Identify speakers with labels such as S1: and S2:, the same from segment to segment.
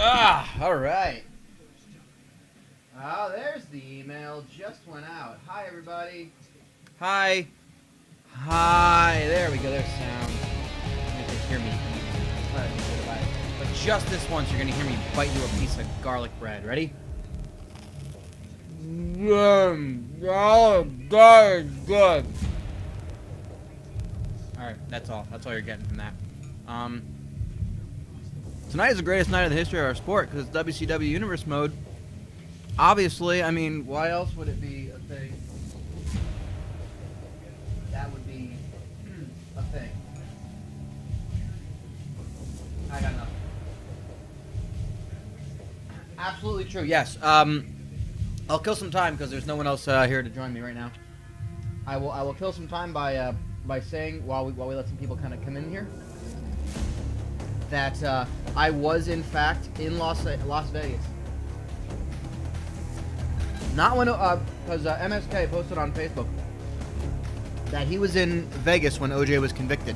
S1: All right. Oh, there's the email. Just went out. Hi, everybody. Hi. Hi. There we go. There's sound. You have to hear me eat. But just this once, you're going to hear me bite you a piece of garlic bread. Ready? Oh, good. All right. That's all. That's all you're getting from that. Tonight is the greatest night in the history of our sport because it's WCW Universe Mode. Obviously, I mean, why else would it be a thing? That would be a thing. I got nothing. Absolutely true. Yes. I'll kill some time because there's no one else here to join me right now. I will kill some time by saying while we let some people kind of come in here that I was in fact in Las Vegas. Not when because MSK posted on Facebook that he was in Vegas when OJ was convicted,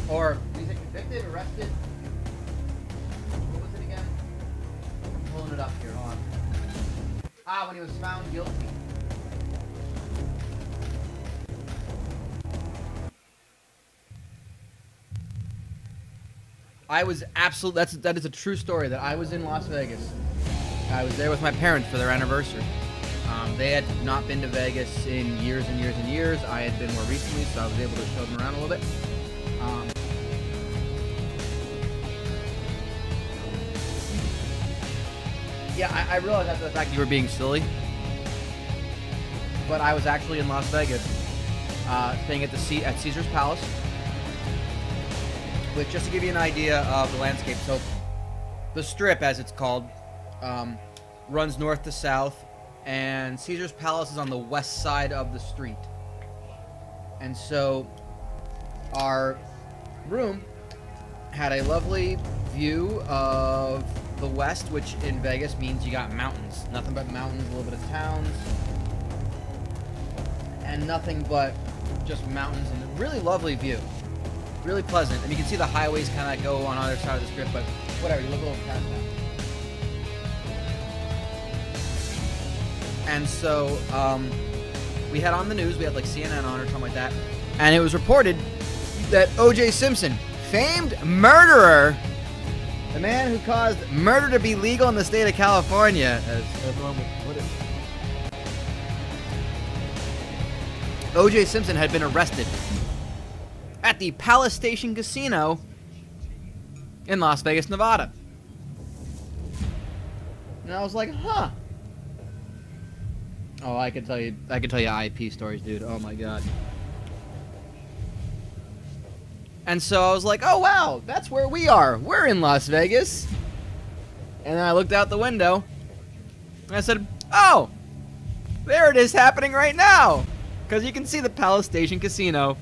S1: or is it convicted, arrested? What was it again? I'm pulling it up here. Hold on. When he was found guilty. I was absolutely, that is a true story, that I was in Las Vegas. I was there with my parents for their anniversary. They had not been to Vegas in years and years and years. I had been more recently, so I was able to show them around a little bit. Yeah, I realized after the fact you were being silly, but I was actually in Las Vegas, staying at at Caesar's Palace. Which, just to give you an idea of the landscape, so the Strip, as it's called, runs north to south, and Caesar's Palace is on the west side of the street. And so our room had a lovely view of the west, which in Vegas means you got mountains. Nothing but mountains, a little bit of towns, and nothing but just mountains, and a really lovely view. Really pleasant, and you can see the highways kind of go on either side of the Strip, but whatever, you look a little past that. And so, we had on the news, we had like CNN on or something like that, and it was reported that O.J. Simpson, famed murderer, the man who caused murder to be legal in the state of California, as one would put it, O.J. Simpson had been arrested at the Palace Station Casino in Las Vegas, Nevada. And I was like, huh. Oh, I could tell you IP stories, dude. Oh my god. And so I was like, oh wow, that's where we are. We're in Las Vegas. And then I looked out the window and I said, oh, there it is happening right now. Because you can see the Palace Station Casino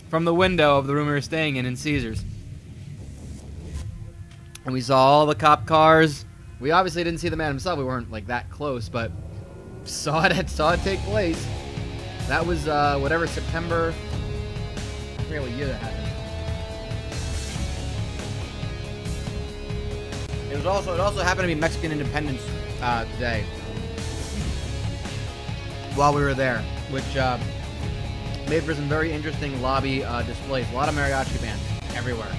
S1: from the window of the room we were staying in Caesars. And we saw all the cop cars. We obviously didn't see the man himself. We weren't like that close, but saw it take place. That was whatever, September. I forget what year that happened. It also happened to be Mexican Independence Day while we were there, which made for some very interesting lobby displays. A lot of mariachi bands everywhere.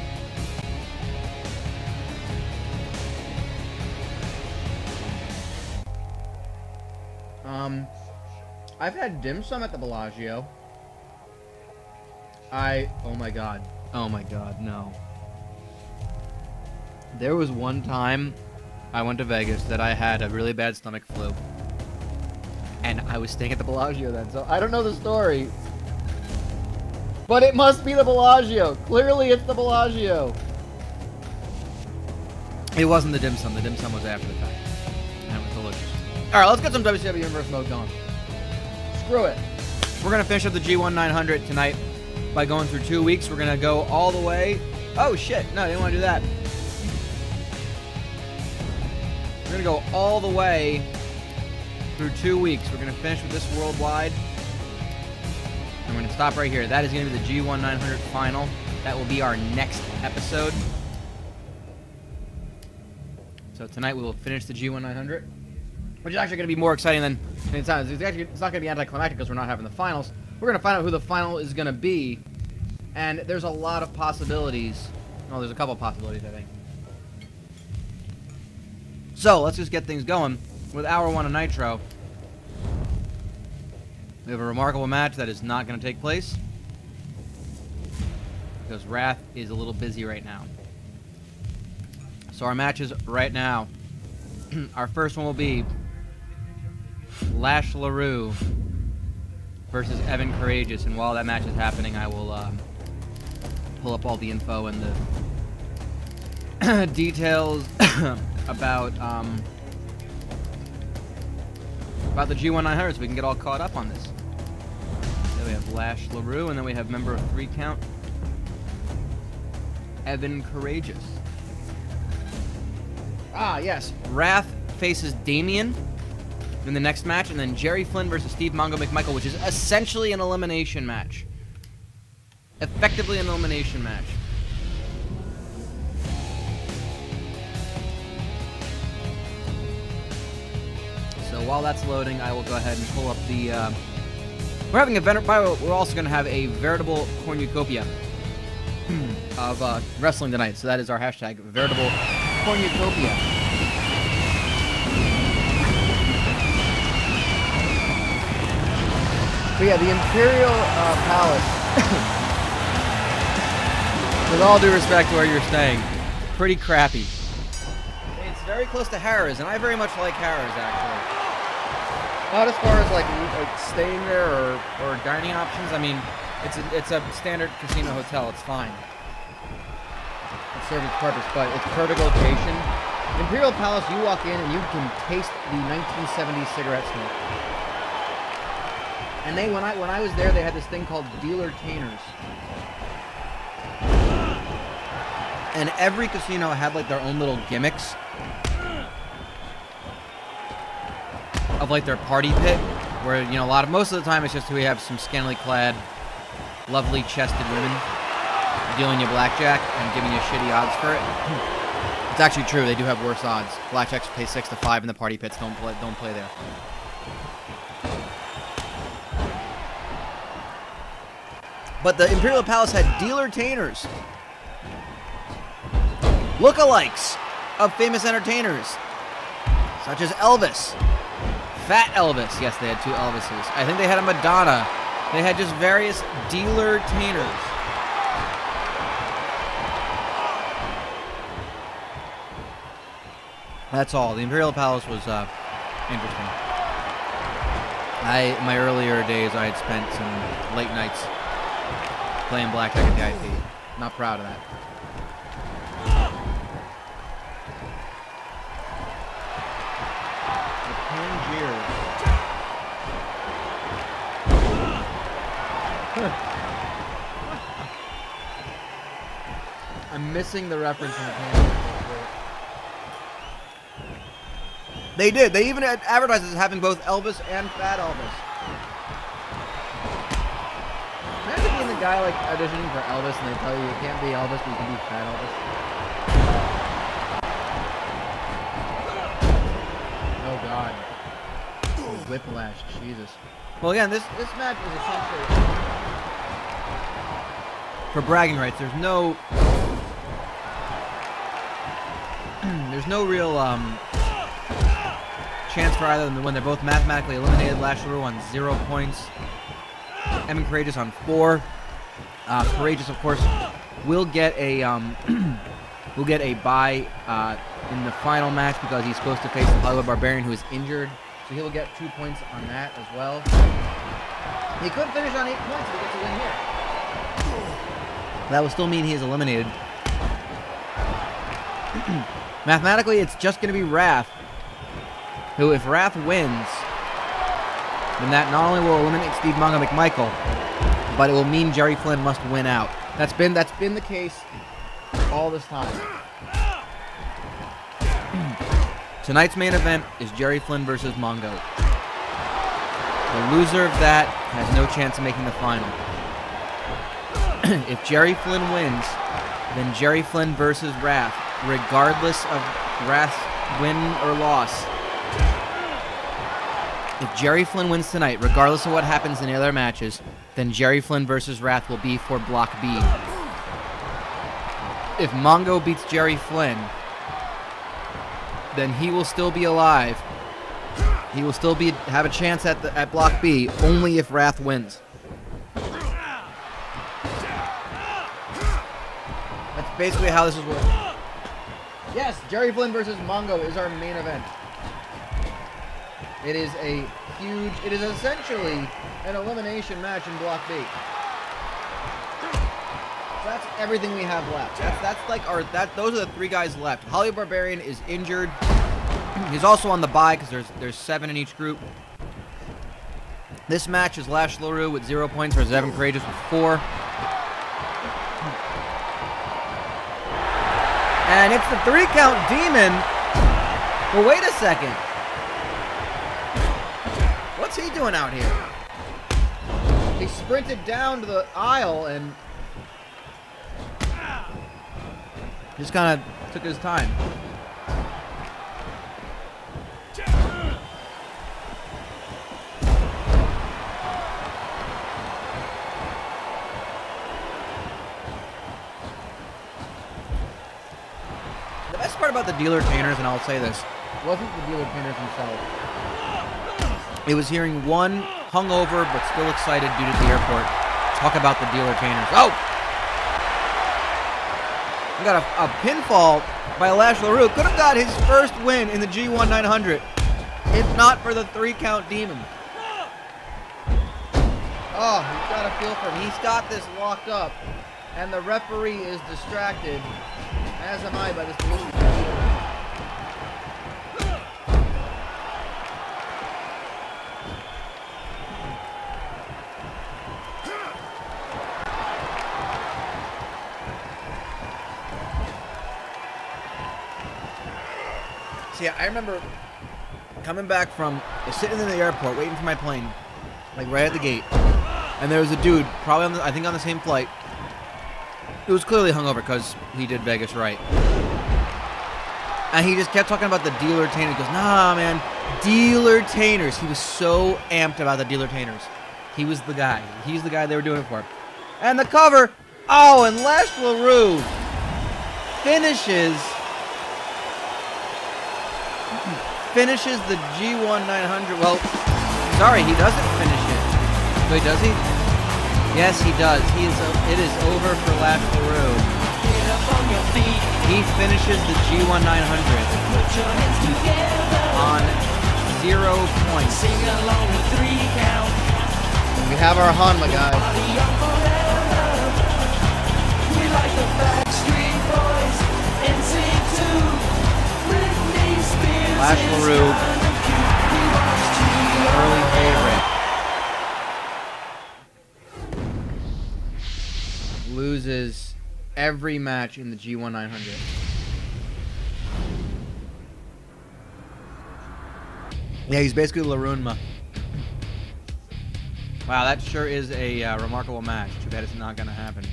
S1: I've had dim sum at the Bellagio. Oh my god, no. There was one time I went to Vegas that I had a really bad stomach flu. And I was staying at the Bellagio then, so I don't know the story. But it must be the Bellagio. Clearly it's the Bellagio. It wasn't the dim sum. The dim sum was after the fact. And it was delicious. Alright, let's get some WCW Universe Mode going. Screw it. We're going to finish up the G-1-900 tonight by going through 2 weeks. We're going to go all the way. Oh, shit. No, I didn't want to do that. We're going to go all the way through 2 weeks. We're going to finish with this worldwide. I'm going to stop right here. That is going to be the G-1-900 final. That will be our next episode. So tonight we will finish the G-1-900, which is actually going to be more exciting than it sounds. It's not going to be anticlimactic because we're not having the finals. We're going to find out who the final is going to be, and there's a lot of possibilities. Well, there's a couple possibilities, I think. So let's just get things going with Hour 1 of Nitro. We have a remarkable match that is not going to take place because Wrath is a little busy right now. So our matches right now. Our first one will be Lash Leroux versus Evan Karagias, and while that match is happening, I will pull up all the info and the details about the G-1-900 so we can get all caught up on this. Then we have Lash Leroux, and then we have member of 3 Count, Evan Karagias. Ah, yes. Wrath faces Damian in the next match, and then Jerry Flynn versus Steve Mongo McMichael, which is essentially an elimination match. Effectively an elimination match. So while that's loading, I will go ahead and pull up the... we're having a... We're also going to have a veritable cornucopia of wrestling tonight. So that is our hashtag, veritable cornucopia. So yeah, the Imperial Palace, with all due respect to where you're staying, pretty crappy. It's very close to Harrah's, and I very much like Harrah's, actually. Not as far as like staying there or dining options. I mean, it's a standard casino hotel. It's fine. It serves its purpose, but it's perfect location. Imperial Palace, you walk in and you can taste the 1970s cigarette smoke. And they, when I was there, they had this thing called dealer-tainers. And every casino had like their own little gimmicks of like their party pit, where, you know, most of the time it's just we have some scantily clad, lovely chested women dealing you blackjack and giving you shitty odds for it. It's actually true, they do have worse odds. Blackjacks pay 6 to 5 and the party pits don't play there. But the Imperial Palace had dealer-tainers, lookalikes of famous entertainers, such as Elvis, Fat Elvis. Yes, they had 2 Elvises. I think they had a Madonna. They had just various dealer-tainers. That's all. The Imperial Palace was interesting. In my earlier days, I had spent some late nights playing blackjack at the IP. Not proud of that. I'm missing the reference in the Tangier. They did. They even had advertised as having both Elvis and Fat Elvis. Imagine being the guy like auditioning for Elvis and they tell you can't be Elvis, but you can be Fat Elvis. Oh God. Whiplash, Jesus. Well, again, this match is essentially for bragging rights. There's no real chance for either of them when they're both mathematically eliminated. Lash Leroux on 0 points. Evan Karagias on 4. Karagias, of course, will get a bye in the final match because he's supposed to face the Hollywood Barbarian, who is injured. So he'll get 2 points on that as well. He could finish on 8 points if he gets a win here. That will still mean he is eliminated. Mathematically, it's just going to be Wrath, who, if Wrath wins, then that not only will eliminate Steve Mongo McMichael, but it will mean Jerry Flynn must win out. That's been the case all this time. Tonight's main event is Jerry Flynn versus Mongo. The loser of that has no chance of making the final. If Jerry Flynn wins, then Jerry Flynn versus Wrath, regardless of Wrath's win or loss. If Jerry Flynn wins tonight, regardless of what happens in the other matches, then Jerry Flynn versus Wrath will be for Block B. If Mongo beats Jerry Flynn, then he will still be alive. He will still have a chance at Block B, only if Wrath wins. That's basically how this is working. Yes, Jerry Flynn versus Mongo is our main event. It is essentially an elimination match in Block B. That's everything we have left. That's like those are the 3 guys left. Holly Barbarian is injured. He's also on the bye because there's 7 in each group. This match is Lash Leroux with 0 points versus Evan Karagias with 4. And it's the 3-count Demon. But wait a second. What's he doing out here? He sprinted down to the aisle and just kind of took his time. The best part about the dealer trainers, and I'll say this, wasn't the dealer trainers themselves. It was hearing one hungover but still excited due to the airport talk about the dealer trainers. Oh! We got a pinfall by Lash Leroux. Could have got his first win in the G-1-900 if not for the 3-count Demon. Oh, you've got to feel for him. He's got this locked up, and the referee is distracted, as am I, by this position. See, I remember coming back from sitting in the airport waiting for my plane, like right at the gate, and there was a dude, probably on I think on the same flight. It was clearly hungover because he did Vegas right, and he just kept talking about the dealer tainers. He goes, "Nah, man, dealer tainers." He was so amped about the dealer tainers. He was the guy. He's the guy they were doing it for. And the cover. Oh, and Lash Leroux finishes the G-1-900. Well, sorry, he doesn't finish it. Wait, does he? Yes, he does. It is over for Lash Leroux. He finishes the G-1-900 on 0 points. We have our Hanma, guys. Lash Leroux, early favorite, loses every match in the G-1-900. Yeah, he's basically Leroux-ma. Wow, that sure is a remarkable match. Too bad it's not going to happen.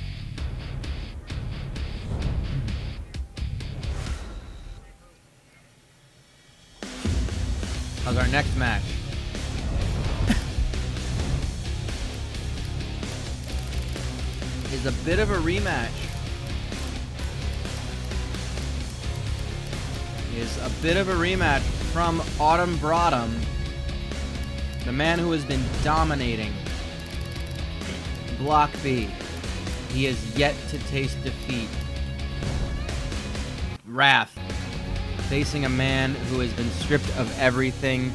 S1: How's our next match? Is a bit of a rematch. From Autumn Broadham, the man who has been dominating Block B. He has yet to taste defeat. Wrath, facing a man who has been stripped of everything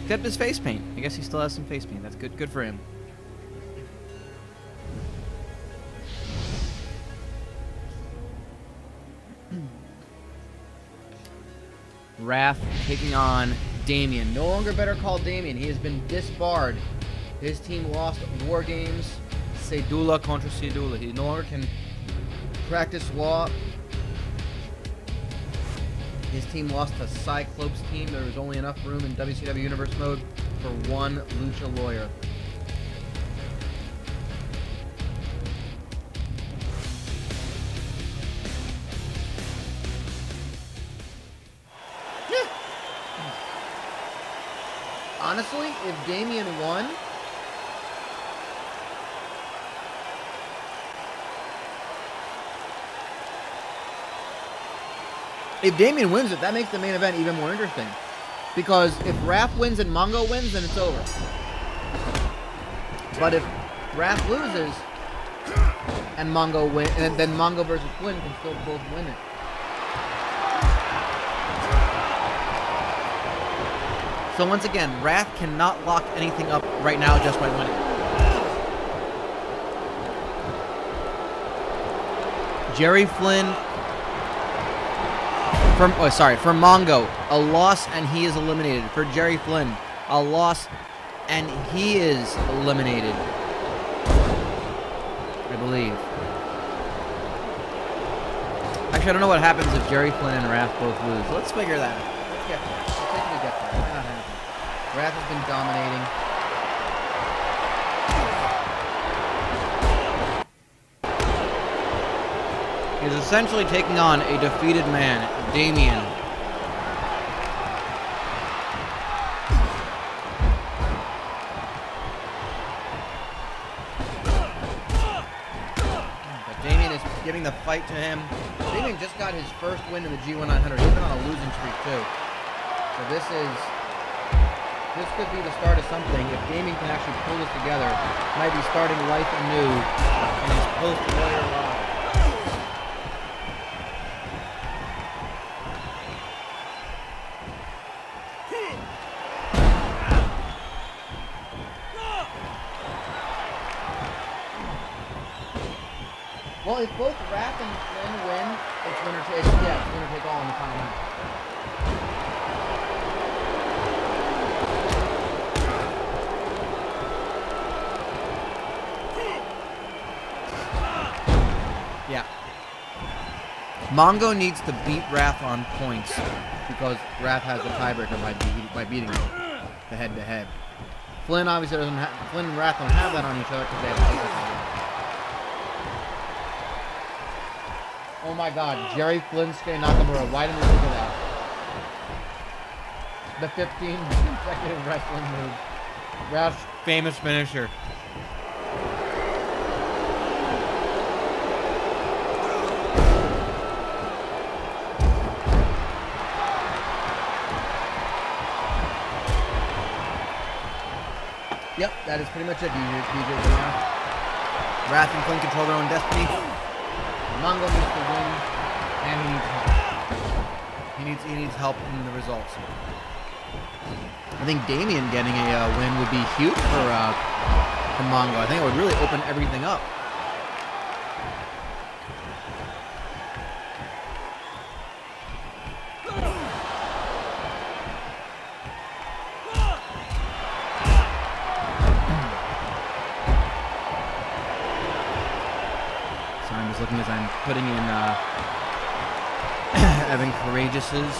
S1: except his face paint. I guess he still has some face paint. That's good. Good for him. Wrath taking on Damian. No longer better called Damian. He has been disbarred. His team lost War Games. Sedula contra Sedula. He no longer can practice law. His team lost to Clope's team. There was only enough room in WCW Universe Mode for one Lucha Lawyer. Honestly, if Damian won, if Damian wins it, that makes the main event even more interesting. Because if Raph wins and Mongo wins, then it's over. But if Raph loses and Mongo wins, and then Mongo versus Flynn can still both win it. So once again, Raph cannot lock anything up right now just by winning. Jerry Flynn, for Mongo, a loss and he is eliminated. For Jerry Flynn, a loss and he is eliminated. I believe. Actually, I don't know what happens if Jerry Flynn and Raph both lose. Let's figure that out. Let's get there. Let's take it to get there. It's not happening. Raph has been dominating. He's essentially taking on a defeated man, Damian. But Damian is giving the fight to him. Damian just got his first win in the G-1-900. He's been on a losing streak too. So this could be the start of something. If Damian can actually pull this together, might be starting life anew in his post-warrior life. Well, if both Raph and Flynn win, it's winner take all in the final match. Yeah. Mongo needs to beat Raph on points because Raph has the tiebreaker by beating him the head-to-head. Flynn obviously doesn't have. Flynn and Raph don't have that on each other because they have a tiebreaker. Oh my God, Jerry Flynn's Nakamura. Why didn't we think of that? The 15 consecutive wrestling move. Raph's famous finisher. Yep, that is pretty much it, DJ. Raph and Flynn control their own destiny. Mongo needs to win, and he needs help. He needs help in the results. I think Damian getting a win would be huge for Mongo. I think it would really open everything up. Looking as I'm putting in Evan Karagias's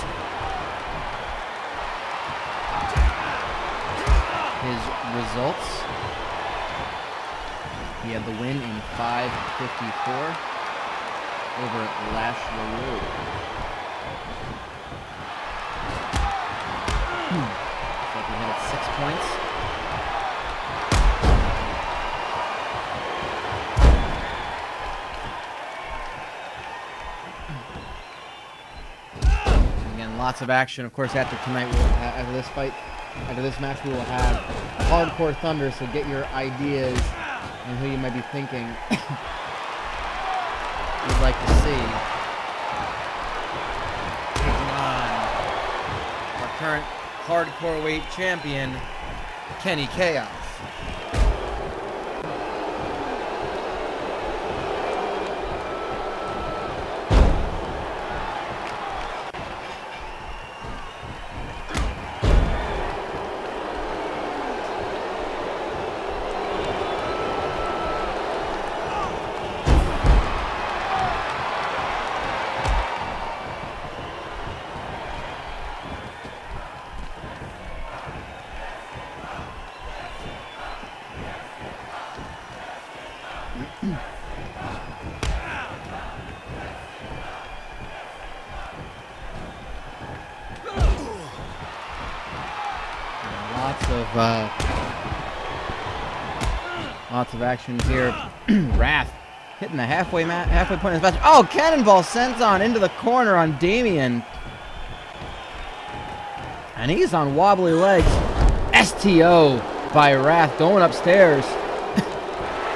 S1: his results. He had the win in 5:54 over Lash Leroux. So he hit at 6 points. Lots of action, of course. After tonight, after this fight, after this match, we will have Hardcore Thunder. So get your ideas on who you might be thinking you'd like to see taking on our current hardcore weight champion, Kenny Kaos. Lots of action here. Wrath hitting the halfway point of this match. Oh, cannonball sends on into the corner on Damian. And he's on wobbly legs. STO by Wrath going upstairs.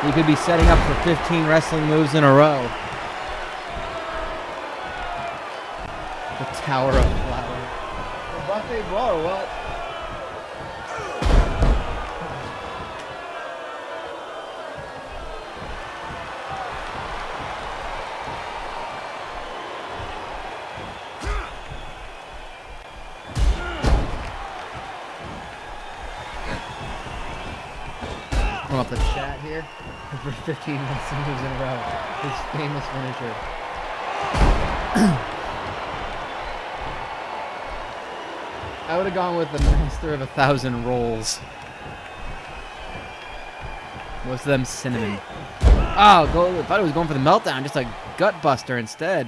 S1: He could be setting up for 15 wrestling moves in a row. The Tower of Flower. The buffet blow, well. Up the chat here for 15 wrestling moves in a row. His famous finisher. I would have gone with the Master of 1,000 Rolls. Most of them cinnamon. Oh, I thought it was going for the meltdown, just a gut buster instead.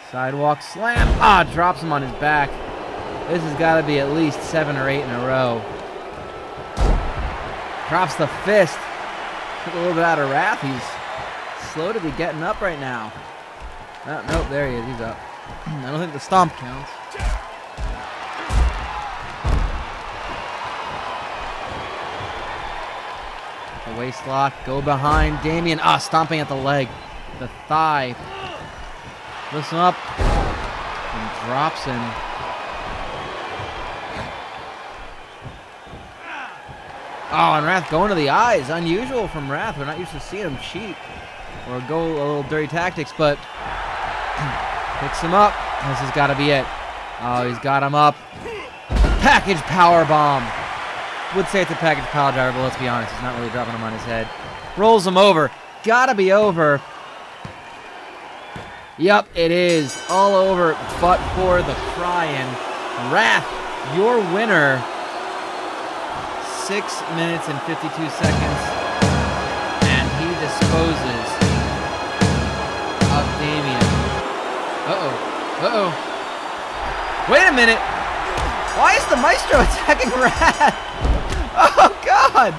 S1: Sidewalk slam. Ah, drops him on his back. This has got to be at least 7 or 8 in a row. Drops the fist. Took a little bit out of Wrath. He's slow to be getting up right now. Oh, nope, there he is. He's up. I don't think the stomp counts. The waist lock. Go behind Damian. Ah, stomping at the leg. The thigh. Lifts him up. And drops him. Oh, and Wrath going to the eyes. Unusual from Wrath. We're not used to seeing him cheat or go a little dirty tactics, but picks him up. This has got to be it. Oh, he's got him up. Package power bomb. Would say it's a package power driver, but let's be honest, he's not really dropping him on his head. Rolls him over. Gotta be over. Yup, it is. All over, but for the crying. Wrath, your winner. 6 minutes and 52 seconds, and he disposes of Damian. Uh-oh. Wait a minute. Why is the Maestro attacking Wrath? Oh, God.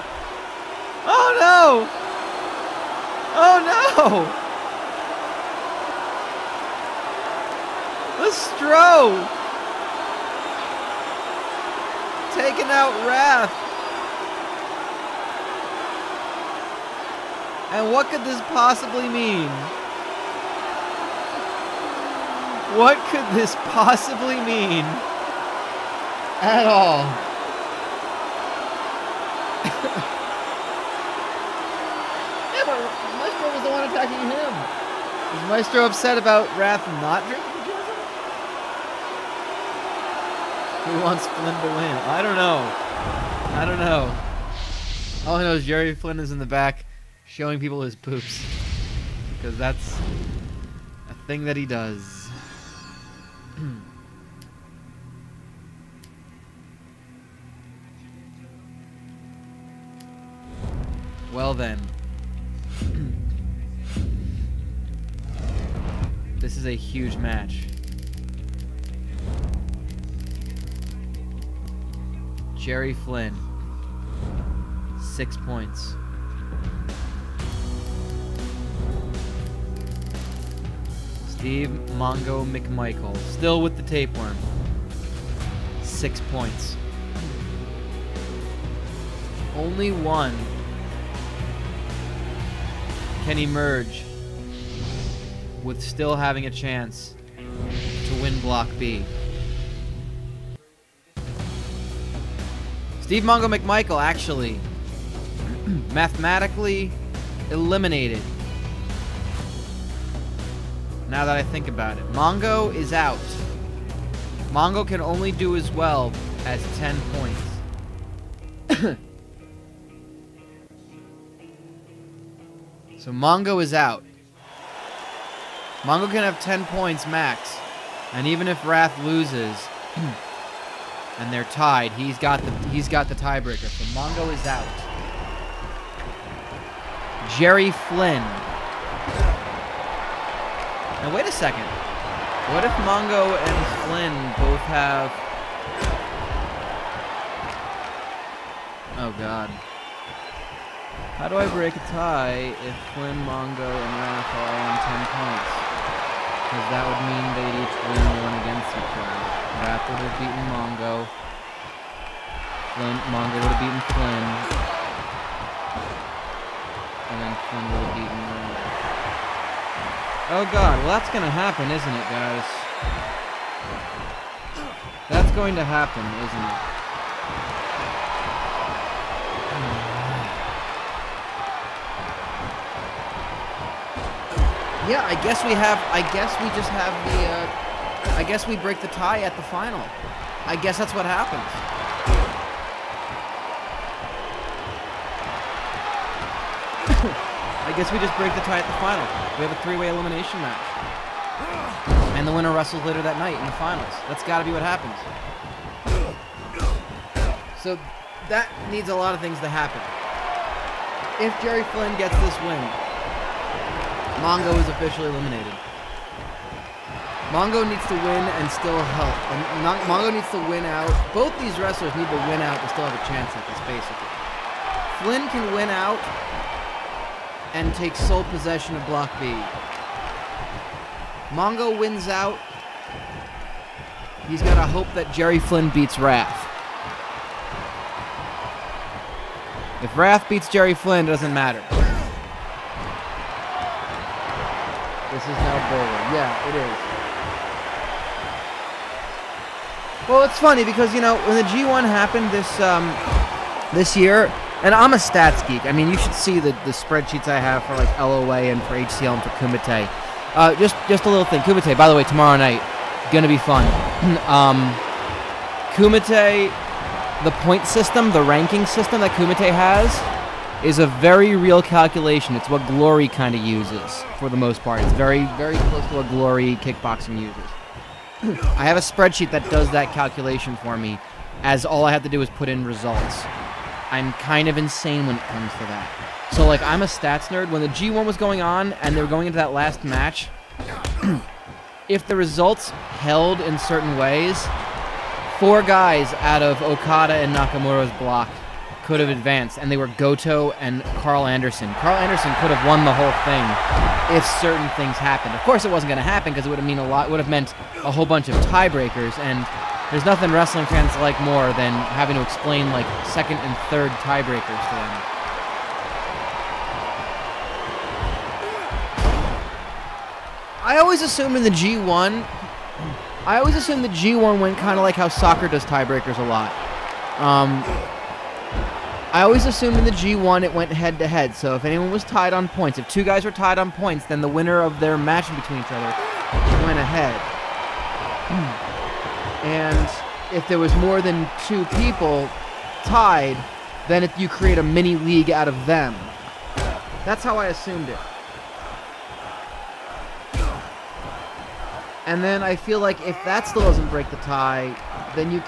S1: Oh, no. Oh, no. The Stro. Taking out Wrath. And what could this possibly mean? What could this possibly mean? At all. Yeah, but Maestro was the one attacking him. Is Maestro upset about Wrath not drinking Jizz? Who wants Flynn to win? I don't know. All I know is Jerry Flynn is in the back showing people his poops, because that's a thing that he does. Well then, this is a huge match. Jerry Flynn, 6 points. Steve Mongo McMichael, still with the tapeworm. 6 points. Only one can emerge with still having a chance to win Block B. Steve Mongo McMichael actually mathematically eliminated. Now that I think about it, Mongo is out. Mongo can only do as well as 10 points. So Mongo is out. Mongo can have 10 points max, and even if Wrath loses and they're tied, he's got the tiebreaker. So Mongo is out. Jerry Flynn. Now wait a second. What if Mongo and Flynn both have Oh, God. How do I break a tie if Flynn, Mongo, and Wrath are all on 10 points? Because that would mean they'd each win one against each other. Wrath would have beaten Mongo. Mongo would have beaten Flynn. And then Flynn would have beaten Wrath. Oh, God. Well, that's going to happen, isn't it, guys? That's going to happen, isn't it? Yeah, I guess we just have the, I guess we break the tie at the final. I guess that's what happens. I guess we just break the tie at the final. We have a 3-way elimination match. And the winner wrestles later that night in the finals. That's got to be what happens. So that needs a lot of things to happen. If Jerry Flynn gets this win, Mongo is officially eliminated. Mongo needs to win and still help. And Mongo needs to win out. Both these wrestlers need to win out to still have a chance at this, basically. Flynn can win out and take sole possession of Block B. Mongo wins out. He's got to hope that Jerry Flynn beats Wrath. If Wrath beats Jerry Flynn, it doesn't matter. This is now bowling. Yeah, it is. Well, it's funny because, you know, when the G1 happened this year, and I'm a stats geek. I mean, you should see the spreadsheets I have for, like, LOA and for HCL and for Kumite. Just a little thing. Kumite, by the way, tomorrow night, gonna be fun. Kumite, the point system, the ranking system that Kumite has, is a very real calculation. It's what Glory kind of uses, for the most part. It's very, very close to what Glory kickboxing uses. I have a spreadsheet that does that calculation for me, as all I have to do is put in results. I'm kind of insane when it comes to that. So, like, I'm a stats nerd. When the G1 was going on, and they were going into that last match, if the results held in certain ways, 4 guys out of Okada and Nakamura's block could have advanced, and they were Goto and Carl Anderson. Carl Anderson could have won the whole thing if certain things happened. Of course, it wasn't going to happen because it would have meant a whole bunch of tiebreakers, and there's nothing wrestling fans like more than having to explain like second and third tiebreakers to them. I always assumed in the G1, the G1 went kind of like how soccer does tiebreakers a lot. I always assumed in the G1 it went head-to-head, so if anyone was tied on points, if 2 guys were tied on points, then the winner of their match between each other went ahead. And if there was more than 2 people tied, then you create a mini-league out of them. That's how I assumed it. And then I feel like if that still doesn't break the tie, then you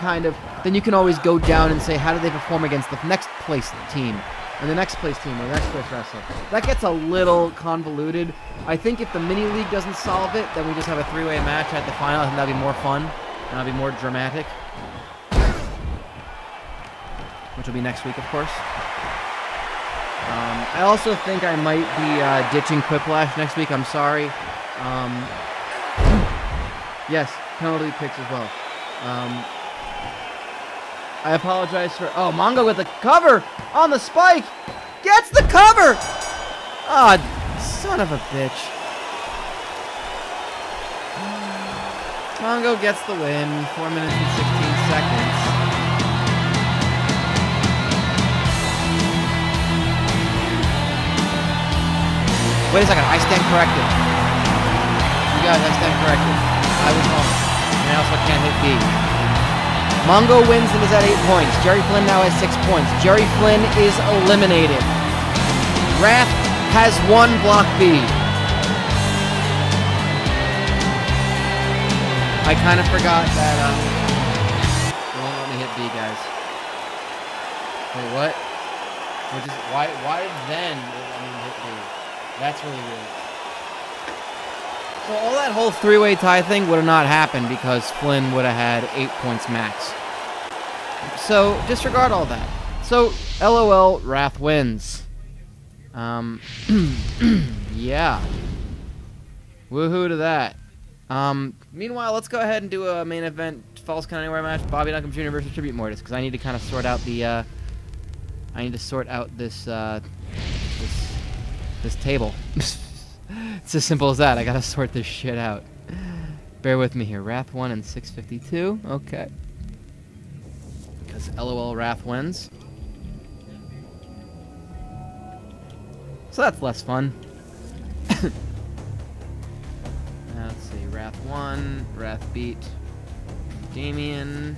S1: can always go down and say, how did they perform against the next place team, and the next place team, or the next place wrestler? That gets a little convoluted. I think if the mini-league doesn't solve it, then we just have a 3-way match at the final. I think that'd be more fun, and that'd be more dramatic. Which will be next week, of course. I also think I might be ditching Quiplash next week. I'm sorry. Yes, penalty picks as well. I apologize for... Oh, Mongo with the cover on the spike. Gets the cover. Ah, son of a bitch. Mongo gets the win. 4 minutes and 16 seconds. Wait a second. I stand corrected. You guys, I stand corrected. I was home, and I also can't hit B. Mongo wins and is at 8 points. Jerry Flynn now has 6 points. Jerry Flynn is eliminated. Wrath has won Block B. I kind of forgot that, it won't let me hit B, guys. Wait, what? Why then will it let me hit B? That's really weird. So all that whole 3-way tie thing would have not happened because Flynn would have had 8 points max. So disregard all that. So, LOL, Wrath wins. Yeah. Woohoo to that. Meanwhile, let's go ahead and do a main event Falls Count Anywhere match. Bobby Duncombe Jr. versus Tribute Mortis, because I need to kind of sort out the, I need to sort out this, this table. It's as simple as that. I gotta sort this shit out. Bear with me here. Wrath won in 6:52. Okay. Because LOL Wrath wins. So that's less fun. Let's see. Wrath won. Wrath beat Damian.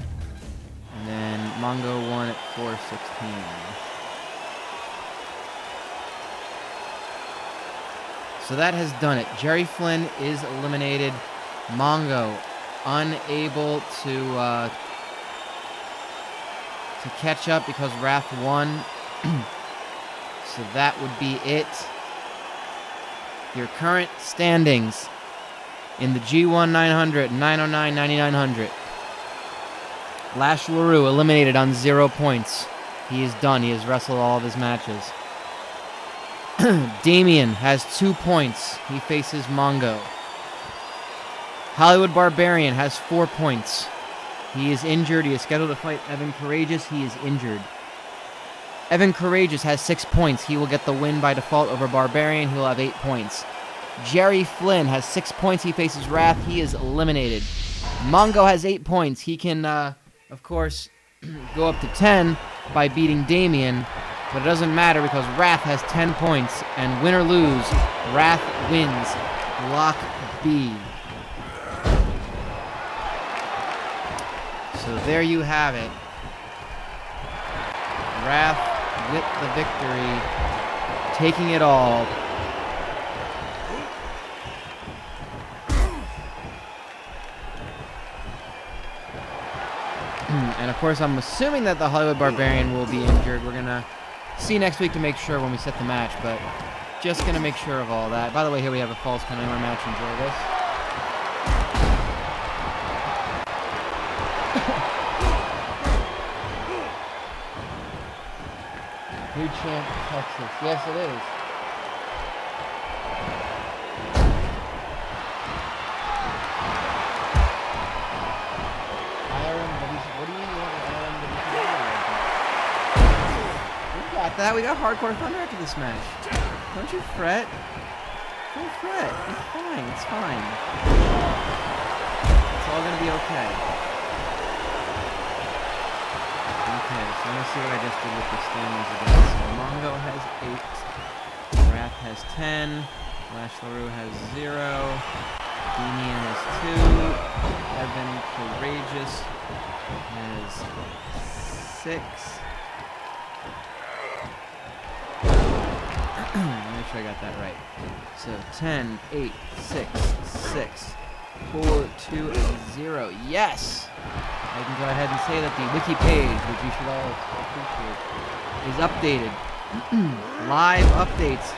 S1: And then Mongo won at 4:16. So that has done it. Jerry Flynn is eliminated. Mongo unable to catch up because Wrath won. So that would be it. Your current standings in the G-1-900-909-9900. Lash Leroux eliminated on 0 points. He is done. He has wrestled all of his matches. Damian has 2 points. He faces Mongo. Hollywood Barbarian has 4 points. He is injured. He is scheduled to fight Evan Karagias. He is injured. Evan Karagias has 6 points. He will get the win by default over Barbarian. He will have 8 points. Jerry Flynn has 6 points. He faces Wrath. He is eliminated. Mongo has 8 points. He can, of course, go up to 10 by beating Damian. But it doesn't matter because Wrath has 10 points. And win or lose, Wrath wins. Block B. So there you have it. Wrath with the victory. Taking it all. And of course, I'm assuming that the Hollywood Barbarian will be injured. We're going to see next week to make sure when we set the match, but just going to make sure of all that. By the way, here we have a Falls Count Anywhere match. Enjoy this. New champ, Texas. Yes, it is. What do you mean you want an IRMstream? We got that. We got Hardcore Thunder after this match. Don't you fret. Don't fret. It's fine. It's fine. It's all gonna be okay. Okay, so let me see what I just did with the standings again. So Mongo has 8, Wrath has 10, Lash Leroux has 0, Damian has 2, Evan Karagias has 6. Make sure I got that right. So 10, 8, 6, 6, 4, 2, and 0. Yes! I can go ahead and say that the wiki page, which you should all appreciate, is updated. Live updates.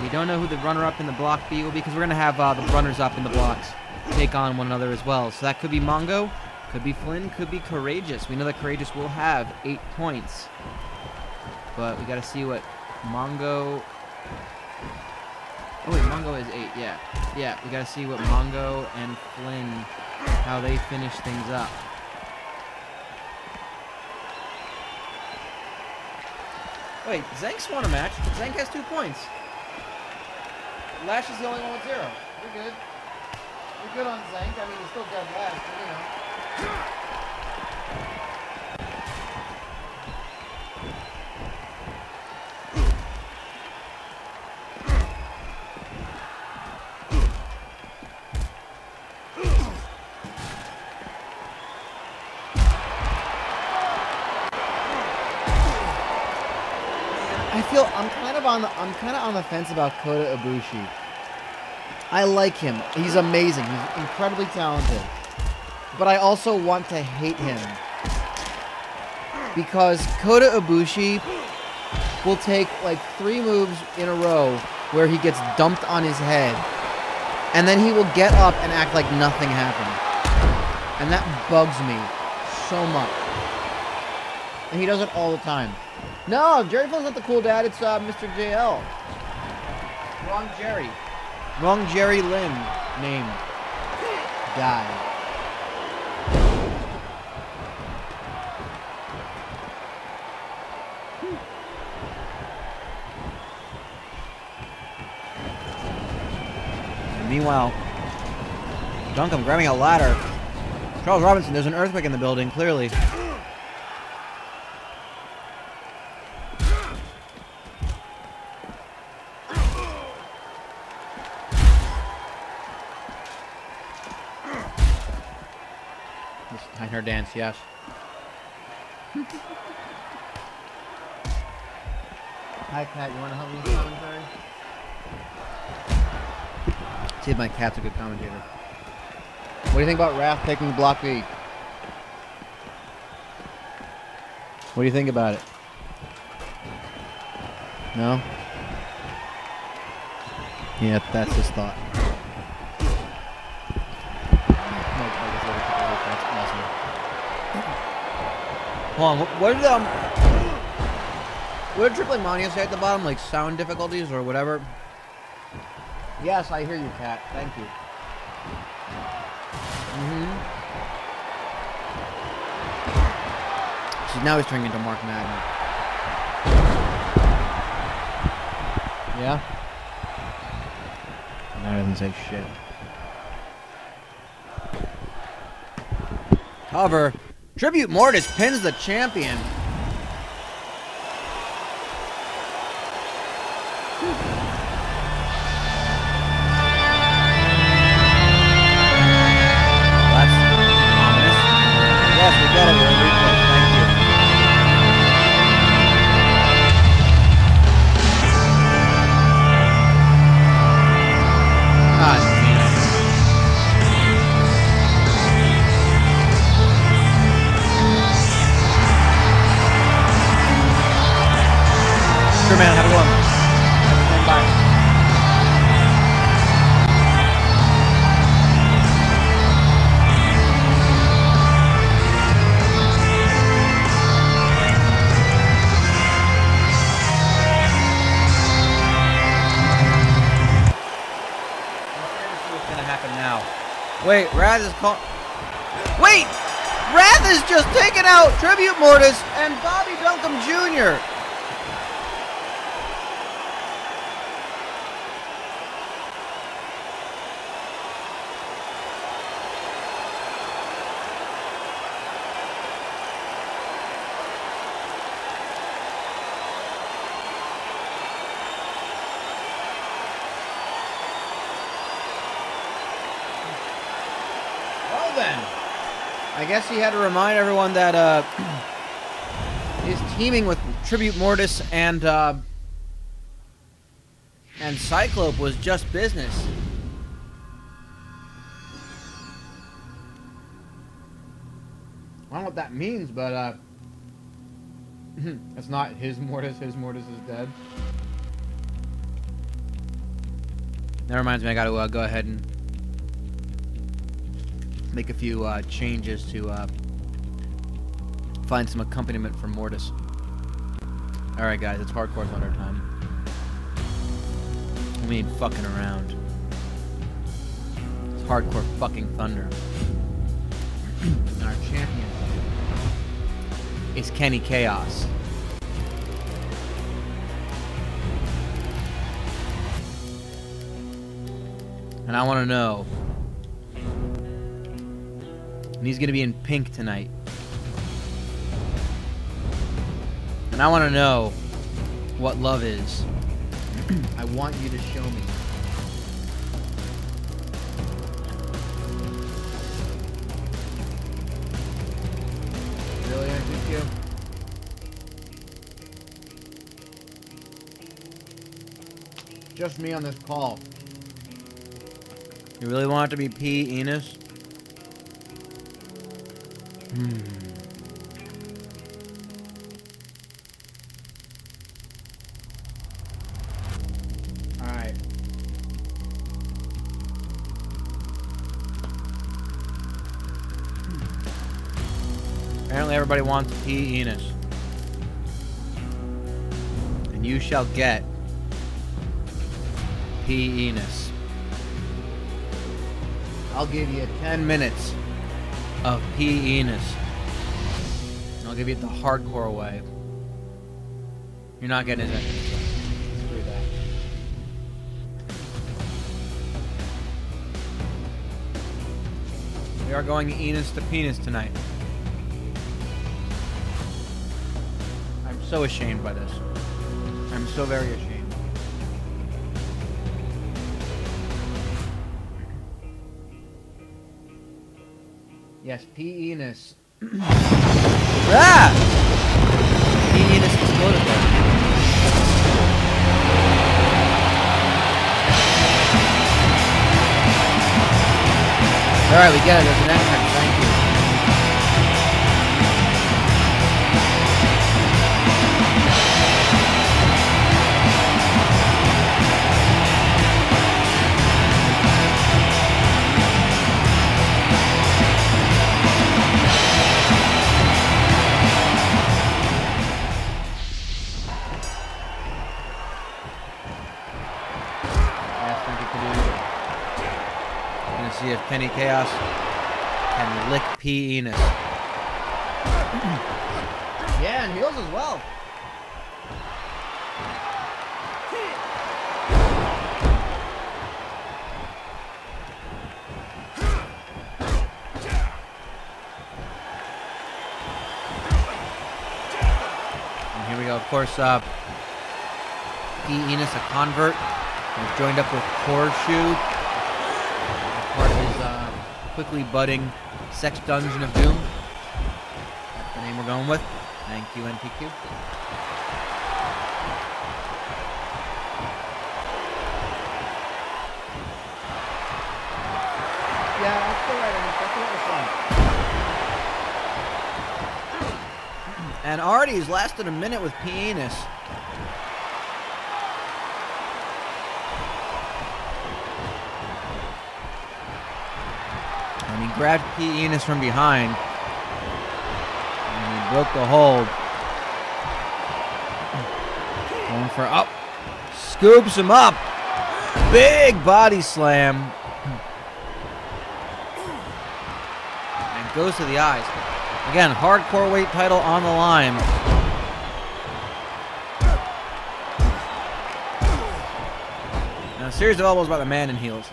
S1: We don't know who the runner-up in the block B will be because we're going to have the runners-up in the blocks take on one another as well. So that could be Mongo, could be Flynn, could be Karagias. We know that Karagias will have 8 points. But we got to see what Mongo... Oh wait, Mongo has 8, yeah. Yeah, we got to see what Mongo and Flynn, how they finish things up. Wait, Zenk's won a match. Zenk has 2 points. Lash is the only one with 0. We're good. We're good on Zenk. I mean, he's still dead last, but you know. I'm kind of on the fence about Kota Ibushi. I like him. He's amazing. He's incredibly talented. But I also want to hate him. Because Kota Ibushi will take like 3 moves in a row where he gets dumped on his head. And then he will get up and act like nothing happened. And that bugs me so much. And he does it all the time. No, Jerry Flyn's not the cool dad. It's Mr. JL. Wrong Jerry. Wrong Jerry Lynn named guy. And meanwhile, Duncan grabbing a ladder. Charles Robinson, there's an earthquake in the building, clearly. Her dance, yes. Hi, Cat. You want to help me with commentary? See if my cat's a good commentator. What do you think about Raph taking Block B? What do you think about it? No? Yeah, that's his thought. Hold on, what did Triple Mania say at the bottom? Like sound difficulties or whatever? Yes, I hear you, Cat. Thank you. So now he's turning into Mark Madden. Yeah? That doesn't say shit. However, Tribute Mortis pins the champion. That's ominous. Yes, we got it. We're in replay. Thank you. God damn. Sure, man. Have a good one. Bye. What's gonna happen now? Wait, Raz is call. Wait, Raz is just taking out Tribute Mortis and Bobby Duncombe Jr. I guess he had to remind everyone that his teaming with Tribute Mortis and Cyclope was just business. I don't know what that means, but it's not his Mortis. His Mortis is dead. That reminds me, I gotta go ahead and make a few changes to find some accompaniment for Mortis. Alright guys, it's Hardcore Thunder time. I mean fucking around. It's Hardcore fucking Thunder. And our champion is Kenny Kaos. And I want to know. And he's going to be in pink tonight. And I want to know what love is. I want you to show me. Really, I think you? Just me on this call. You really want it to be P. Enos? Alright. Apparently everybody wants P. Enos. and you shall get P. Enos. I'll give you 10 minutes of P. Enos. I'll give you it the hardcore way. You're not getting his entrance. Screw that. We are going Enos to penis tonight. I'm so ashamed by this. I'm so very ashamed. Yes, P. Enos. Ah! P. Enos exploded there. Alright, we get it. There's an entrance. Thank you. See if Kenny Kaos can lick P. Enos. Yeah, and heals as well. And here we go. Of course, P. Enos, a convert, has joined up with Horseshoe. Part of his quickly budding sex dungeon of doom. That's the name we're going with. Thank you, NTQ. Yeah, that's the right one. That's what we're fun. And Artie's lasted a minute with P. Enos. He grabbed P. Enos from behind, and he broke the hold. Going for up, scoops him up, big body slam, and goes to the eyes. Again, hardcore weight title on the line. Now, a series of elbows by the man in heels.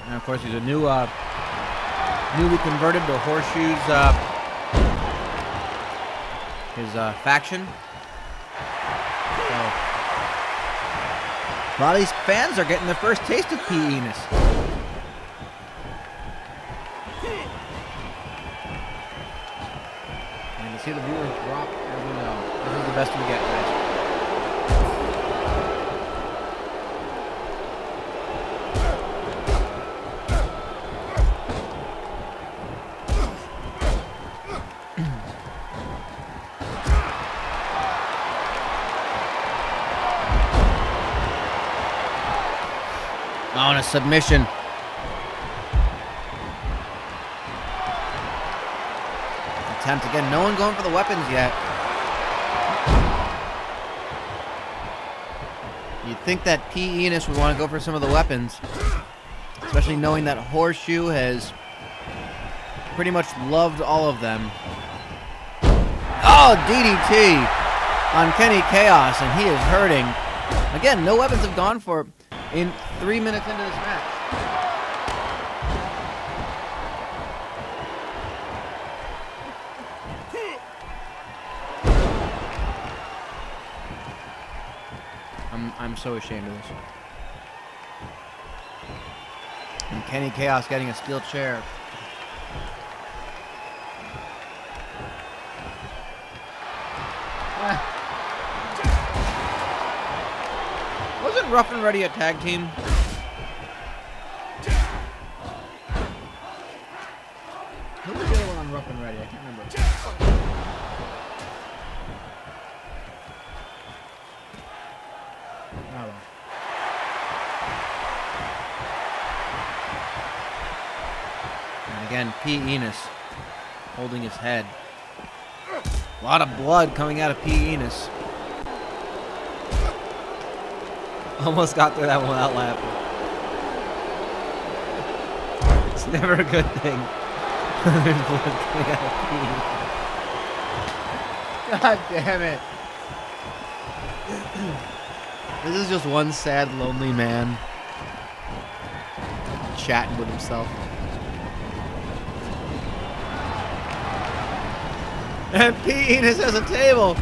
S1: And of course, he's a newly converted to Horseshoe's his faction. So, a lot of these fans are getting their first taste of P. Enos. And to see the viewers drop, as we know, this is the best we get, guys. On a submission. Attempt again. No one going for the weapons yet. You'd think that P. Enos would want to go for some of the weapons, especially knowing that Horseshoe has pretty much loved all of them. Oh, DDT on Kenny Kaos, and he is hurting. Again, no weapons have gone for in 3 minutes into this match. I'm so ashamed of this. And Kenny Kaos getting a steel chair. Wasn't Rough and Ready a tag team? Who was the other one on Rough and Ready? I can't remember. Oh, well. Again, P. Enos holding his head. A lot of blood coming out of P. Enos. Almost got through that one without laughing. It's never a good thing. There's blood coming out of P. God damn it. This is just one sad, lonely man chatting with himself. And P. Enos has a table.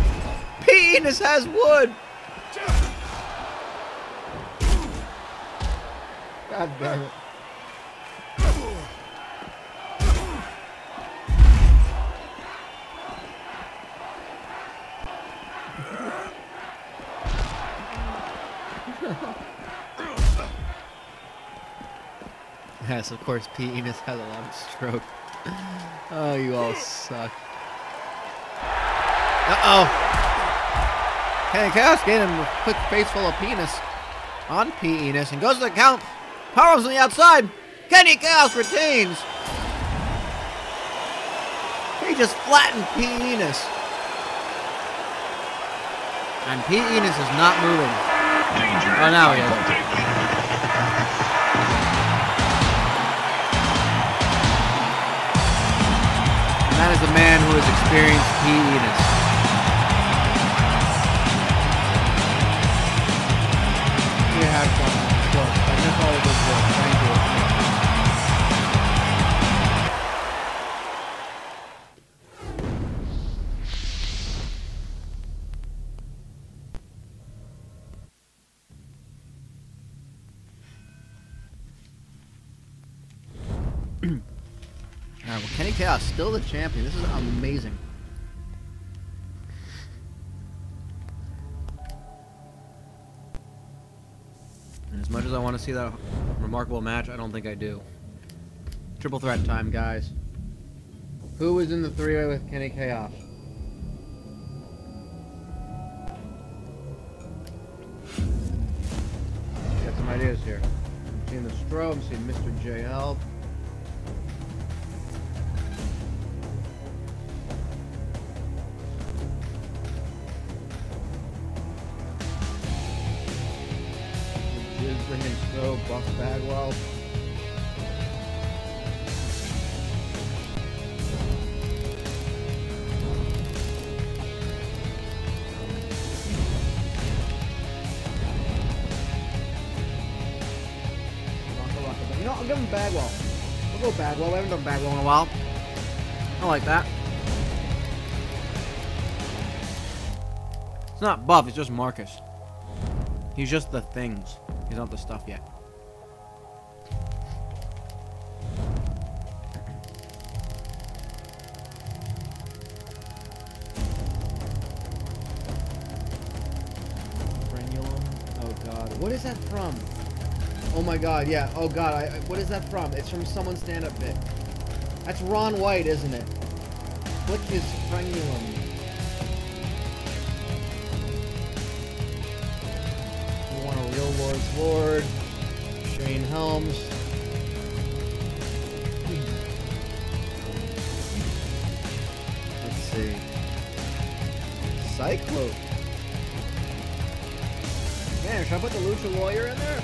S1: P. Enos has wood. God damn it. Yes, of course, P. Enos has a lot of stroke. Oh, you all suck. Uh-oh. Kenny Kaos getting him a quick face full of penis on P. Enos and goes to the count. Powerbombs on the outside. Kenny Kaos retains. He just flattened P. Enos. And P. Enos is not moving. Oh, now he is. And that is the man who has experienced P. Enos. You have fun. That's all it was for. Thank you. Alright, well, Kenny Kaos still the champion. This is amazing. And as much as I want to see that remarkable match, I don't think I do. Triple threat time, guys. Who was in the three-way with Kenny Kaos? Got some ideas here. I'm seeing the Strobe, I'm seeing Mr. JL. Bring in Strobe, buff Bagwell. You know, I'll give him Bagwell. We'll go Bagwell. We haven't done Bagwell in a while. I like that. It's not buff, it's just Marcus. He's just the things. He's not the stuff yet. Frenulum. Oh god. What is that from? Oh my god, yeah. Oh god, what is that from? It's from someone's stand-up bit. That's Ron White, isn't it? What is frenulum? Lord's Lord, Shane Helms. Let's see. Cyclope. Man, should I put the Lucha Lawyer in there?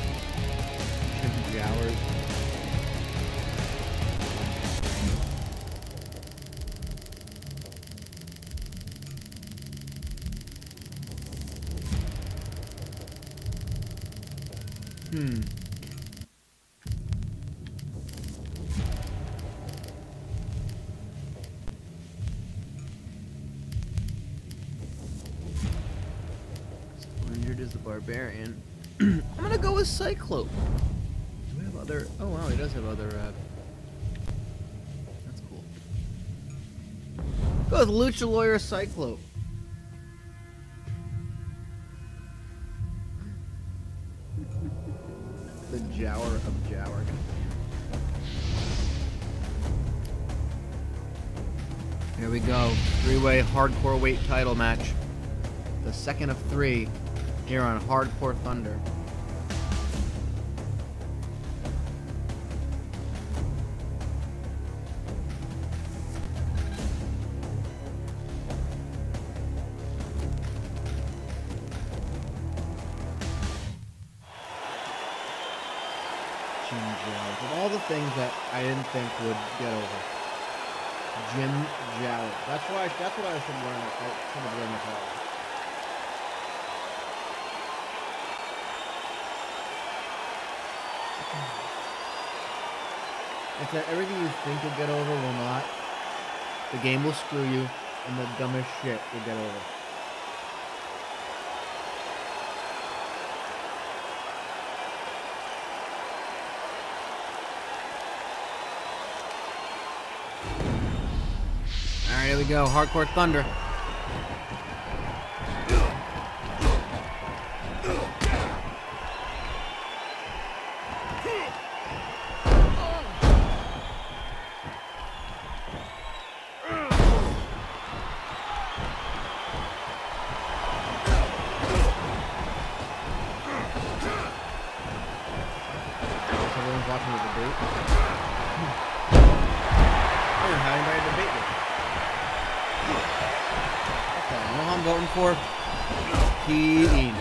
S1: Should be Jowers. Injured is the Barbarian. I'm gonna go with Cyclope. Do we have other? Oh wow, he does have other. That's cool. Go with Lucha Lawyer Cyclope. The Jower of Jower. Here we go. Three-way hardcore weight title match. The second of three here on Hardcore Thunder. Jim Jowers. Of all the things that I didn't think would get over. Jim Jowers. That's what I should learn. I should have learned this all. It's that everything you think will get over will not. The game will screw you, and the dumbest shit will get over. Alright, here we go. Hardcore Thunder. For Enos.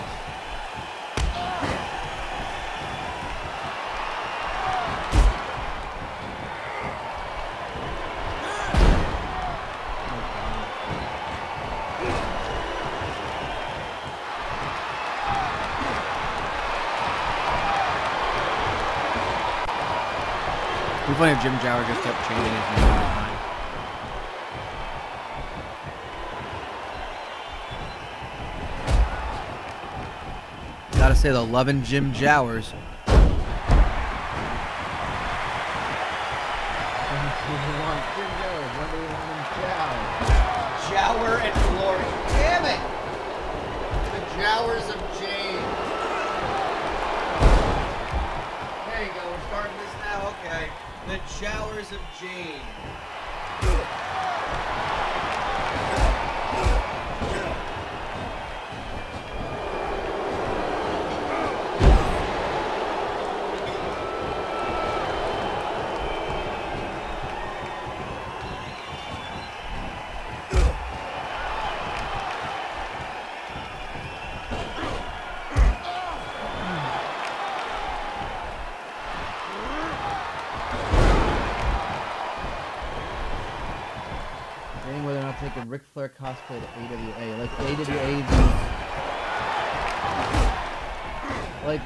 S1: It'd be funny if Jim Jowers just kept changing his name all the time. Gotta say, the loving Jim Jowers. Jower and Glory. Damn it! The Jowers of Jane. There you go, we're starting this now, okay. The Jowers of Jane. Taking Ric Flair cosplay to AWA. Like AWA, like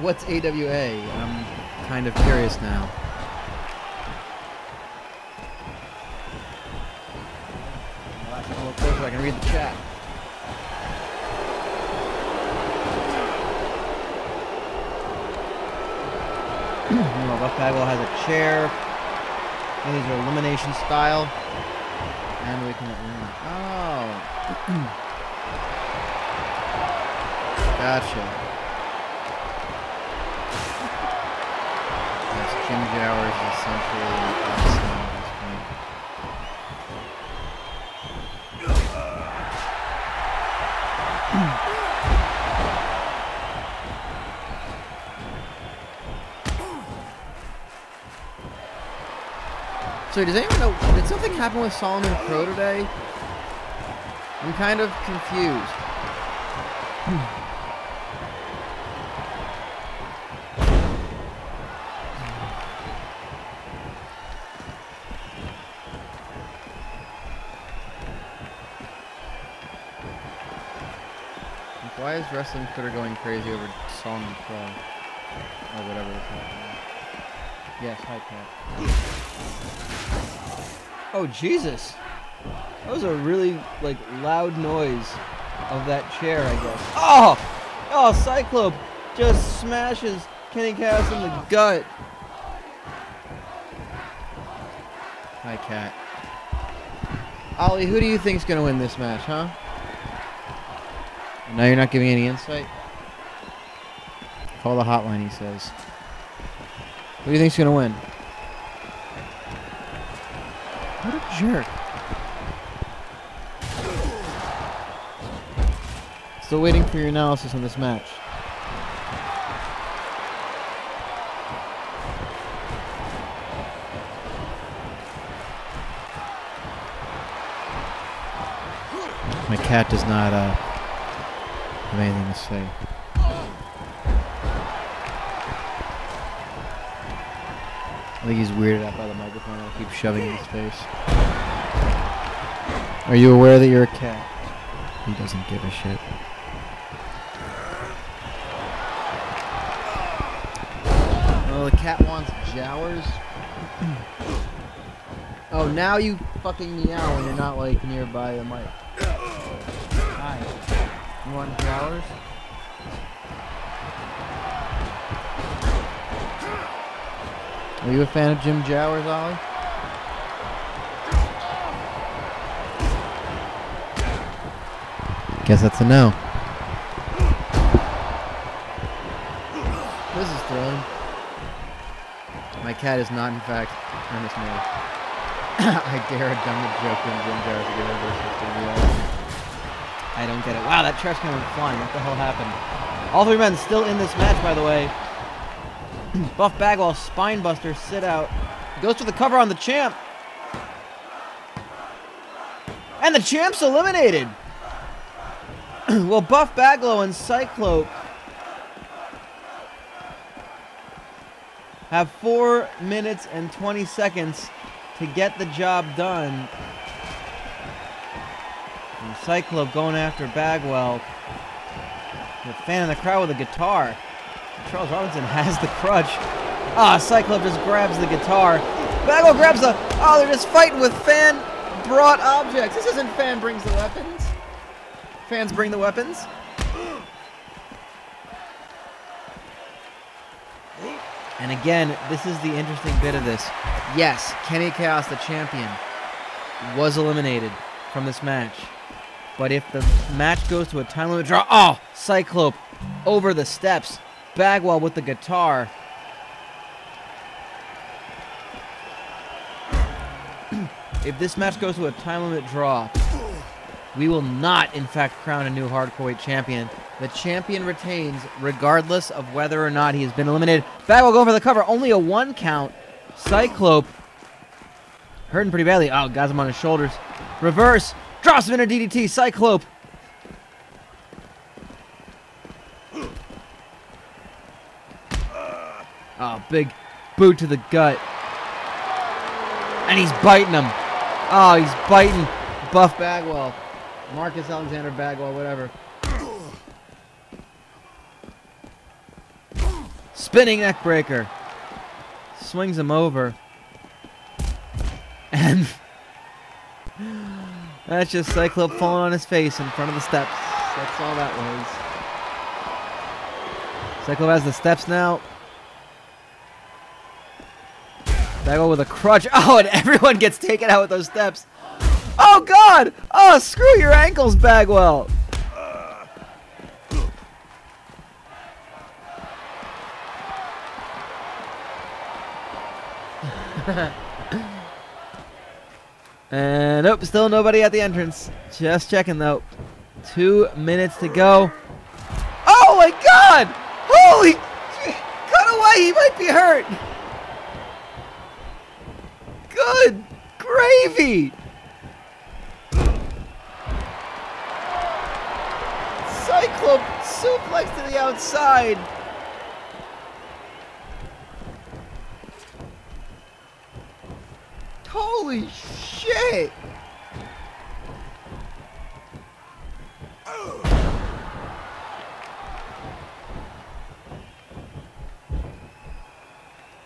S1: what's AWA? I'm kind of curious now. I'll have to look closer so I can read the chat. Buff Bagwell has a chair. And these are elimination style. And we can oh. Gotcha. Yes, Jim Jowers is essentially awesome at this point. So does anyone know, did something happen with Solomon Crow today? I'm kind of confused. Why is Wrestling Twitter going crazy over Solomon Crow? Or whatever it's called. Yes, hi Cat. Oh Jesus! That was a really like loud noise of that chair, I guess. Oh! Oh, Clope just smashes Kenny Kaos in the gut. Hi Cat. Ollie, who do you think's gonna win this match, huh? Now you're not giving any insight? Call the hotline, he says. Who do you think's gonna win? What a jerk. Still waiting for your analysis on this match. My cat does not have anything to say. I think he's weirded out by the microphone. I'll keep shoving in his face. Are you aware that you're a cat? He doesn't give a shit. Oh, the cat wants Jowers. Oh, now you fucking meow when you're not like nearby the mic. Hi. You want Jowers? Are you a fan of Jim Jowers, Ollie? Guess that's a no. This is thrilling. My cat is not, in fact, Ernest Miller. I dare a dumb joke when Jim Jowers again versus I don't get it. Wow, that trash can went flying. What the hell happened? All three men still in this match, by the way. Buff Bagwell, Spinebuster, sit out. Goes for the cover on the champ. And the champ's eliminated. Well, Buff Bagwell and Clope have 4 minutes and 20 seconds to get the job done. And Clope going after Bagwell. The fan in the crowd with a guitar. Charles Robinson has the crutch. Ah, Clope just grabs the guitar. Bagwell grabs the... Oh, they're just fighting with fan-brought objects. This isn't fan brings the weapons. Fans bring the weapons. And again, this is the interesting bit of this. Yes, Kenny Kaos, the champion, was eliminated from this match. But if the match goes to a time limit draw... Oh, Clope over the steps. Bagwell with the guitar. If this match goes to a time limit draw, we will not, in fact, crown a new hardcore weight champion. The champion retains regardless of whether or not he has been eliminated. Bagwell going for the cover. Only a 1 count. Clope hurting pretty badly. Oh, got him on his shoulders. Reverse. Drops him into DDT. Clope. Oh, big boot to the gut. And he's biting him. Oh, he's biting Buff Bagwell. Marcus Alexander Bagwell, whatever. Spinning neck breaker. Swings him over. And that's just Clope falling on his face in front of the steps. That's all that was. Clope has the steps now. Bagwell with a crutch. Oh, and everyone gets taken out with those steps. Oh, God! Oh, screw your ankles, Bagwell. And nope, still nobody at the entrance. Just checking, though. 2 minutes to go. Oh, my God! Holy... Cut away, he might be hurt. Good gravy! Clope suplex to the outside. Holy shit!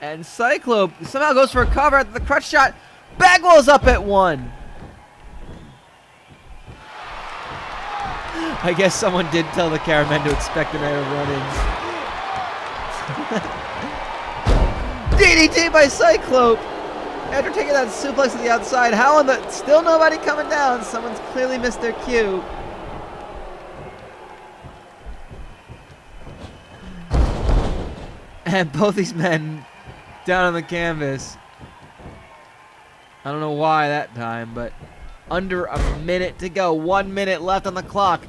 S1: And Clope somehow goes for a cover at the crutch shot. Bagwell's up at 1. I guess someone did tell the cameraman to expect a night of run-ins. DDT by Clope. After taking that suplex to the outside, how on the... Still nobody coming down. Someone's clearly missed their cue. And both these men down on the canvas. I don't know why that time, but under a minute to go. 1 minute left on the clock.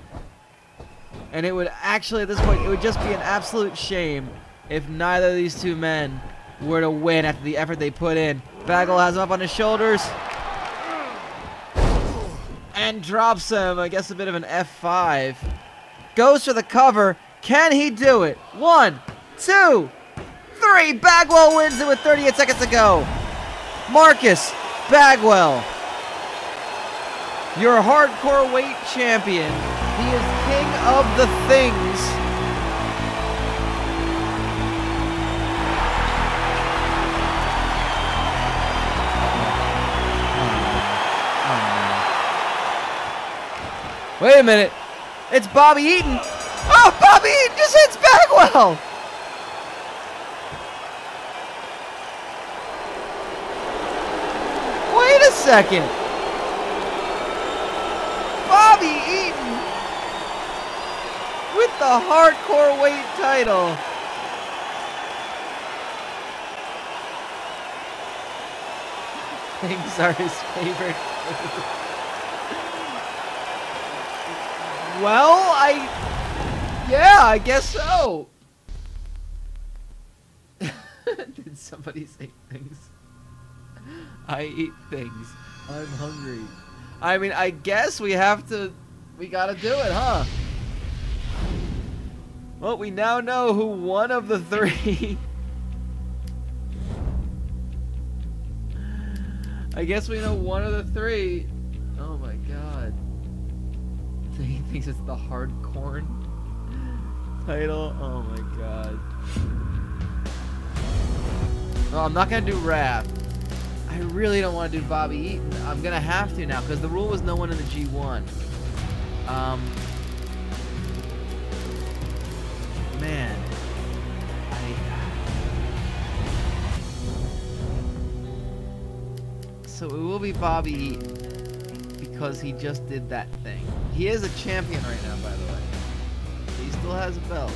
S1: And it would actually, at this point, it would just be an absolute shame if neither of these two men were to win after the effort they put in. Bagwell has him up on his shoulders. And drops him. I guess a bit of an F5. Goes for the cover. Can he do it? 1, 2, 3. 3. Bagwell wins it with 38 seconds to go. Marcus Bagwell, your hardcore weight champion. He is king of the things. Wait a minute. It's Bobby Eatin. Oh, Bobby Eatin just hits Bagwell. Wait a second. Bobby Eatin with the hardcore weight title. Things are his favorite food. Well, yeah, I guess so. Did somebody say things? I eat things. I'm hungry. I mean, I guess we gotta do it, huh? Well, we now know who one of the 3. I guess we know one of the 3. Oh my god. He thinks it's the hardcore title. Oh my god. Oh, I'm not gonna do Wrath. I really don't want to do Bobby Eatin. I'm gonna have to now because the rule was no one in the G1. Man, so it will be Bobby Eatin because he just did that thing. He is a champion right now, by the way. He still has a belt.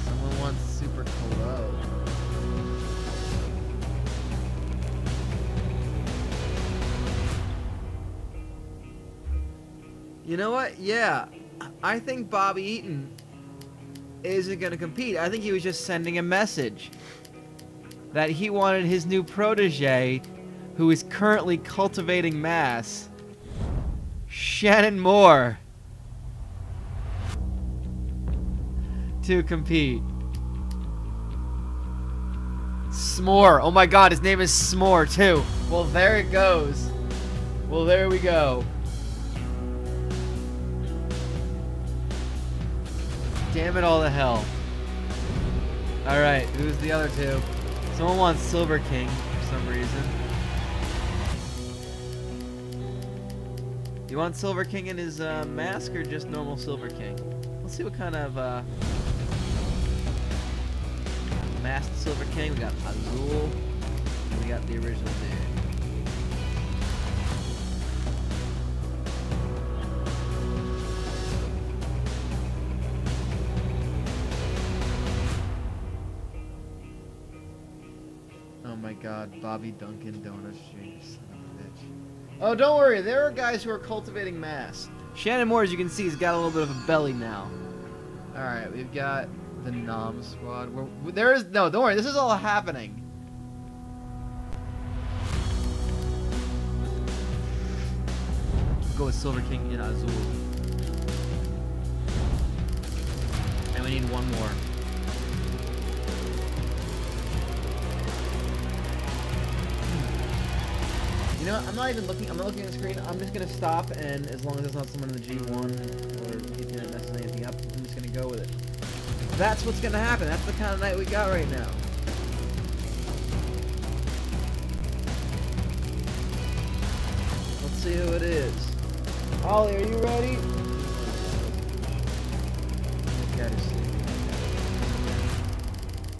S1: Someone wants Super Clope. You know what? Yeah, I think Bobby Eatin isn't going to compete. I think he was just sending a message that he wanted his new protege, who is currently cultivating mass, Shannon Moore, to compete. S'more. Oh my god, his name is S'more too. Well, there it goes. Well, there we go. Damn it all to hell. Alright, who's the other 2? Someone wants Silver King for some reason. You want Silver King in his mask or just normal Silver King? Let's see what kind of masked Silver King. We got Azul, and we got the original dude. Oh my god, Bobby Duncan Donuts Jr. Son of a bitch. Oh, don't worry, there are guys who are cultivating mass. Shannon Moore, as you can see, has got a little bit of a belly now. Alright, we've got the Nom Squad. No, don't worry, this is all happening. Go with Silver King in Azul. And we need one more. You know what? I'm not even looking. I'm not looking at the screen. I'm just gonna stop, and as long as there's not someone in the G1 or anything that messes anything up, I'm just gonna go with it. That's what's gonna happen. That's the kind of night we got right now. Let's see who it is. Ollie, are you ready?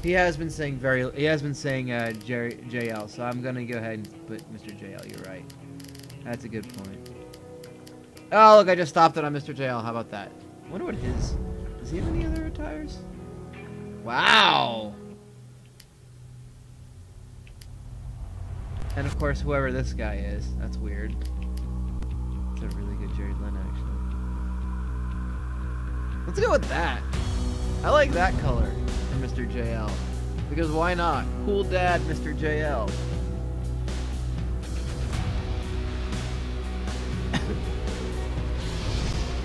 S1: He has been saying JL, so I'm gonna go ahead and put Mr. JL. You're right. That's a good point. Oh, look, I just stopped it on Mr. JL. How about that? I wonder what his... Does he have any other attires? Wow! And of course, whoever this guy is. That's weird. It's a really good Jerry Lynn, actually. Let's go with that. I like that color. Mr. JL. Because why not? Cool dad, Mr. JL.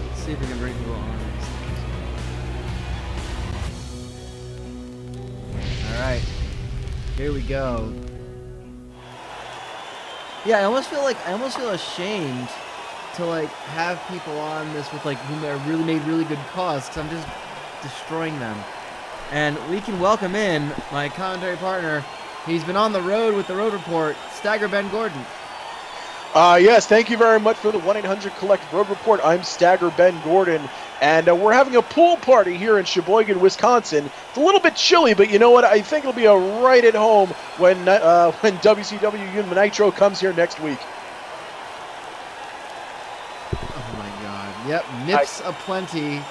S1: Let's see if we can bring people on. Here we go. Yeah, I almost feel ashamed to like have people on this with like whom I really made really good cause, because I'm just destroying them. And we can welcome in my commentary partner. He's been on the road with the Road Report, Stagger Ben Gordon.
S2: Yes, thank you very much for the 1-800-COLLECT Road Report. I'm Stagger Ben Gordon, and we're having a pool party here in Sheboygan, Wisconsin. It's a little bit chilly, but you know what? I think it'll be a right at home when WCW Universe Nitro comes here next week.
S1: Oh my God! Yep, nips aplenty.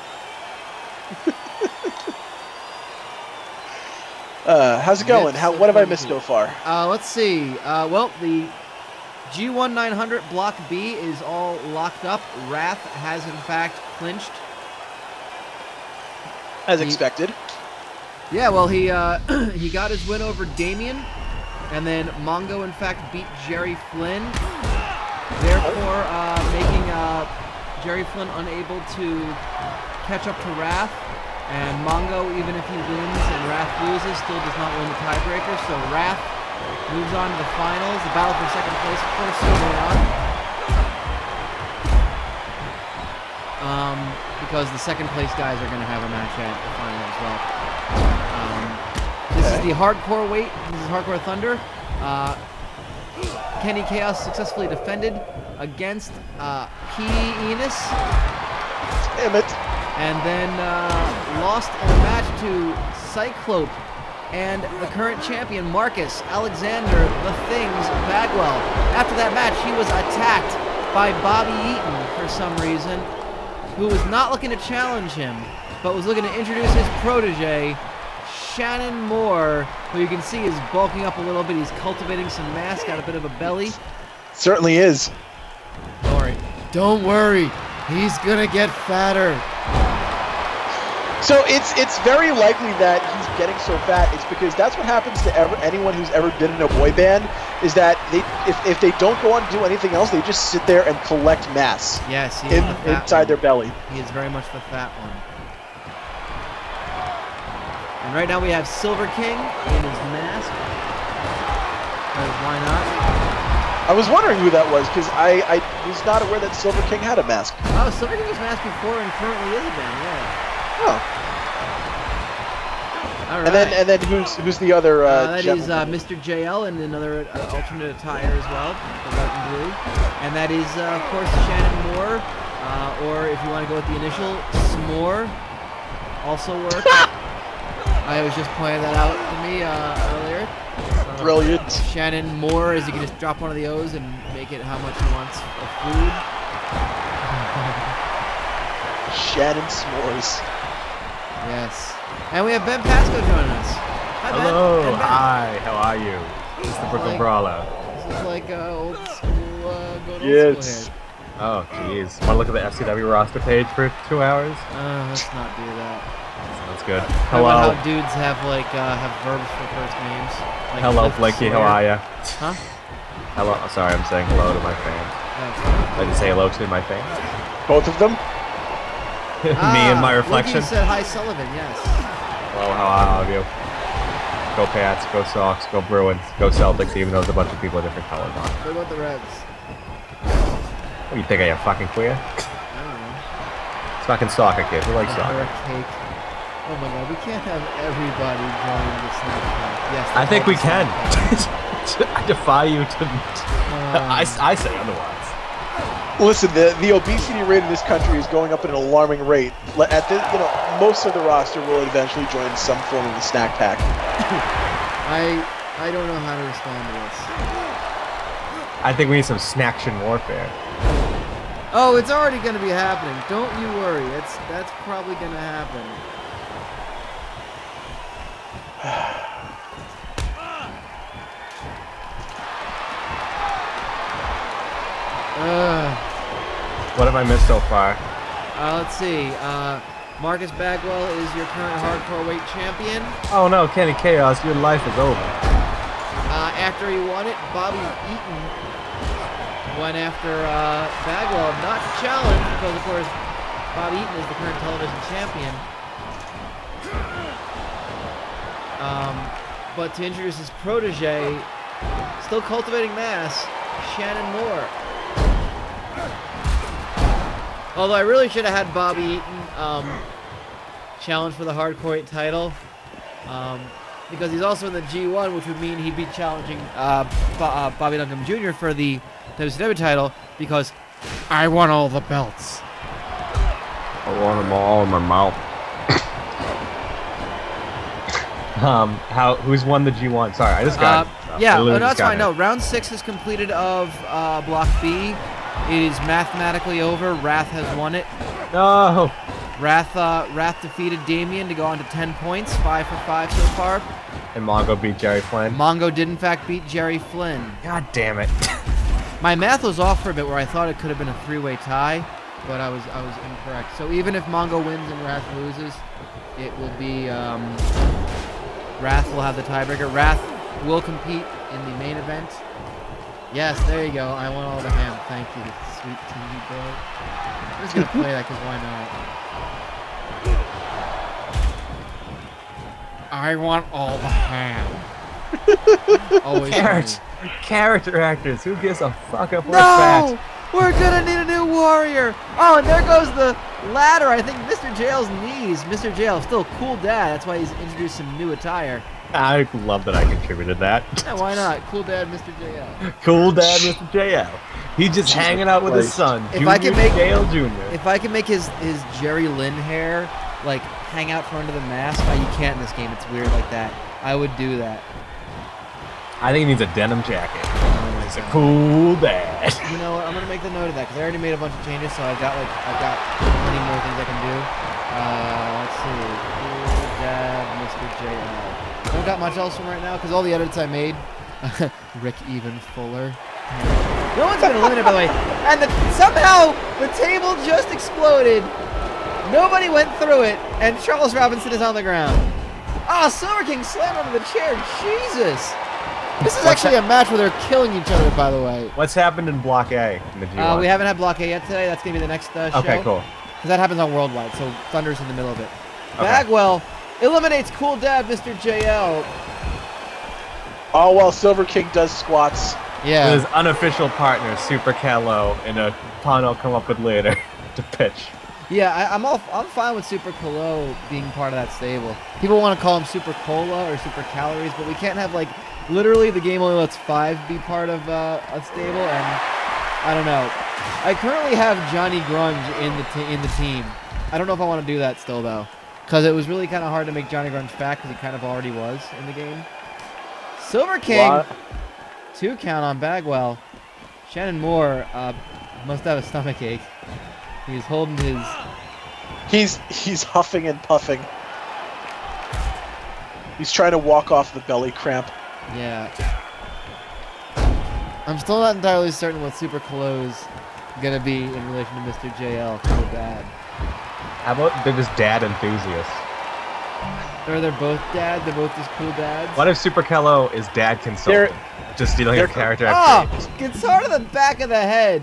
S2: How's it going? What have I missed so far?
S1: Let's see. Well, the G-1-900 Block B is all locked up. Wrath has, in fact, clinched.
S2: As expected.
S1: Yeah, well, he got his win over Damian, and then Mongo, in fact, beat Jerry Flynn, therefore making Jerry Flynn unable to catch up to Wrath. And Mongo, even if he wins and Wrath loses, still does not win the tiebreaker. So Wrath moves on to the finals. The battle for second place, of course, still going on. Because the second place guys are going to have a match at the final as well. This is the hardcore weight. This is Hardcore Thunder. Kenny Kaos successfully defended against Enos.
S2: Damn it.
S1: And then lost in a match to Clope and the current champion, Marcus Alexander, the Things, Bagwell. After that match, he was attacked by Bobby Eatin for some reason, who was not looking to challenge him, but was looking to introduce his protege, Shannon Moore, who you can see is bulking up a little bit. He's cultivating some mass, got a bit of a belly.
S2: Certainly is.
S1: Don't worry. Don't worry. He's gonna get fatter.
S2: So it's very likely that he's getting so fat. It's because that's what happens to anyone who's ever been in a boy band, is that if they don't go on to do anything else, they just sit there and collect mass.
S1: Yes, he is the fat
S2: inside
S1: one.
S2: Their belly.
S1: He is very much the fat one. And right now we have Silver King in his mask. Because why not?
S2: I was wondering who that was, because I was not aware that Silver King had a mask.
S1: Oh, Silver King was masked before and currently is again, yeah.
S2: Oh.
S1: All right.
S2: And then who's the other?
S1: That is Mr. JL in another alternate attire as well, the white and blue. And that is of course Shannon Moore, or if you want to go with the initial, S'more, also works. I was just pointing that out to me earlier.
S2: Brilliant.
S1: Shannon Moore, as you can just drop one of the O's and make it how much he wants of food.
S2: Shannon S'mores.
S1: Yes. And we have Ben Pasco joining us. Hi, Ben.
S3: Hello.
S1: Ben.
S3: Hi. How are you? It's the Brooklyn Brawler.
S1: This is like old school, going
S2: yes.
S1: old school here.
S3: Oh, jeez. Want to look at the FCW roster page for 2 hours?
S1: Let's not do that.
S3: Sounds good.
S1: How
S3: Hello.
S1: about how dudes have like have verbs for first names? Like
S3: Hello,
S1: lift,
S3: Flaky.
S1: swear.
S3: How are you?
S1: Huh?
S3: Hello. Sorry, I'm saying hello to my fans.
S1: Oh,
S3: I just say hello to my fans.
S2: Both of them?
S3: Me and my reflection.
S1: You said hi, Sullivan. Yes.
S3: Hello. How are you? Go Pats. Go Sox. Go Bruins. Go Celtics. Even though there's a bunch of people with different colors on.
S1: What about the Reds?
S3: What do you think I am, fucking queer?
S1: I don't know.
S3: It's fucking soccer kids. We like soccer.
S1: Cake. Oh my God, we can't have everybody join the Snapchat. Yes.
S3: I think we can.
S1: Snapchat.
S3: I defy you to. I say otherwise.
S2: Listen, the obesity rate in this country is going up at an alarming rate. At this, most of the roster will eventually join some form of the snack pack.
S1: I don't know how to respond to this.
S3: I think we need some snaction warfare.
S1: Oh, it's already going to be happening. Don't you worry. That's probably going to happen.
S3: What have I missed so far?
S1: Let's see. Marcus Bagwell is your current hardcore weight champion.
S3: Oh no, Kenny Kaos, your life is over.
S1: After he won it, Bobby Eatin went after Bagwell, not to challenge, because of course Bobby Eatin is the current television champion. but to introduce his protege, still cultivating mass, Shannon Moore. Although I really should have had Bobby Eatin challenge for the Hardcore 8 title. Because he's also in the G1, which would mean he'd be challenging Bobby Duncan Jr. for the WCW title, because I want all the belts.
S3: I want them all in my mouth. Who's won the G1? Sorry, I just got.
S1: Yeah, no, that's fine. No, round 6 is completed of Block B. It is mathematically over. Wrath has won it.
S3: No.
S1: Wrath defeated Damian to go on to 10 points, 5 for 5 so far.
S3: And Mongo beat Jerry Flynn.
S1: Mongo did in fact beat Jerry Flynn.
S3: God damn it.
S1: My math was off for a bit where I thought it could have been a 3-way tie, but I was incorrect. So even if Mongo wins and Wrath loses, it will be Wrath will have the tiebreaker. Wrath will compete in the main event. Yes, there you go. I want all the ham. Thank you, sweet TV boy. I'm just gonna play that because why not? I want all the ham. Always
S3: character actors. Who gives a fuck up?
S1: No! We're gonna need a new warrior. Oh, and there goes the ladder. I think Mr. JL's knees. Mr. JL still a cool dad. That's why he's introduced some new attire.
S3: I love that I contributed that.
S1: Yeah, why not? Cool dad, Mr. JL.
S3: Cool dad, Mr. JL. He's just hanging out with his son,
S1: if I can make
S3: JL Jr.
S1: If I can make his Jerry Lynn hair like hang out from under the mask, you can't in this game. It's weird like that. I would do that.
S3: I think he needs a denim jacket. He's a cool dad.
S1: You know what? I'm gonna make the note of that because I already made a bunch of changes, so I've got plenty more things I can do. Let's see. Cool dad, Mr. JL. Don't got much else from right now because all the edits I made. Rick Even Fuller. No one's been eliminated, by the way. And somehow the table just exploded. Nobody went through it, and Charles Robinson is on the ground. Ah, Silver King slammed onto the chair. Jesus. This is actually a match where they're killing each other, by the way.
S3: What's happened in Block A in the G1?
S1: We haven't had Block A yet today. That's going to be the next show.
S3: Okay, cool.
S1: Because that happens on Worldwide, so Thunder's in the middle of it. Okay. Bagwell eliminates Cool Dad, Mr. JL.
S2: All while Silver King does squats.
S1: Yeah.
S3: His unofficial partner, Super Calo, in a pun I'll come up with later to pitch.
S1: Yeah, I'm fine with Super Calo being part of that stable. People want to call him Super Cola or Super Calories, but we can't have, like, literally the game only lets 5 be part of a stable, and I don't know. I currently have Johnny Grunge in the team. I don't know if I want to do that still, though, because it was really kind of hard to make Johnny Grunge fat because he kind of already was in the game. Silver King, 2 count on Bagwell. Shannon Moore must have a stomach ache. He's holding his...
S2: He's huffing and puffing. He's trying to walk off the belly cramp.
S1: Yeah. I'm still not entirely certain what Super Calo's gonna be in relation to Mr. JL. Cool Dad.
S3: How about they're just dad enthusiasts?
S1: Or they're both dad? They're both just cool dads?
S3: What if Super Calo is dad consultant? Just stealing a character actor.
S1: Guitar to the back of the head.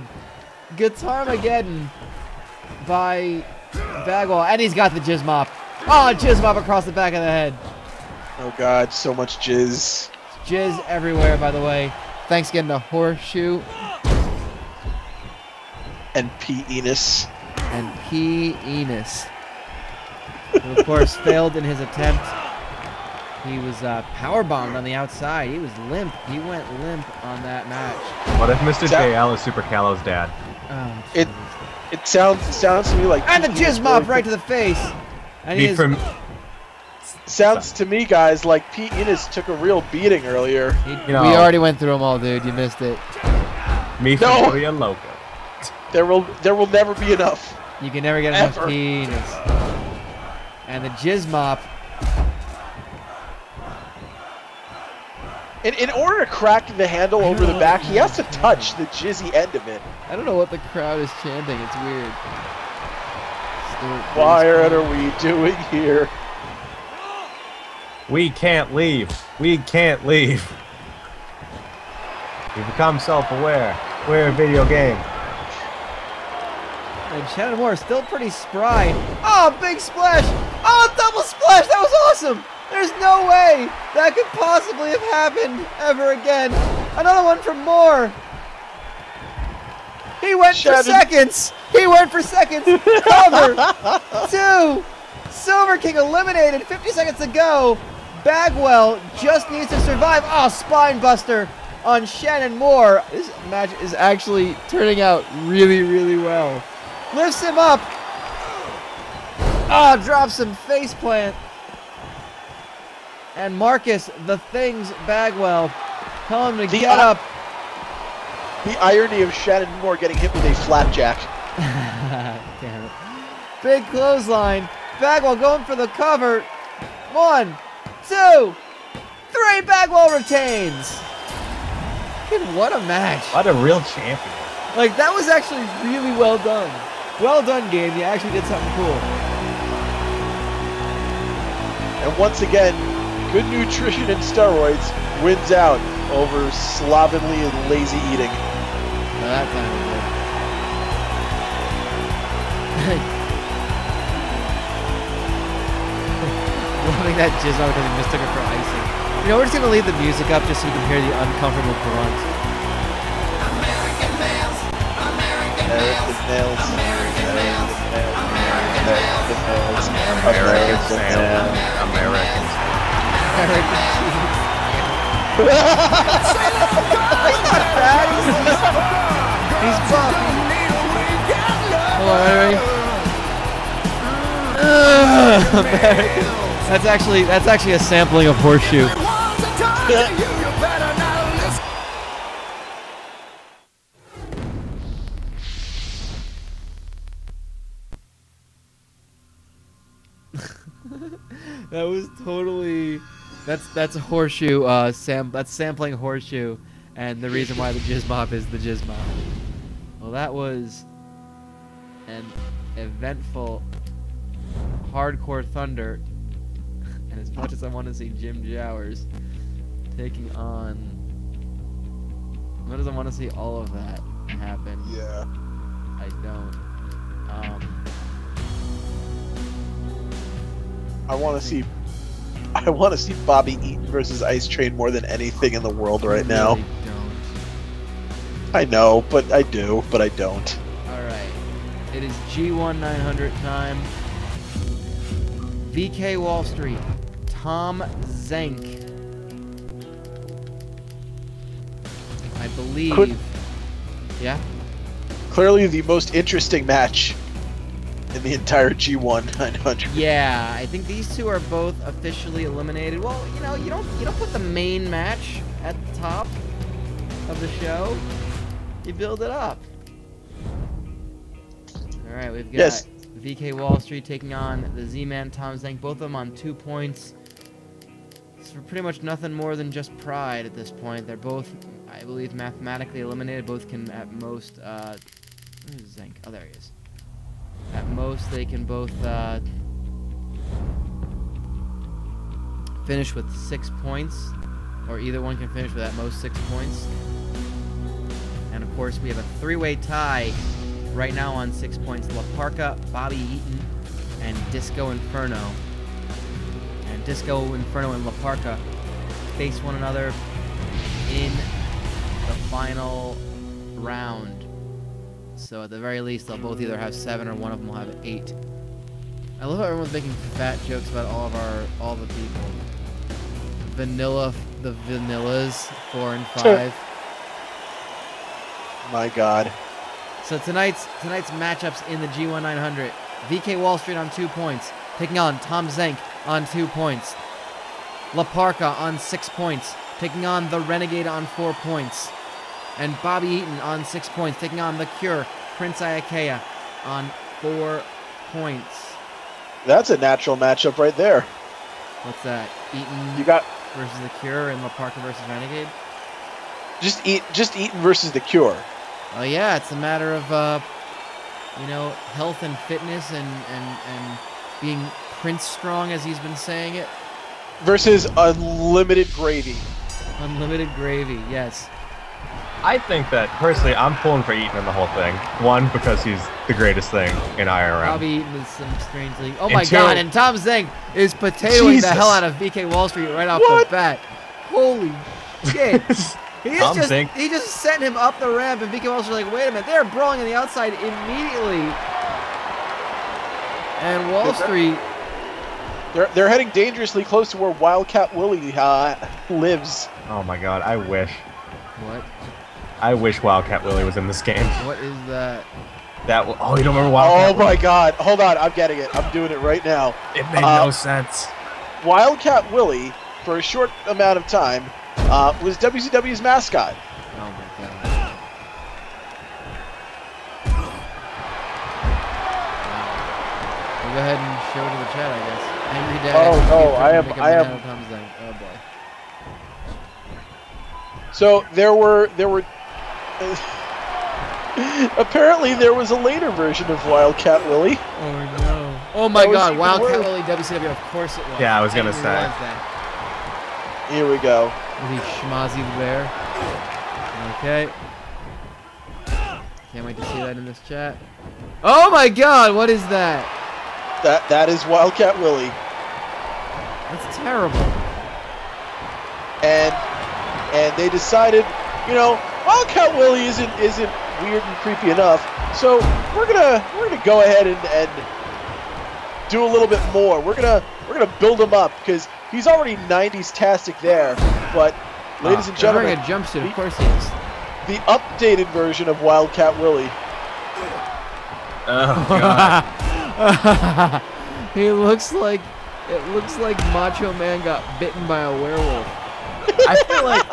S1: Guitar-mageddon by Bagwell. And he's got the jizz mop. Oh, jizz mop across the back of the head.
S2: Oh god, so much jizz.
S1: Jizz everywhere, by the way. Thanks again to Horseshoe.
S2: And P. Enos.
S1: And P. Enos. Who, of course, failed in his attempt. He was powerbombed on the outside. He was limp. He went limp on that match.
S3: What if Mr. JL is Super Calo's dad?
S1: Oh,
S2: it sounds to me like...
S1: And the jizz mop right to the face. And he is...
S2: Sounds to me, guys, like Pete Enos took a real beating earlier.
S1: We already went through them all, dude. You missed it.
S3: Me familia loca.
S2: There will never be enough.
S1: You can never get enough penis. And the jizz mop.
S2: In order to crack the handle over the back, he has to touch the jizzy end of it.
S1: I don't know what the crowd is chanting. It's weird.
S2: What are we doing here?
S3: We can't leave. We can't leave. We become self-aware. We're a video game.
S1: And Shannon Moore is still pretty spry. Oh, big splash! Oh, double splash! That was awesome! There's no way that could possibly have happened ever again. Another one from Moore. He went for seconds. He went for seconds. Cover. 2. Silver King eliminated. 50 seconds to go. Bagwell just needs to survive. Oh, spine buster on Shannon Moore. This match is actually turning out really, really well. Lifts him up. Oh, drops him face plant. And Marcus, the Things Bagwell, tell him to get up.
S2: The irony of Shannon Moore getting hit with a flapjack.
S1: Damn it. Big clothesline. Bagwell going for the cover. 1, 2, 3. Bagwell retains. What a match.
S3: What a real champion.
S1: Like, that was actually really well done. Well done, game. You actually did something cool.
S2: And once again, good nutrition and steroids wins out over slovenly and lazy eating.
S1: Well, that time was good. Loving that Jizzo because he mistook it for icing. You know, we're just going to leave the music up just so you can hear the uncomfortable grunts.
S2: American males. American males. American males.
S1: He's buff. Hold on, ready? That's actually a sampling of Horseshoe. That was totally. That's a Horseshoe. That's sampling Horseshoe, and the reason why the Jizz Mob is the Jizz Mob. Well, that was an eventful hardcore thunder, and as much as I want to see Jim Jowers taking on, what does I want to see all of that happen?
S2: Yeah.
S1: I don't.
S2: I want to see Bobby Eatin versus Ice Train more than anything in the world right now.
S1: Really don't.
S2: I know, but I do, but I don't.
S1: All right, it is G-1-900 time. VK Wallstreet, Tom Zenk. I believe. Yeah.
S2: Clearly the most interesting match in the entire G-1-900.
S1: Yeah, I think these two are both officially eliminated. Well, you know, you don't put the main match at the top of the show. You build it up. All right, we've got VK Wallstreet taking on the Z-Man Tom Zenk. Both of them on 2 points. It's for pretty much nothing more than just pride at this point. They're both, I believe, mathematically eliminated. Both can at most. Where's Zenk? Oh, there he is. At most, they can both finish with 6 points, or either one can finish with at most 6 points. And of course, we have a 3-way tie right now on 6 points. Parka, Bobby Eatin, and Disco Inferno. And Disco Inferno and Parka face one another in the final round. So at the very least, they'll both either have 7 or one of them will have 8. I love how everyone's making fat jokes about all the people. The Vanillas 4 and 5.
S2: My God.
S1: So tonight's matchups in the G-1-900. VK Wallstreet on 2 points, taking on Tom Zenk on 2 points. Parka on 6 points, taking on the Renegade on 4 points. And Bobby Eatin on 6 points, taking on The Cure, Prince Iaukea on 4 points.
S2: That's a natural matchup right there.
S1: What's that? Eatin versus The Cure and Parka versus Renegade?
S2: Just Eatin versus The Cure.
S1: Oh yeah, it's a matter of health and fitness and being Prince strong, as he's been saying it.
S2: Versus unlimited gravy.
S1: Unlimited gravy, yes.
S3: I think that, personally, I'm pulling for Eatin in the whole thing. One, because he's the greatest thing in IRM.
S1: Bobby Eatin is some strange league. Oh my god, and Tom Zenk is potatoing the hell out of VK Wallstreet right off the bat. Holy shit. He just sent him up the ramp, and VK Wallstreet's like, wait a minute, they're brawling on the outside immediately. And Wallstreet...
S2: They're heading dangerously close to where Wildcat Willie lives.
S3: Oh my god, I wish.
S1: What?
S3: I wish Wildcat Willie was in this game.
S1: What is that?
S3: Oh, you don't remember Wildcat
S2: Oh my god, hold on, I'm getting it. I'm doing it right now.
S3: It made no sense.
S2: Wildcat Willie, for a short amount of time, was WCW's mascot.
S1: Oh my god. We'll go ahead and show it to the chat, I guess. Angry Dad.
S2: Oh no, I am.
S1: Oh boy.
S2: So there were. Apparently, there was a later version of Wildcat Willie.
S1: Oh no! Oh my God! Wildcat Willie WCW. Of course it was.
S3: Yeah, I was gonna say.
S2: Here we go.
S1: Was he Schmozzy the Bear? Okay. Can't wait to see that in this chat. Oh my God! What is that?
S2: That is Wildcat Willie.
S1: That's terrible.
S2: And they decided, you know, Wildcat Willie isn't weird and creepy enough, so we're gonna go ahead and do a little bit more. We're gonna build him up because he's already 90s-tastic there. But ladies and gentlemen,
S1: wearing a jumpsuit, of course he is.
S2: The updated version of Wildcat Willie.
S3: Oh God.
S1: It looks like Macho Man got bitten by a werewolf.
S3: I feel like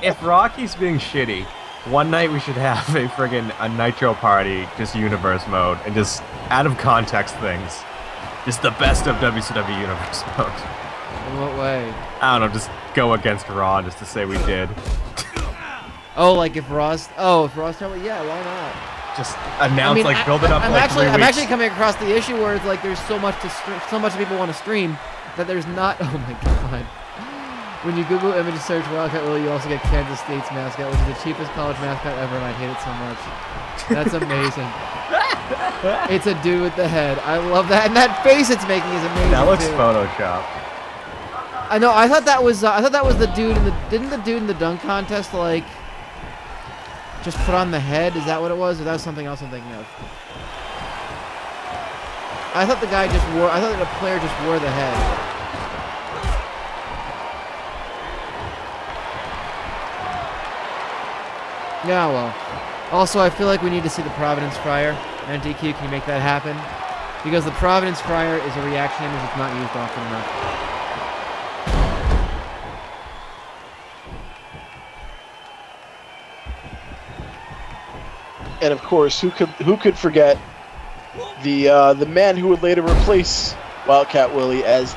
S3: if Rocky's being shitty, one night we should have a Nitro party, just Universe Mode, and just out of context things. Just the best of WCW Universe Mode.
S1: In what way?
S3: I don't know, just go against Raw just to say we did.
S1: Oh, like if Raw's... Oh, if Raw's trouble? Yeah, why not?
S3: Just announce, build it up
S1: I'm
S3: like 3 weeks.
S1: I'm actually coming across the issue where it's like there's so much people want to stream that there's not... Oh my God. When you Google image search Wildcat Willie, you also get Kansas State's mascot, which is the cheapest college mascot ever, and I hate it so much. That's amazing. It's a dude with the head. I love that, and that face it's making is amazing.
S3: That looks
S1: too.
S3: Photoshop.
S1: I know. I thought that was the dude in the. Didn't the dude in the dunk contest like just put on the head? Is that what it was, or that was something else I'm thinking of? I thought the guy just wore. I thought that the player just wore the head. Yeah, well. Also, I feel like we need to see the Providence Friar. NTQ, can you make that happen? Because the Providence Friar is a reaction image that's not used often enough.
S2: And of course, who could forget the man who would later replace Wildcat Willie as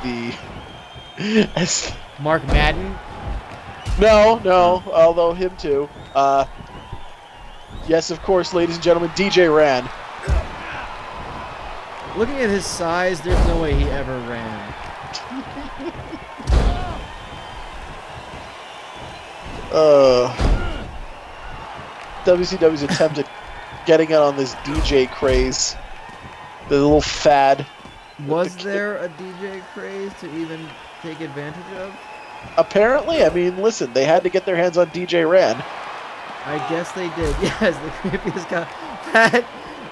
S1: Mark Madden?
S2: No, although him too. Yes, of course, ladies and gentlemen, DJ Ran.
S1: Looking at his size, there's no way he ever ran.
S2: WCW's attempt at getting in on this DJ craze. The little fad.
S1: Was there a DJ craze to even take advantage of?
S2: Apparently, I mean, listen, they had to get their hands on DJ Ran.
S1: I guess they did. Yes, the creepiest guy. That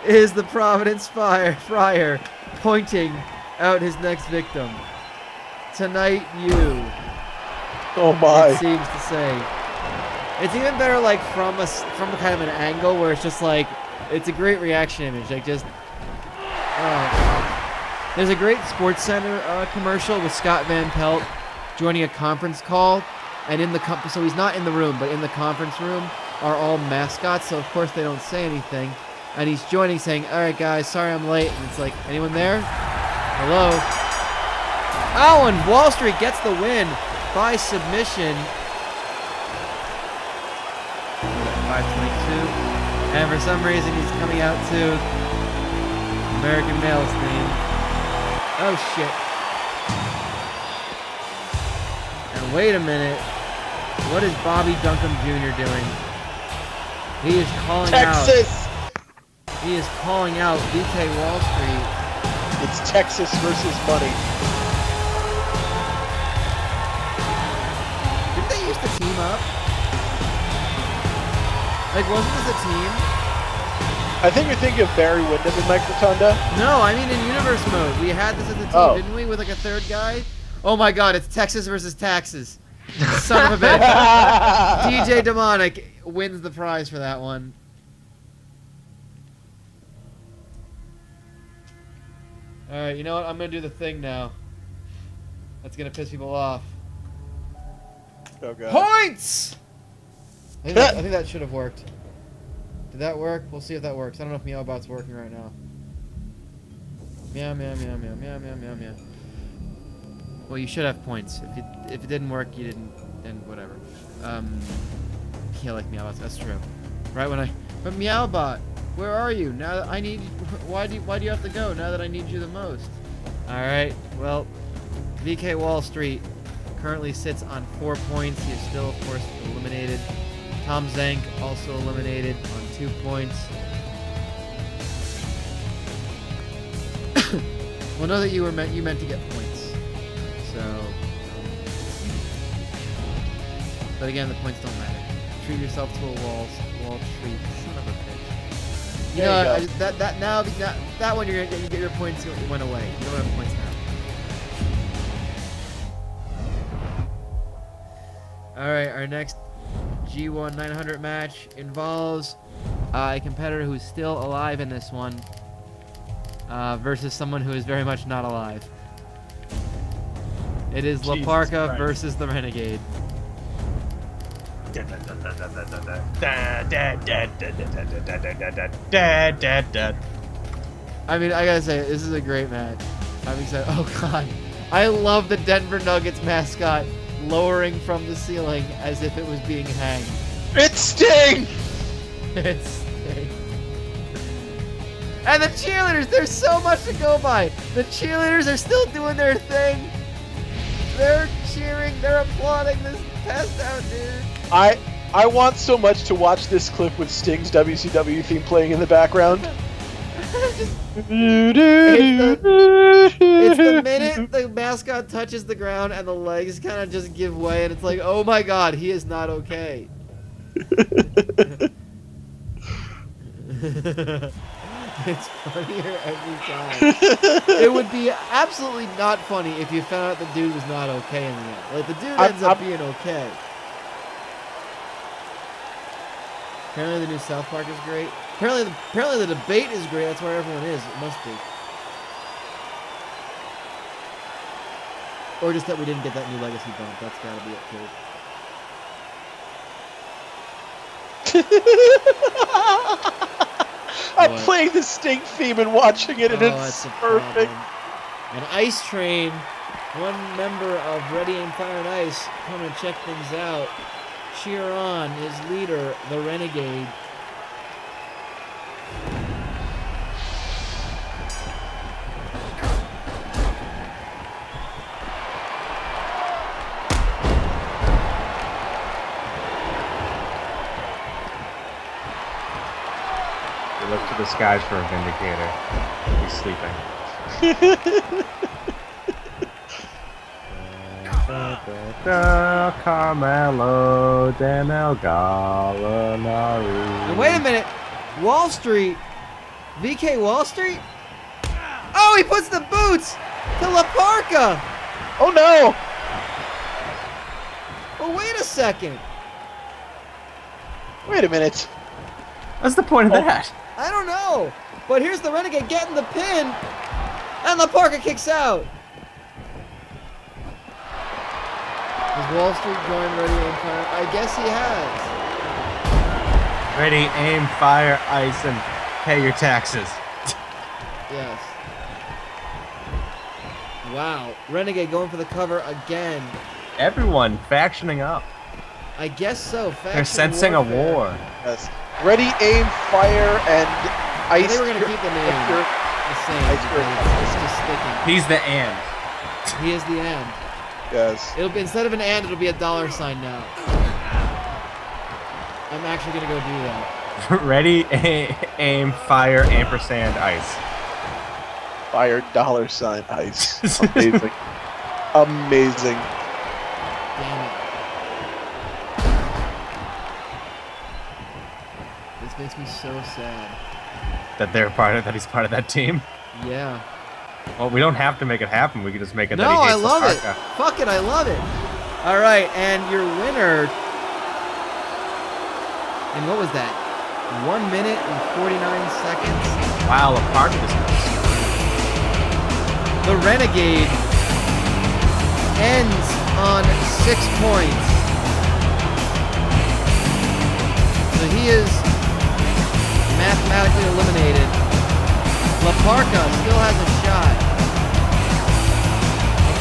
S1: is the Providence Friar pointing out his next victim. Tonight, you.
S2: Oh my!
S1: It seems to say. It's even better, like from a kind of an angle where it's just like it's a great reaction image. Like just. There's a great Sports Center commercial with Scott Van Pelt joining a conference call, and so he's not in the room, but in the conference room are all mascots, so of course they don't say anything. And he's joining saying, alright guys, sorry I'm late. And it's like, anyone there? Hello? Oh, and Wallstreet gets the win by submission. 522. And for some reason he's coming out to American Male's theme. Oh shit. And wait a minute. What is Bobby Duncombe Jr. doing? He is calling
S2: Texas!
S1: out. He is calling out VK Wallstreet.
S2: It's Texas versus money.
S1: Didn't they used to team up? Like, wasn't this a team?
S2: I think you're thinking of Barry Windham and Mike Rotunda.
S1: No, I mean in Universe Mode. We had this as a team, didn't we? With like a third guy? Oh my god, it's Texas versus Taxes. Son of a bitch. DJ Demonic wins the prize for that one. Alright, you know what? I'm gonna do the thing now. That's gonna piss people off.
S2: Oh god.
S1: Points! I think that should have worked. Did that work? We'll see if that works. I don't know if Meowbot's working right now. Meow, meow, meow, meow, meow, meow, meow, meow. Well, you should have points. If it didn't work, you didn't, then whatever. Yeah, like Meowbot. That's true. Right when but Meowbot, where are you? Now that I need, why do you have to go? Now that I need you the most. All right. Well, VK Wallstreet currently sits on 4 points. He is still, of course, eliminated. Tom Zenk also eliminated on 2 points. Well, know that you meant to get points. So, but again, the points don't matter. Treat yourself to a wall treat. Son of a bitch. You know, that one you're gonna get your points. It went away. You don't have points now. All right, our next G-1-900 match involves a competitor who's still alive in this one versus someone who is very much not alive. It is La Parka versus the Renegade. I mean, I gotta say, this is a great match. I'm excited. Oh god, I love the Denver Nuggets mascot lowering from the ceiling as if it was being hanged.
S2: It's Sting!
S1: It's Sting. And the cheerleaders, there's so much to go by. The cheerleaders are still doing their thing. They're cheering, they're applauding this passed out dude.
S2: I want so much to watch this clip with Sting's WCW theme playing in the background.
S1: It's the minute the mascot touches the ground and the legs kind of just give way, and it's like, oh my god, he is not okay. It's funnier every time. It would be absolutely not funny if you found out the dude was not okay in the end. Like, the dude ends up being okay. Apparently the new South Park is great. Apparently the debate is great. That's where everyone is. It must be. Or just that we didn't get that new legacy bump. That's gotta be it too.
S2: I'm playing the Sting theme and watching it, and it's perfect.
S1: An Ice Train, one member of Ready Aim Fire and Ice, come and check things out. Cheer on his leader, the Renegade.
S3: We look to the skies for a Vindicator. He's sleeping. Carmelo, Danel Gallinari.
S1: And wait a minute, Wallstreet, VK Wallstreet? Oh, he puts the boots to La Parka.
S2: Oh no!
S1: Oh, wait a second.
S2: Wait a minute.
S3: What's the point of that?
S1: I don't know, but here's the Renegade getting the pin, and La Parka kicks out. Has Wallstreet joined Ready Aim Fire? I guess he has.
S3: Ready, aim, fire, ice, and pay your taxes.
S1: Yes. Wow. Renegade going for the cover again.
S3: Everyone factioning up.
S1: I guess so.
S3: They're sensing warfare. A war.
S2: Yes. Ready, aim, fire, and ice.
S1: They were going to keep the name the same. It's just sticking.
S3: He's the and.
S1: He is the and.
S2: Yes.
S1: It'll be, instead of an and, it'll be a $sign now. I'm actually going to go do that.
S3: Ready, aim, fire, ampersand, ice.
S2: Fire, $sign, ice. Amazing. Amazing.
S1: Damn it. This makes me so sad.
S3: That he's part of that team.
S1: Yeah.
S3: Well, we don't have to make it happen. We can just make it.
S1: No,
S3: that he
S1: I
S3: hates
S1: love it.
S3: Parka.
S1: Fuck it, I love it. All right, and your winner. And what was that? 1 minute and 49 seconds.
S3: Wow, the Parka is.
S1: The Renegade ends on 6 points. So he is mathematically eliminated. Parka still has a shot.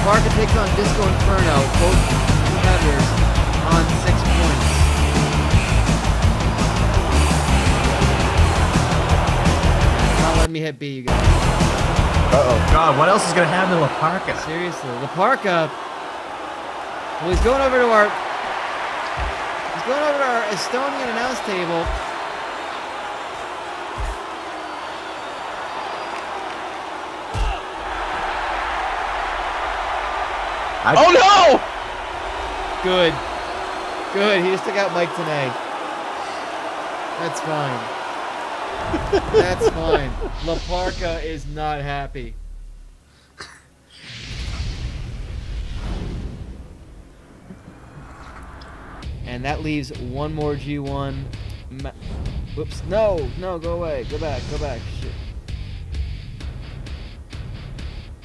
S1: Parka takes on Disco Inferno, both competitors, on 6 points. Not letting me hit B, you guys.
S3: Uh-oh. God, what else is going to happen to Parka?
S1: Seriously, Parka. Well, he's going over to our Estonian announce table.
S2: Oh no!
S1: Good. Good. He just took out Mike tonight. That's fine. That's fine. Parka is not happy. And that leaves one more G1. Whoops. No, go away. Go back. Shit.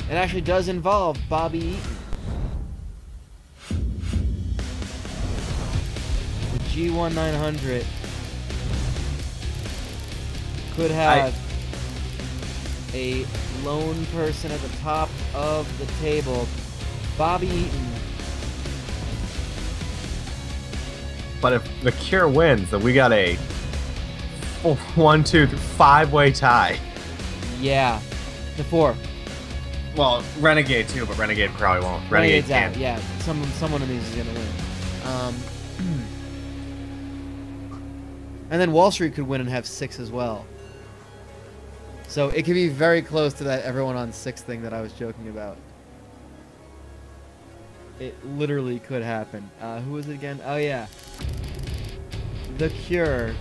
S1: It actually does involve Bobby Eatin. The G-1-900 could have a lone person at the top of the table. Bobby Eatin.
S3: But if the Cure wins, then we got a 1, 2, 3, 5-way tie.
S1: Yeah. The 4.
S3: Well, Renegade too, but Renegade probably won't.
S1: Renegade's
S3: can't.
S1: out. Yeah. Someone of these is gonna win. And then Wallstreet could win and have 6 as well. So it could be very close to that everyone on 6 thing that I was joking about. It literally could happen. Who was it again? Oh yeah. The Cure,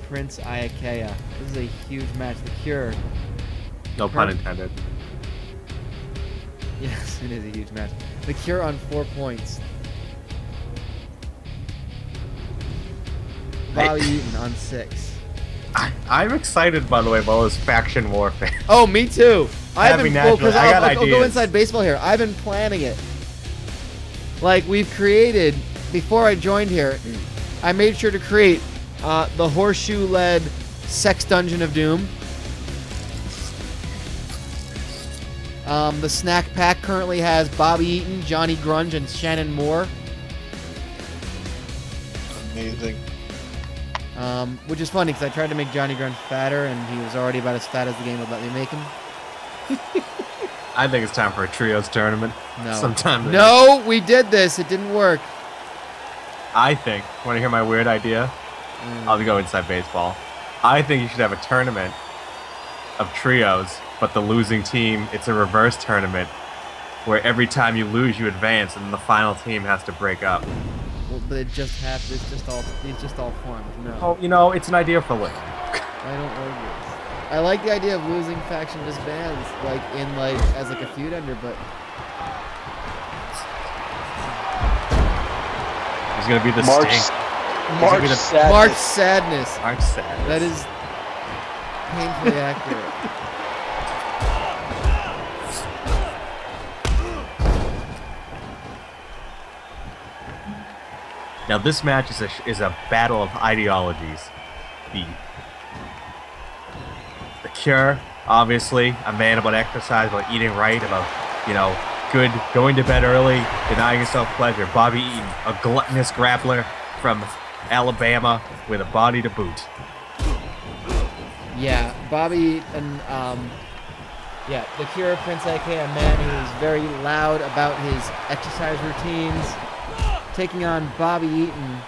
S1: Prince Iaukea. This is a huge match. The Cure.
S3: No pun intended.
S1: Yes, it is a huge match. The Cure on 4 points. Bobby Eatin on 6.
S3: I'm excited, by the way, about this faction warfare.
S1: Oh, me too. I'll go inside baseball here. I've been planning it. Like, we've created, before I joined here, I made sure to create the horseshoe-led Sex Dungeon of Doom. The snack pack currently has Bobby Eatin, Johnny Grunge, and Shannon Moore.
S2: Amazing.
S1: Which is funny, because I tried to make Johnny Grunge fatter, and he was already about as fat as the game would let me make him.
S3: I think it's time for a trios tournament.
S1: No.
S3: Sometime.
S1: No, we did this. It didn't work.
S3: I think. Want to hear my weird idea? I'll go inside baseball. I think you should have a tournament of trios, but the losing team, it's a reverse tournament where every time you lose, you advance, and the final team has to break up.
S1: Well, but it's just all fun. No.
S3: Oh, you know, it's an idea for Link.
S1: I don't like this. I like the idea of losing faction disbands, like as a feud ender, but
S3: there's gonna be the
S2: March Sadness.
S1: March Sadness.
S3: March Sadness.
S1: That is painfully accurate.
S3: Now this match is a battle of ideologies. The Cure, obviously, a man about exercise, about eating right, about, good, going to bed early, denying yourself pleasure. Bobby Eatin, a gluttonous grappler from Alabama with a body to boot.
S1: Yeah, Bobby Eatin, the Cure, Prince Iaukea, a man who is very loud about his exercise routines, taking on Bobby Eatin,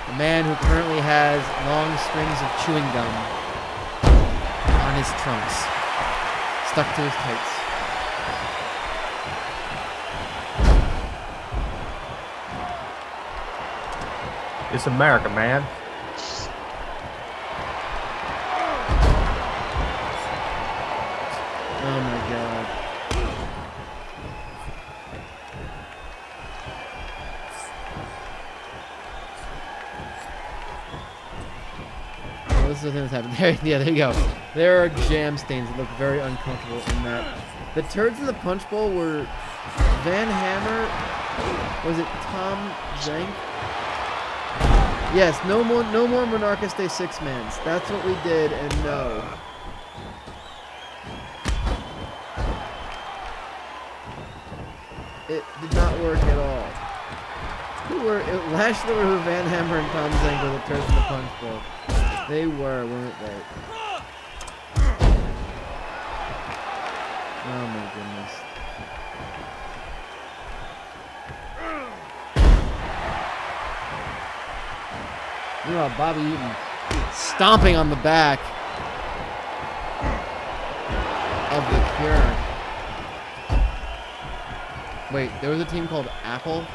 S1: A man who currently has long strings of chewing gum on his trunks, stuck to his tights.
S3: It's America, man.
S1: Oh my god. Oh, this is the thing that's happened. There, yeah, there you go. There are jam stains that look very uncomfortable in that. The turds in the punch bowl were Van Hammer. Was it Tom Zenk? Yes, no more Monarchist Day 6-mans. That's what we did, and no. It did not work at all. Lash, Leroux, Van Hammer, and Tom Zenk were the turds in the punch bowl. They were, weren't they? Oh my goodness. Meanwhile, Bobby Eatin stomping on the back of the Cure. Wait, there was a team called Apple?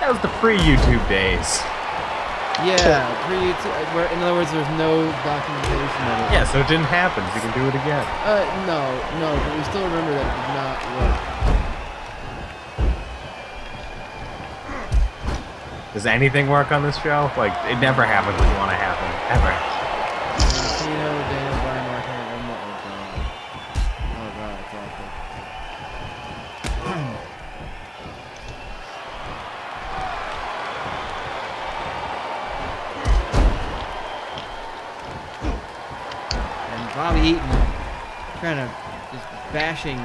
S3: That was the pre-YouTube days.
S1: Yeah, pre-YouTube. In other words, there's no documentation of it.
S3: Yeah, so it didn't happen. We can do it again.
S1: No, but we still remember that it did not work.
S3: Does anything work on this show? Like, it never happens when you want to happen. Ever.
S1: Daniel, Brian, Mark, oh god, it's awful. And Bobby Eatin trying to just bashing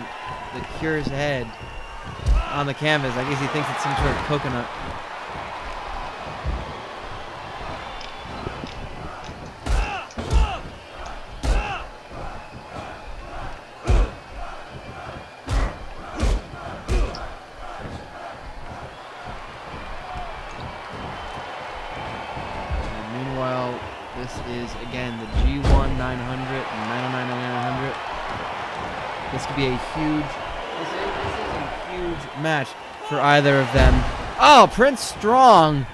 S1: the Cure's head on the canvas. I guess he thinks it's some sort of coconut. Again, the G-1-900-909-9900. This could be a huge, this is a huge match for either of them. Oh, Prince Strong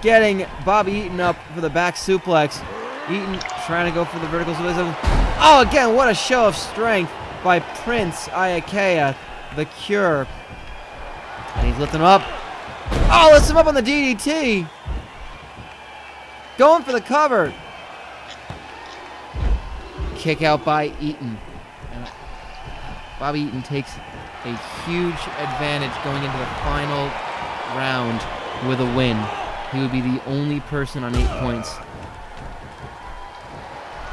S1: getting Bobby Eatin up for the back suplex. Eatin trying to go for the vertical suplex. Oh, again, what a show of strength by Prince Iaukea, the Cure. And he's lifting him up. Oh, lifts him up on the DDT. Going for the cover. Kick out by Eatin. And Bobby Eatin takes a huge advantage going into the final round with a win. He would be the only person on 8 points.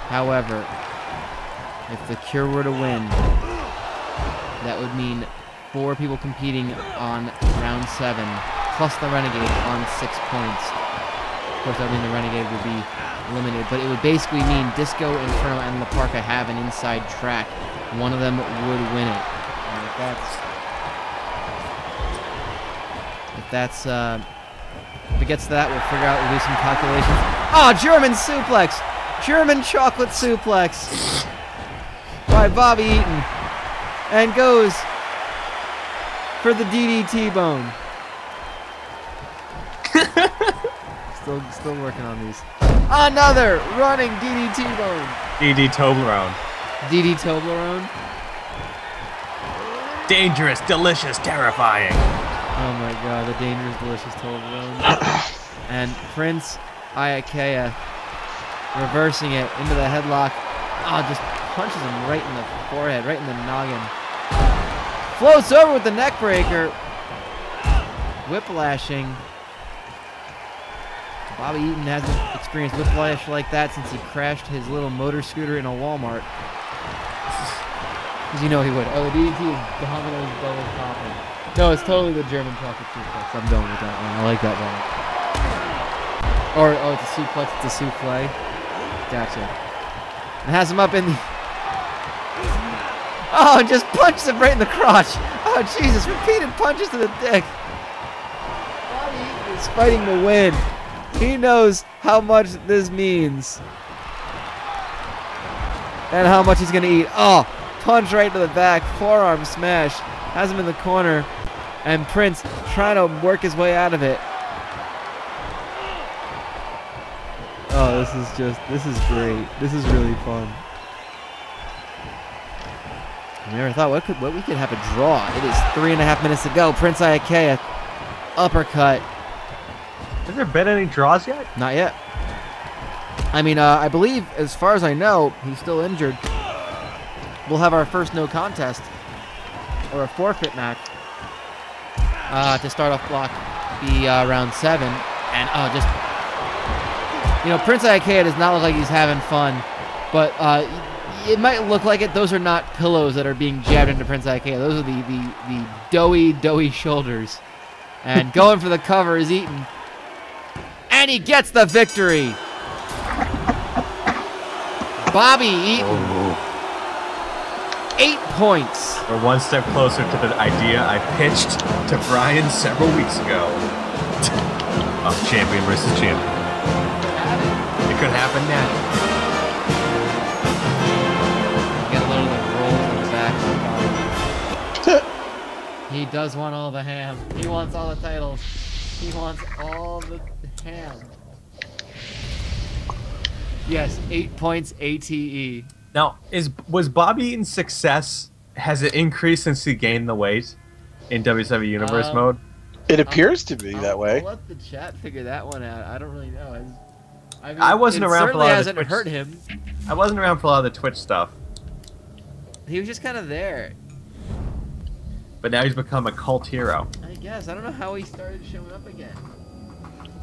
S1: However, if the Cure were to win, that would mean 4 people competing on round 7, plus the Renegade on 6 points. Of course, that would mean the Renegade would be eliminated, but it would basically mean Disco, Inferno, and the Parka have an inside track. One of them would win it. And if it gets to that, we'll figure out, we'll do some calculations. Oh, German suplex! German chocolate suplex by Bobby Eatin. And goes for the DDT bone. Still working on these. Another running DDT bone.
S3: DD Toblerone.
S1: DD Toblerone.
S3: Dangerous, delicious, terrifying.
S1: Oh my god, the dangerous, delicious Toblerone. And Prince Iaukea reversing it into the headlock. Oh, just punches him right in the forehead, right in the noggin. Floats over with the neck breaker. Whiplashing. Bobby Eatin hasn't experienced whiplash like that since he crashed his little motor scooter in a Walmart. Because you know he would. Oh, the DDT is Domino's double popping. No, it's totally the German chocolate suplex. I'm going with that one. I like that one. Or, oh, it's a suplex, it's a souffle. Gotcha. And has him up in the... Oh, and just punches him right in the crotch. Oh, Jesus, repeated punches to the dick. Bobby Eatin is fighting to win. He knows how much this means. And how much he's going to eat. Oh, punch right to the back. Forearm smash. Has him in the corner. And Prince trying to work his way out of it. Oh, this is great. This is really fun. I never thought what we could have a draw. It is 3.5 minutes to go. Prince Iaukea, uppercut.
S3: Has there been any draws yet?
S1: Not yet. I mean, I believe, as far as I know, he's still injured. We'll have our first no contest, or a forfeit match, to start off block B round 7. And just, you know, Prince Iaukea does not look like he's having fun, but it might look like it. Those are not pillows that are being jabbed into Prince Iaukea. Those are the doughy shoulders. And going for the cover is Eatin. And he gets the victory. Bobby Eatin. 8 points.
S3: We're one step closer to the idea I pitched to Brian several weeks ago. Of champion versus champion. It could happen now.
S1: He does want all the ham. He wants all the titles. He wants all the ham. Yes, 8 points ATE.
S3: Now, was Bobby Eaton's success, has it increased since he gained the weight in WCW Universe Mode?
S2: It appears to be that way.
S1: I'll let the chat figure that one out. I don't really know. I mean,
S3: I wasn't around for a lot of the
S1: Twitch. Hurt him.
S3: I wasn't around for a lot of the Twitch stuff.
S1: He was just kind of there.
S3: But now he's become a cult hero.
S1: I guess. I don't know how he started showing up again.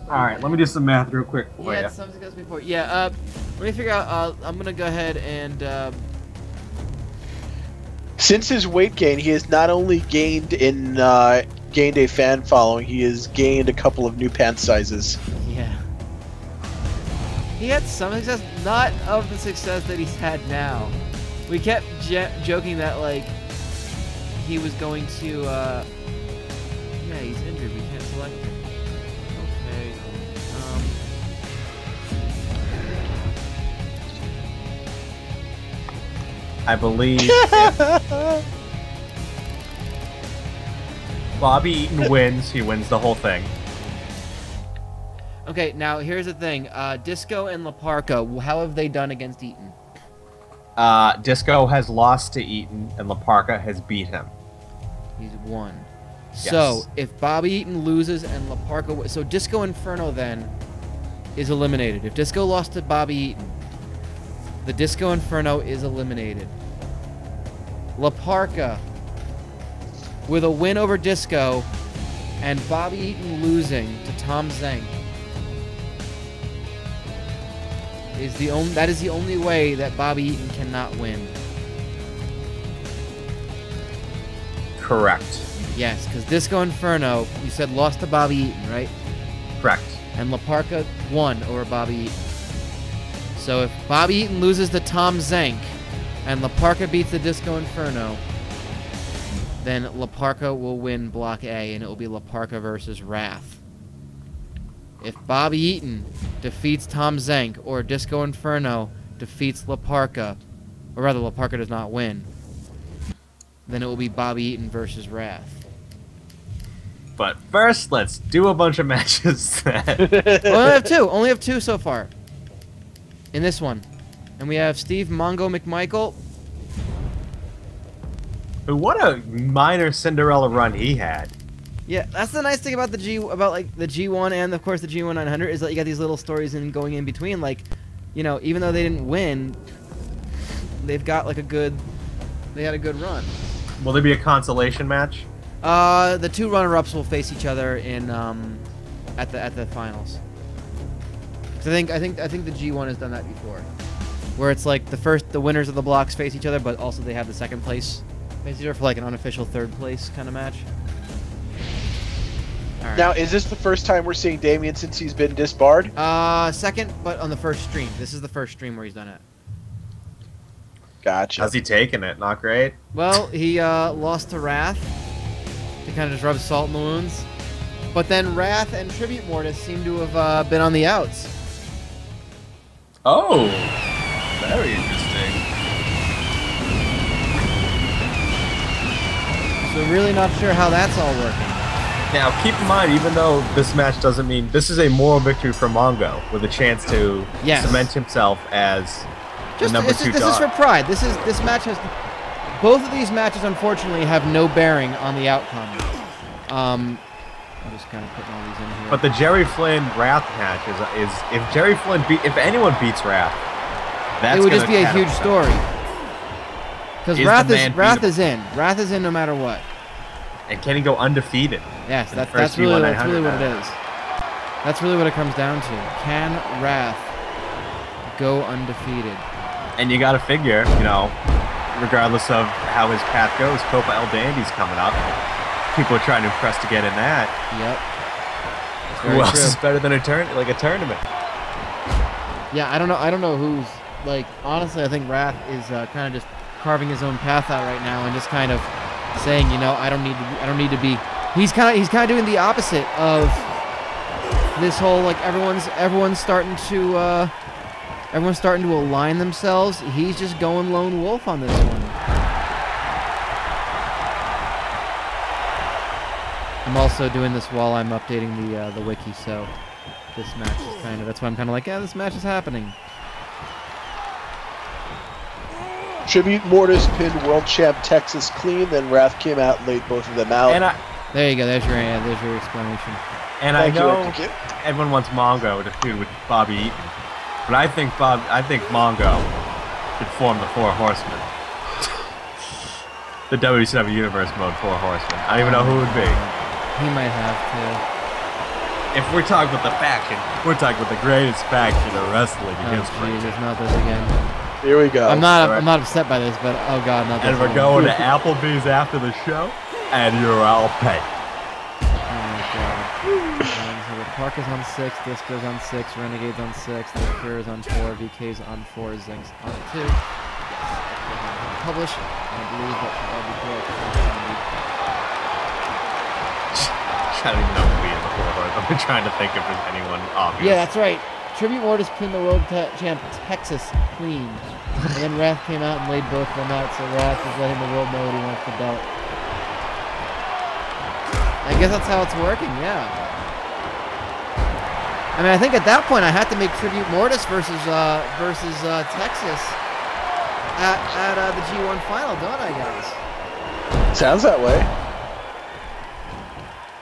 S3: Alright, let me do some math real quick for
S1: Yeah,
S3: you.
S1: some success before. Yeah, let me figure out. I'm going to go ahead and...
S2: Since his weight gain, he has not only gained a fan following, he has gained a couple of new pant sizes.
S1: Yeah. He had some success, not of the success that he's had now. We kept joking that, like, he was going to, yeah, he's injured. We can't select him. Okay.
S3: I believe if Bobby Eaton wins, he wins the whole thing.
S1: Okay, now here's the thing. Disco and La Parka, how have they done against Eatin?
S3: Disco has lost to Eaton, and La Parka has beat him.
S1: He's won.
S3: Yes.
S1: So, if Bobby Eaton loses and La Parka... So, Disco Inferno, then, is eliminated. If Disco lost to Bobby Eaton, the Disco Inferno is eliminated. La Parka, with a win over Disco, and Bobby Eaton losing to Tom Zenk, that is the only way that Bobby Eaton cannot win.
S3: Correct.
S1: Yes, because Disco Inferno, you said lost to Bobby Eaton, right?
S3: Correct.
S1: And La Parka won over Bobby Eaton. So if Bobby Eaton loses to Tom Zenk, and La Parka beats the Disco Inferno, then La Parka will win Block A, and it will be La Parka versus Wrath. If Bobby Eaton defeats Tom Zenk, or Disco Inferno defeats La Parka, or rather La Parka does not win, then it will be Bobby Eaton versus Wrath.
S3: But first, let's do a bunch of matches then.
S1: Only have two so far. In this one. And we have Steve Mongo McMichael.
S3: What a minor Cinderella run he had.
S1: Yeah, that's the nice thing about the G1 and of course the G-1-900 is that you got these little stories going in between. Like, you know, even though they didn't win, they've got like they had a good run.
S3: Will there be a consolation match?
S1: The two runner-ups will face each other in at the finals. So I think the G1 has done that before, where it's like the winners of the blocks face each other, but also they have the second place face each other for like an unofficial third place kind of match. All right.
S2: Now, is this the first time we're seeing Damian since he's been disbarred?
S1: Second, but on the first stream. This is the first stream where he's done it.
S2: Gotcha.
S3: How's he taking it? Not great?
S1: Well, he lost to Wrath to kind of just rub salt in the wounds. But then Wrath and Tribute Mortis seem to have been on the outs.
S3: Oh, very interesting.
S1: So really not sure how that's all working.
S3: Now, keep in mind, even though this match doesn't mean... This is a moral victory for Mongo, with a chance to cement himself as the number 2
S1: This is for pride. This match has... Both of these matches, unfortunately, have no bearing on the outcome. I'm just kind of putting all these in here.
S3: But the Jerry Flynn Wrath match is if Jerry Flynn if anyone beats Wrath, that's
S1: it would just be a huge story. Because Wrath is in. Wrath is in no matter what.
S3: And can he go undefeated?
S1: Yes, that's really what it is. That's really what it comes down to. Can Wrath go undefeated?
S3: And you got to figure, you know, regardless of how his path goes, Copa El Dandy's coming up. People are trying to impress to get in that.
S1: Yep.
S3: Who else is better than a tournament?
S1: Yeah, I don't know who's like. Honestly, I think Wrath is kind of just carving his own path out right now and just kind of saying, you know, I don't need to be. He's kind of doing the opposite of this whole like everyone's starting to align themselves. He's just going lone wolf on this one. I'm also doing this while I'm updating the wiki, so this match is kind of, that's why I'm kind of like, yeah, this match is happening.
S2: Tribute Mortis pinned World Champ Texas clean, then Wrath came out and laid both of them out.
S3: And
S1: there you go, there's your explanation.
S3: And I know everyone wants Mongo to feud with Bobby Eatin, but I think Mongo should form the 4 Horsemen. The WCW Universe Mode 4 Horsemen. I don't even know who it would be.
S1: He might have to.
S3: If we're talking about the faction, we're talking about the greatest faction of wrestling in history.
S1: Jesus, not this again.
S2: Here we go.
S1: I'm not upset by this, but oh god, not this.
S3: And we're going to Applebee's after the show, and you're all paid.
S1: Oh my god. So the Parka's on 6, Disco's on 6, Renegade's on 6, Leroux's on 4, VK's on 4, Zenk's on 2. Publish. I believe that'll be correct.
S3: I don't even know who we in the 4 Horsemen. I'm trying to think if there's anyone obvious.
S1: Yeah, that's right. Tribute Mortis pinned the world champ Texas clean. And then Wrath came out and laid both of them out, so Wrath is letting the world know that he wants the belt. I guess that's how it's working, yeah. I mean, I think at that point I had to make Tribute Mortis versus Texas at the G1 final, don't I, guys?
S2: Sounds that way.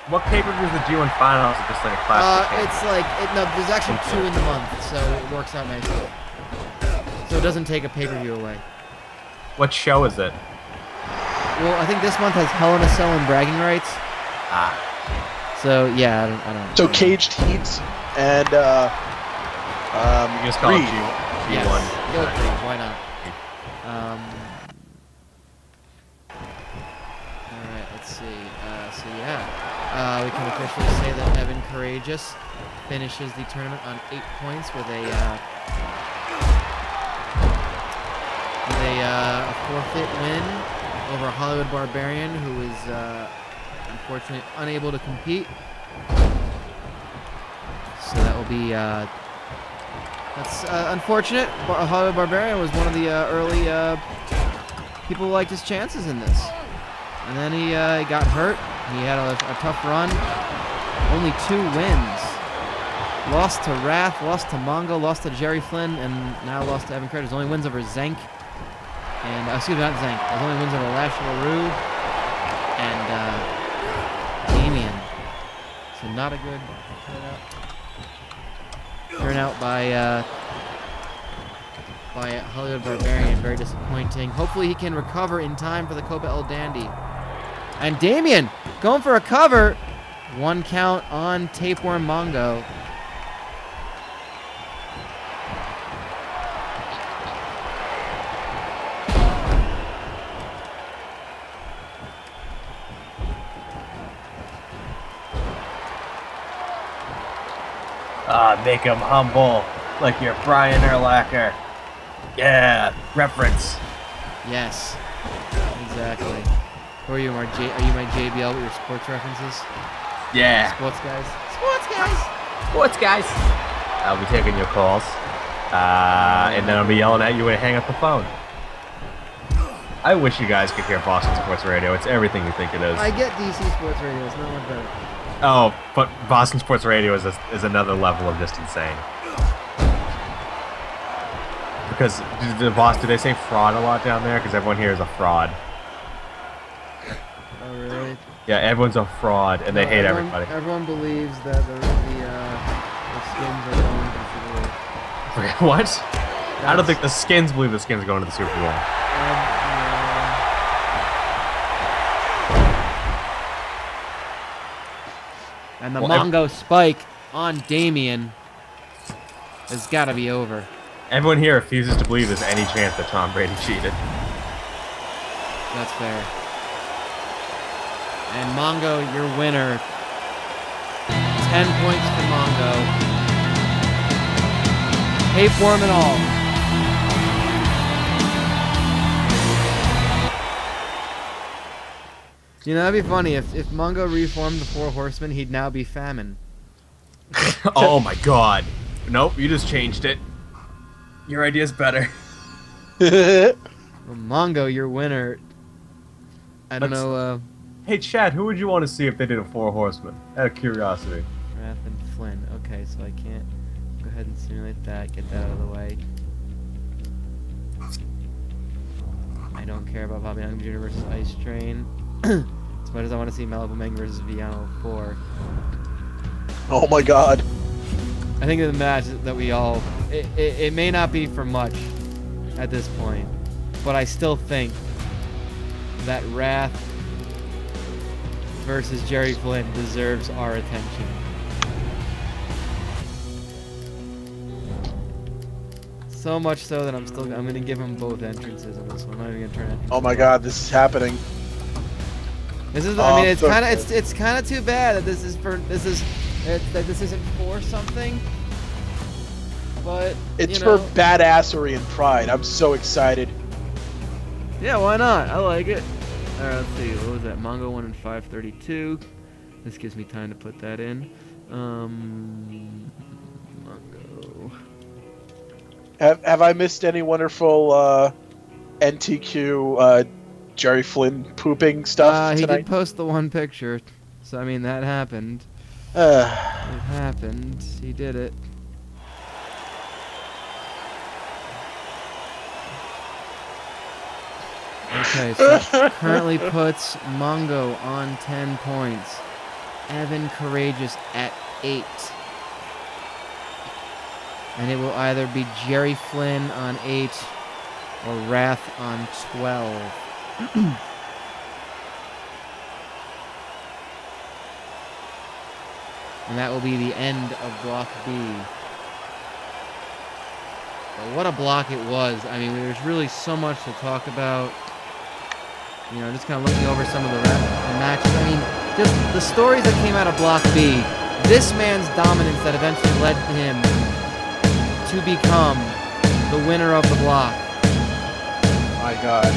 S3: What pay-per-view is the G1 final? Is it just like a classic?
S1: It's like no. There's actually 2 in the month, so it works out nicely. So it doesn't take a pay-per-view away.
S3: What show is it?
S1: Well, I think this month has Hell in a Cell and Bragging Rights.
S3: Ah.
S1: So yeah, I don't.
S2: So Caged Heat and
S3: you just call it G1.
S1: Yes. Go Cage, why not? All right, let's see. So yeah, we can officially say that Evan Karagias finishes the tournament on 8 points with a forfeit win over Hollywood Barbarian, who is unfortunately unable to compete. So that will be that's unfortunate. Hollywood Barbarian was one of the early people who liked his chances in this, and then he got hurt. He had a tough run. Only 2 wins. Lost to Wrath, lost to Mongo, lost to Jerry Flynn, and now lost to Evan Karagias. His only wins over Zenk. And, excuse me, not Zenk. His only wins over Lash, Leroux, and Damian. So not a good turnout by Hollywood Barbarian. Very disappointing. Hopefully he can recover in time for the Copa El Dandy. And Damian going for a cover. 1 count on Tapeworm Mongo.
S3: Make him humble, like your Brian Urlacher. Yeah, reference.
S1: Yes. Exactly. Who are you, are you my JBL with your sports references?
S3: Yeah.
S1: Sports guys. Sports guys.
S3: Sports guys. I'll be taking your calls. And then I'll be yelling at you when I hang up the phone. I wish you guys could hear Boston Sports Radio. It's everything you think it is.
S1: I get DC Sports Radio. It's not much better.
S3: Oh, but Boston Sports Radio is another level of just insane. Because do they say fraud a lot down there? Because everyone here is a fraud.
S1: Oh, really?
S3: Yeah, everyone's a fraud, and they hate everybody.
S1: Everyone believes that the skins are going to the Super Bowl.
S3: What? I don't think the skins believe the skins are going to the Super Bowl.
S1: And the Mongo spike on Damian has got to be over.
S3: Everyone here refuses to believe there's any chance that Tom Brady cheated.
S1: That's fair. And Mongo, your winner. 10 points for Mongo. Pay for him and all. You know, that'd be funny. If Mongo reformed the Four Horsemen, he'd now be Famine.
S3: Oh my god. Nope, you just changed it. Your idea's better.
S1: Well, Mongo, your winner. I don't know.
S3: Hey, Chad, who would you want to see if they did a Four Horsemen? Out of curiosity.
S1: Wrath and Flynn. Okay, so I can't go ahead and simulate that. Get that out of the way. I don't care about Bobby Young Jr. versus Ice Train. As much as I want to see Malibu Meng versus Viano 4.
S2: Oh my god.
S1: I think the match that we all... It may not be for much at this point, but I still think that Wrath versus Jerry Flynn deserves our attention. So much so that I'm gonna give them both entrances on this one. I'm not even gonna turn it.
S2: Oh my god, this is happening.
S1: This is. I mean, it's kind of. It's kind of too bad that this is for. This isn't for something. But
S2: it's for badassery and pride. I'm so excited.
S1: Yeah, why not? I like it. All right, let's see. What was that? Mongo won in 5:32. This gives me time to put that in. Mongo.
S2: Have I missed any wonderful NTQ Jerry Flynn pooping stuff
S1: He
S2: tonight?
S1: did post the one picture, so I mean that happened. It happened. He did it. Okay, so that currently puts Mongo on 10 points. Evan Karagias at 8. And it will either be Jerry Flynn on 8 or Wrath on 12. And that will be the end of Block B. But what a block it was. I mean, there's really so much to talk about. You know, just kind of looking over some of the matches. I mean, just the stories that came out of Block B. This man's dominance that eventually led him to become the winner of the block.
S2: My god.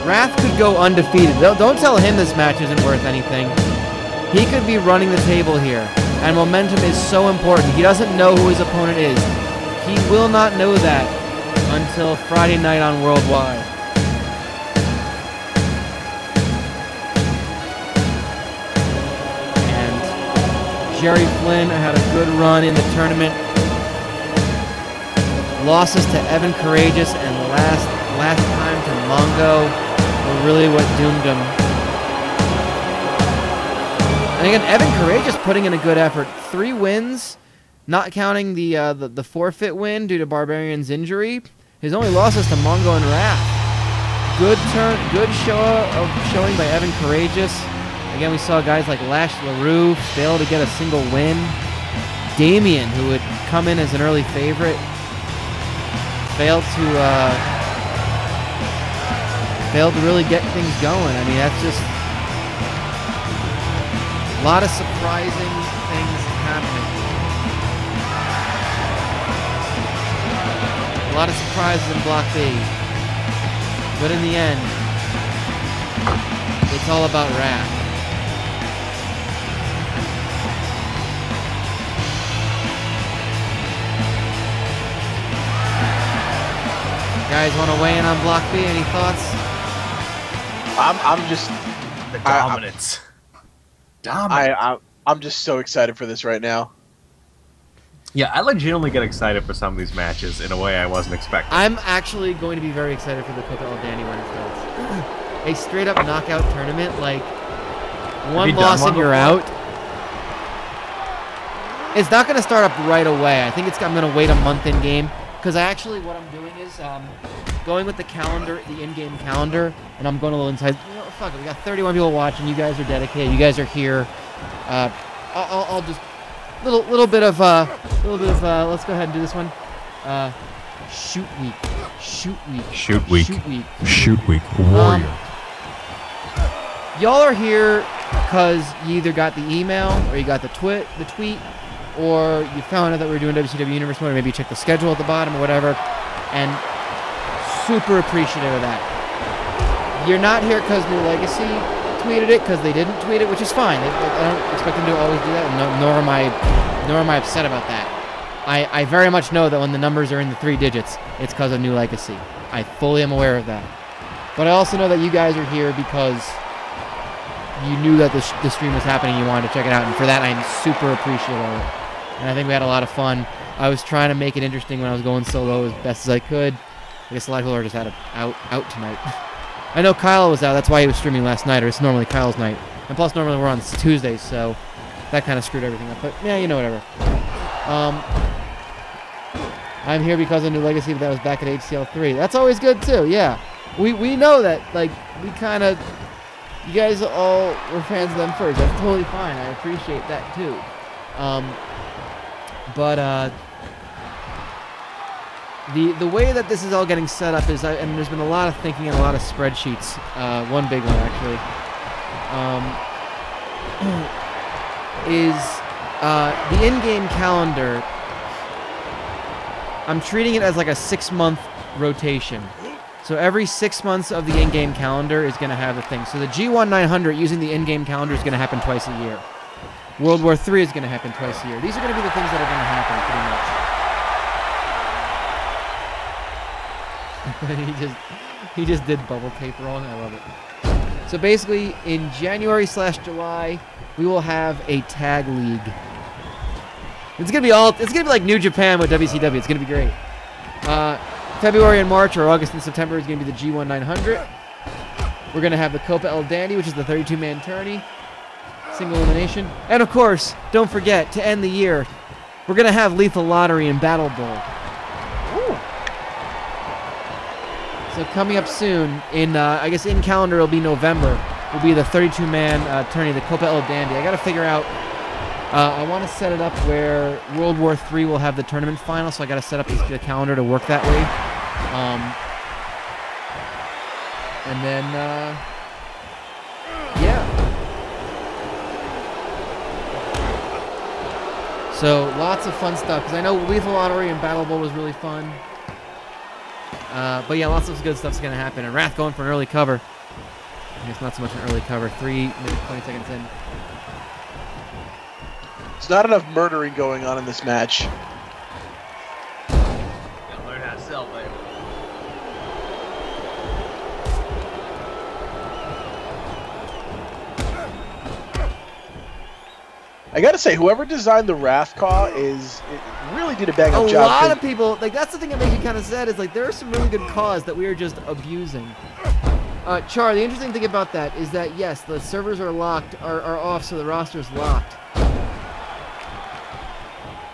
S1: Wrath could go undefeated. Don't tell him this match isn't worth anything. He could be running the table here. And momentum is so important. He doesn't know who his opponent is. He will not know that until Friday night on Worldwide. Jerry Flynn had a good run in the tournament. Losses to Evan Karagias and last time to Mongo were really what doomed him. And again, Evan Karagias putting in a good effort. 3 wins, not counting the forfeit win due to Barbarian's injury. His only losses to Mongo and Wrath. Good showing by Evan Karagias. Again, we saw guys like Lash, Leroux fail to get a single win. Damian, who would come in as an early favorite, failed to really get things going. I mean, that's just a lot of surprising things happening. A lot of surprises in Block B. But in the end, it's all about Wrath. Guys, want to weigh in on Block B? Any thoughts?
S2: I'm just
S3: the dominance.
S2: I'm just so excited for this right now.
S3: Yeah, I legitimately get excited for some of these matches in a way I wasn't expecting.
S1: I'm actually going to be very excited for the Clope Danny when it starts. A straight up knockout tournament, like one loss and you're out. It's not going to start up right away. I think I'm going to wait a month in game. Because actually what I'm doing is going with the calendar, the in-game calendar, and I'm going a little inside. You know, fuck it, we got 31 people watching. You guys are dedicated. You guys are here. I'll just little bit of let's go ahead and do this one. Shoot week. Warrior. Y'all are here because you either got the email or you got the tweet. Or you found out that we were doing WCW Universe Mode, or maybe you checked the schedule at the bottom or whatever, and super appreciative of that. You're not here because New Legacy tweeted it, because they didn't tweet it, which is fine. I don't expect them to always do that, and nor am I upset about that. I very much know that when the numbers are in the 3 digits, it's because of New Legacy. I fully am aware of that. But I also know that you guys are here because you knew that the stream was happening, you wanted to check it out, and for that I'm super appreciative of it. And I think we had a lot of fun. I was trying to make it interesting when I was going solo as best as I could. I guess a lot of people are just out tonight. I know Kyle was out. That's why he was streaming last night, or it's normally Kyle's night. And plus, normally we're on Tuesdays, so that kind of screwed everything up. But yeah, you know, whatever. I'm here because of New Legacy, but that was back at HCL3. That's always good too. Yeah, we know that. Like we kind of, you guys all were fans of them first. That's totally fine. I appreciate that too. But the way that this is all getting set up is, and there's been a lot of thinking and a lot of spreadsheets. One big one actually is the in-game calendar. I'm treating it as like a 6-month rotation. So every 6 months of the in-game calendar is going to have the thing. So the G-1-900 using the in-game calendar is going to happen twice a year. World War III is going to happen twice a year. These are going to be the things that are going to happen pretty much. he just did bubble tape wrong. I love it. So basically, in January/July, we will have a tag league. It's gonna be like New Japan with WCW. It's gonna be great. February and March, or August and September, is gonna be the G-1-900. We're gonna have the Copa El Dandy, which is the 32-man tourney. Single elimination. And of course, don't forget, to end the year, we're going to have Lethal Lottery and Battle Bowl. Ooh. So coming up soon, in I guess in calendar it'll be November, will be the 32-man tourney, the Copa El Dandy. I got to figure out, I want to set it up where World War III will have the tournament final, so I got to set up the calendar to work that way. And then, yeah. So lots of fun stuff, because I know Lethal Lottery and Battle Bowl was really fun. But yeah, lots of good stuff's going to happen. And Wrath going for an early cover. I guess not so much an early cover. 3 minutes, 20 seconds in.
S2: There's not enough murdering going on in this match.
S3: Gotta learn how to sell, baby.
S2: I gotta say, whoever designed the Wrath Caw really did a bang up job.
S1: A lot of people, like, that's the thing that makes me kind of sad, is like there are some really good caws that we are just abusing. Char, the interesting thing about that is that yes, the servers are locked, are off, so the roster's locked.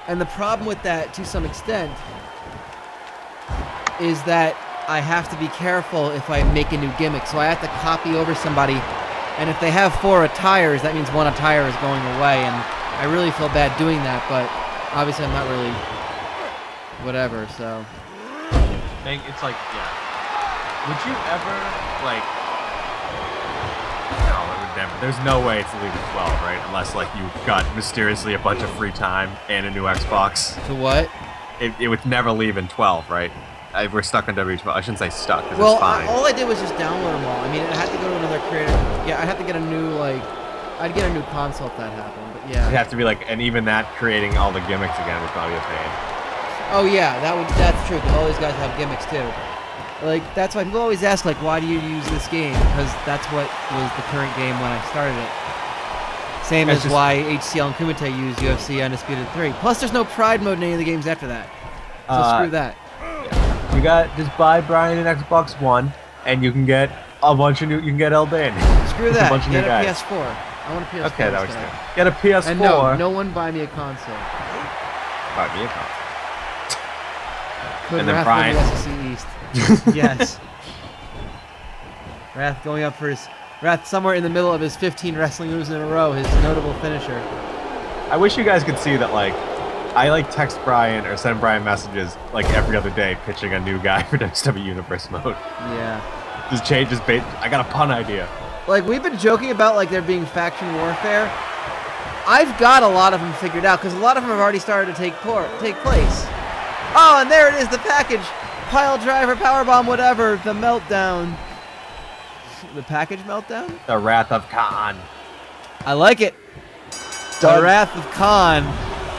S1: And the problem with that, to some extent, is that I have to be careful if I make a new gimmick. So I have to copy over somebody. And if they have 4 attires, that means 1 attire is going away, and I really feel bad doing that, but obviously I'm not really whatever, so.
S3: I think it's like, yeah. Would you ever, like, no, it would never. There's no way it's leaving 12, right? Unless, like, you got mysteriously a bunch of free time and a new Xbox.
S1: To what?
S3: It would never leave in 12, right? we're stuck on W12. I shouldn't say stuck, because
S1: Well,
S3: it's fine.
S1: all I did was just download them all. I mean, I had to go to another creator. Yeah, I'd have to get a new, like, I'd get a new console if that happened, but yeah.
S3: It'd have to be like, and even that, creating all the gimmicks again would probably be a pain.
S1: Oh yeah, that's true, because all these guys have gimmicks too. Like, that's why people always ask, like, why do you use this game? Because that's what was the current game when I started it. Same as why HCL and Kumite use UFC Undisputed 3. Plus, there's no Pride mode in any of the games after that. So screw that.
S3: You got, just buy Brian an Xbox One, and you can get a bunch of new, you can get Elbane.
S1: Screw that, get a PS4. I want a PS4.
S3: Okay, that was good. Get a PS4.
S1: And no one buy me a console.
S3: Buy me a console.
S1: Could
S3: And then
S1: Wrath
S3: Brian.
S1: win the SEC East? Yes. Wrath going up for his... Wrath somewhere in the middle of his 15 wrestling moves in a row, his notable finisher.
S3: I wish you guys could see that, like, I, like, text Brian or send Brian messages, like, every other day pitching a new guy for WCW Universe Mode.
S1: Yeah.
S3: Just change his bait. I got a pun idea.
S1: Like, we've been joking about, like, there being faction warfare. I've got a lot of them figured out, because a lot of them have already started to take place. Oh, and there it is, the package. Pile driver, powerbomb, whatever. The meltdown. The package meltdown?
S3: The Wrath of Khan.
S1: I like it.
S2: Done.
S1: The Wrath of Khan.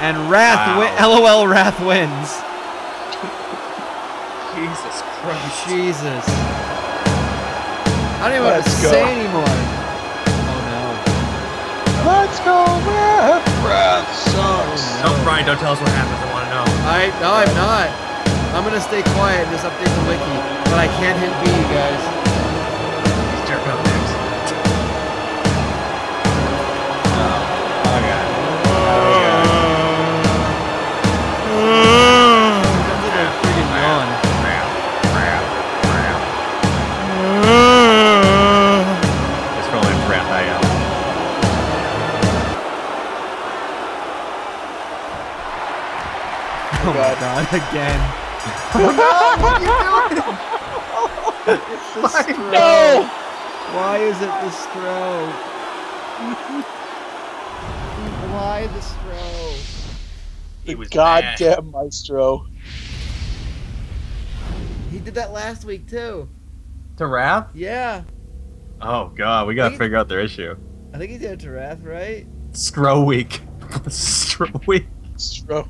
S1: And Wrath,
S3: Wow.
S1: LOL, Wrath wins.
S3: Jesus Christ.
S1: Jesus. I don't even know what to say anymore. Oh no.
S2: Let's go, Wrath! Wrath sucks.
S3: No, Brian, don't tell us what happens. I want to know.
S1: No, I'm not. I'm gonna stay quiet and just update the wiki, but I can't hit B, you guys.
S3: He's jerking up next. Oh, God. It's really Wrath, I am.
S1: Oh my God, again. It's the stroke.
S2: No!
S1: Why is it the stroke? Why the stroke?
S3: He was
S2: Goddamn Maestro.
S1: He did that last week too.
S3: To Wrath?
S1: Yeah.
S3: Oh, God. We got to figure out their issue.
S1: I think he did it to Wrath, right?
S3: Scro week. Scro week.
S2: Maestro.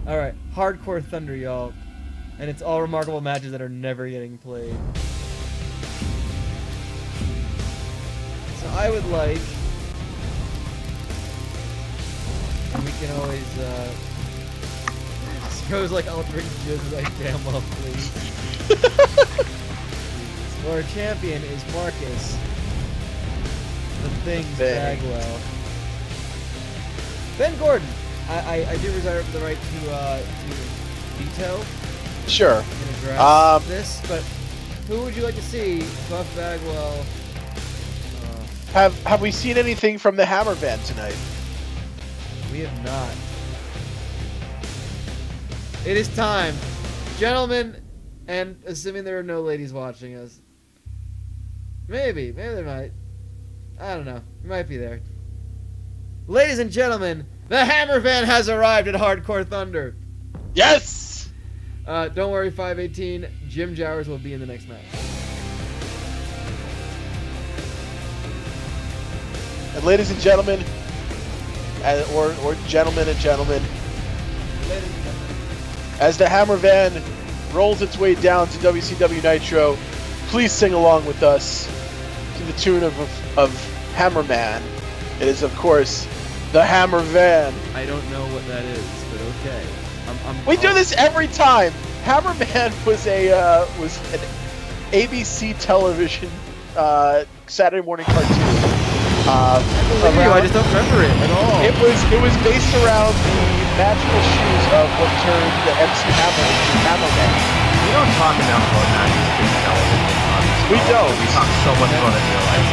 S1: Alright, Hardcore Thunder, y'all. And it's all remarkable matches that are never getting played. So I would like... And we can always, Stro's like, I'll drink jizz like damn well, please. Well, our champion is Marcus. The Thing's Bagwell. Ben Gordon. I do reserve the right to veto
S2: Sure.
S1: and address this, but who would you like to see? Buff Bagwell.
S2: Have we seen anything from the Hammer Van tonight?
S1: We have not. It is time, gentlemen, and assuming there are no ladies watching us. Maybe there might. I don't know. It might be there. Ladies and gentlemen, the Hammer Van has arrived at Hardcore Thunder.
S2: Yes!
S1: Don't worry, 518. Jim Jowers will be in the next match.
S2: And ladies and gentlemen, or gentlemen and gentlemen,
S1: Ladies and gentlemen.
S2: as the Hammer Van rolls its way down to WCW Nitro, please sing along with us to the tune of Hammer Man. It is, of course, the Hammer Van.
S1: I don't know what that is, but okay.
S2: We do this every time. Hammer Man was an ABC television Saturday morning cartoon.
S1: I just don't remember it at all.
S2: It was based around the magical shoes of what turned the MC Hammer into Hammer Man.
S3: We don't talk enough about 90s kids television on this
S2: We
S3: show.
S2: don't.
S3: We talk so much about it in real life.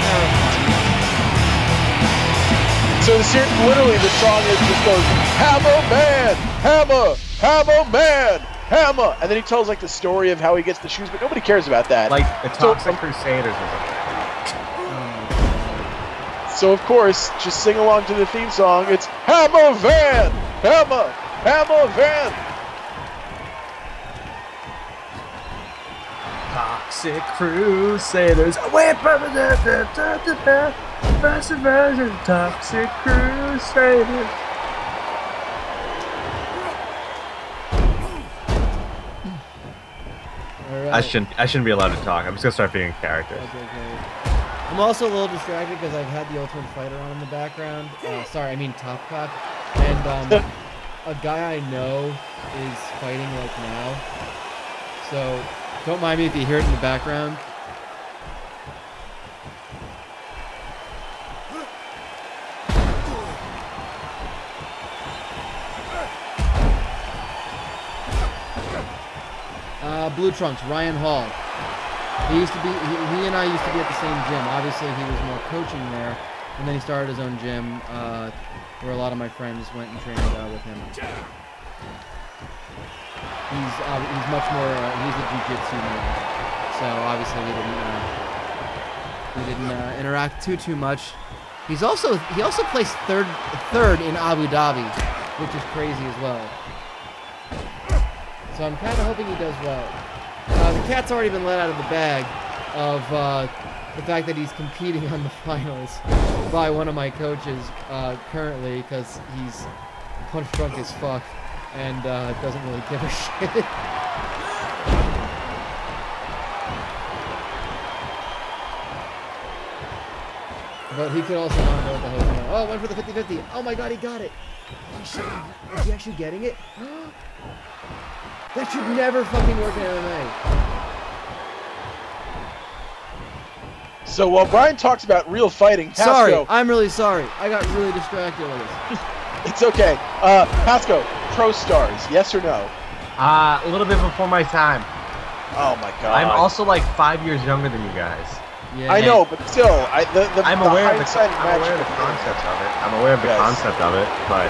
S2: So literally the song just goes Hammer Man, Hammer, Hammer Man, Hammer, and then he tells like the story of how he gets the shoes, but nobody cares about that.
S3: Like the Toxic Crusaders or something.
S2: So of course, just sing along to the theme song. It's Hammer Van, Hammer, Hammer Van.
S3: Toxic Crusaders. Away from the Toxic Crusaders.
S1: All right.
S3: I shouldn't be allowed to talk. I'm just gonna start being characters.
S1: Okay. I'm also a little distracted because I've had the Ultimate Fighter on in the background. Sorry, I mean Top Cop. And a guy I know is fighting like now. So don't mind me if you hear it in the background. Blue Trunks, Ryan Hall. He used to be. He and I used to be at the same gym. Obviously, he was more coaching there, and then he started his own gym, where a lot of my friends went and trained with him. He's much more. He's a jiu-jitsu man, so obviously we didn't interact too much. He also placed third in Abu Dhabi, which is crazy as well. So I'm kind of hoping he does well. The cat's already been let out of the bag of the fact that he's competing on the finals by one of my coaches currently because he's punch drunk as fuck and doesn't really give a shit. But he could also not know what the hell's going on. Oh, went for the 50-50. Oh my god, he got it. Is he actually getting it? That should never fucking work in MMA.
S2: So while Brian talks about real fighting, Pasco...
S1: Sorry, I'm really sorry. I got really distracted with this.
S2: It's okay. Pasco, Pro Stars, yes or no?
S3: A little bit before my time.
S2: Oh my god.
S3: I'm also like 5 years younger than you guys.
S1: Yeah.
S2: I know, but still,
S3: I'm aware of the concept of it. I'm aware of the concept of it, but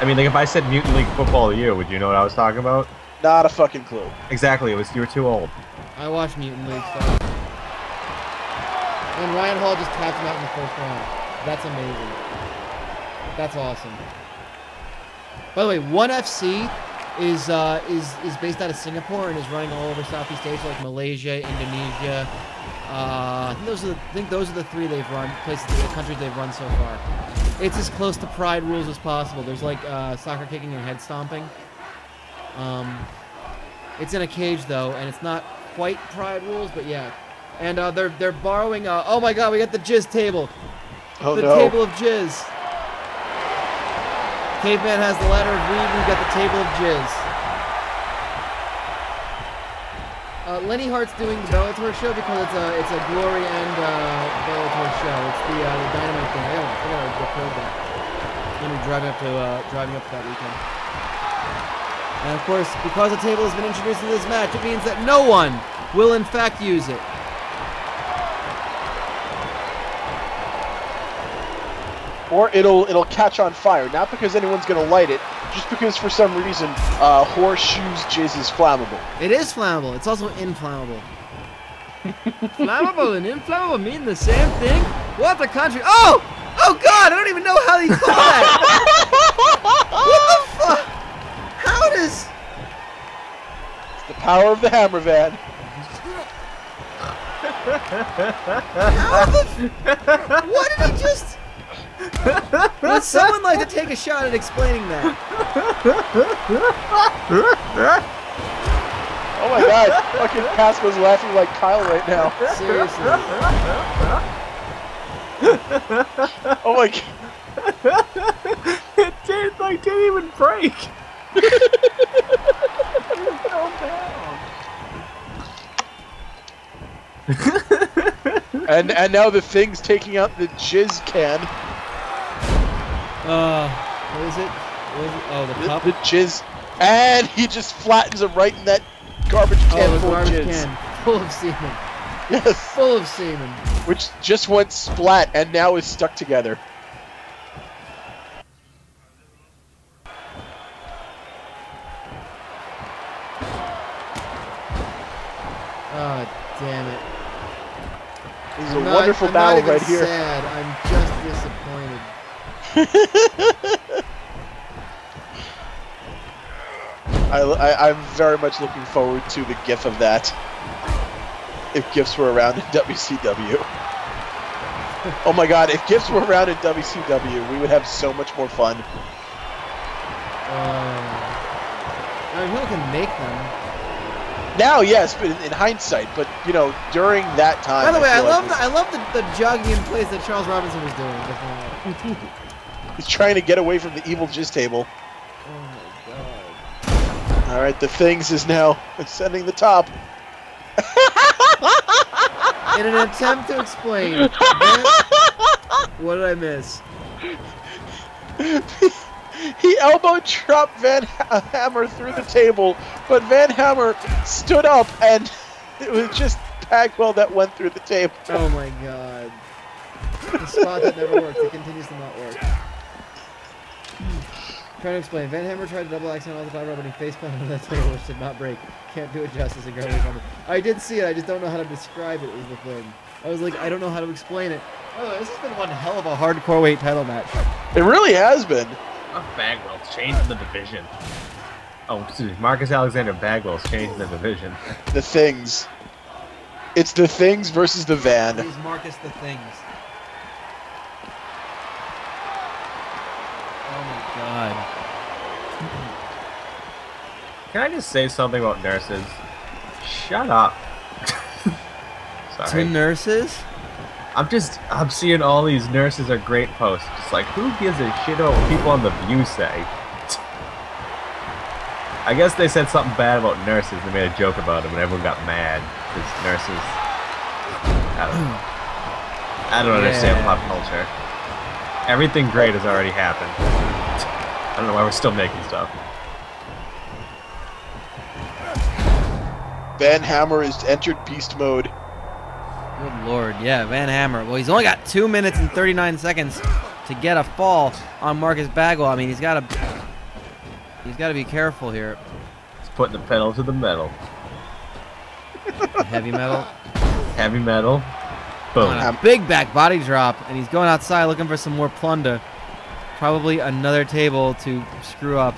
S3: I mean, like if I said Mutant League Football to you, would you know what I was talking about?
S2: Not a fucking clue.
S3: Exactly. You were too old.
S1: I watched Mutant League stuff. And Ryan Hall just tapped him out in the first round. That's amazing. That's awesome. By the way, 1FC is based out of Singapore and is running all over Southeast Asia, like Malaysia, Indonesia. I think those are the three they've run, the countries they've run so far. It's as close to Pride rules as possible. There's like soccer kicking and head stomping. It's in a cage though, and it's not quite Pride rules, but yeah. And they're borrowing. Oh my God, we got the jizz table.
S2: Oh
S1: the
S2: no.
S1: table of jizz. Caveman has the ladder of weed. We've got the table of jizz. Lenny Hart's doing the Bellator show because it's a Glory and Bellator show. It's the Dynamite thing. I gotta record that. I'm gonna be driving up to that weekend. And of course, because a table has been introduced in this match, it means that no one will in fact use it.
S2: Or it'll catch on fire, not because anyone's gonna light it, just because for some reason Horseshoe's jizz is flammable.
S1: It is flammable. It's also inflammable. Flammable and inflammable mean the same thing? What the country? Oh! Oh God! I don't even know how you call that. What the fuck? How does?
S2: It's the power of the hammer van.
S1: How the? What did he just? Would someone like to take a shot at explaining that?
S2: Oh my God! Fucking Pasco's laughing like Kyle right now.
S1: Seriously.
S2: Oh my God!
S3: It didn't even break.
S2: And now the thing's taking out the jizz can.
S1: What is it? Oh, the cup?
S2: The jizz. And he just flattens him right in that garbage can full of jizz.
S1: Can full of semen.
S2: Yes.
S1: Full of semen.
S2: Which just went splat and now is stuck together.
S1: Oh, damn it.
S2: This is a wonderful battle right here.
S1: I'm not even sad. I'm just disappointed.
S2: I'm very much looking forward to the gif of that. if gifts were around in WCW. Oh my god, if gifts were around in WCW, we would have so much more fun.
S4: I mean, people can make them.
S2: Now, yes, but in hindsight, but you know, during that time.
S4: By the way, I
S2: feel
S4: love the jogging in place that Charles Robinson was doing.
S2: He's trying to get away from the evil jizz table.
S4: Oh my god.
S2: All right, the Things is now ascending the top.
S4: In an attempt to explain, what did I miss?
S2: He elbow dropped Van Hammer through the table, but Van Hammer stood up, and it was just Bagwell that went through the table.
S4: Oh my god. The spot that never works, it continues to not work. Trying to explain. Van Hammer tried to double accent on the power, but he facepalmed on that table, which did not break. Can't do it justice. I did see it, I just don't know how to describe it, was the thing. I was like, I don't know how to explain it. Oh, this has been one hell of a hardcore weight title match.
S2: It really has been.
S3: Bagwell's changing the division. Oh, excuse me. Marcus Alexander Bagwell's changing the division.
S2: The Things. It's the Things versus the Van.
S1: He's Marcus the Things.
S4: Oh my god.
S3: Can I just say something about nurses? Shut up. Sorry.
S4: Two nurses?
S3: I'm seeing all these nurses are great posts. Just like, who gives a shit about what people on The View say? I guess they said something bad about nurses and made a joke about them and everyone got mad. Because nurses... I don't understand pop culture. Everything great has already happened. I don't know why we're still making stuff.
S2: Van Hammer has entered beast mode.
S1: Good lord, yeah, Van Hammer. Well, he's only got 2 minutes and 39 seconds to get a fall on Marcus Bagwell. I mean, he's got to be careful here.
S3: He's putting the pedal to the metal.
S1: Heavy metal.
S3: Heavy metal. Boom.
S1: A big back body drop, and he's going outside looking for some more plunder. Probably another table to screw up.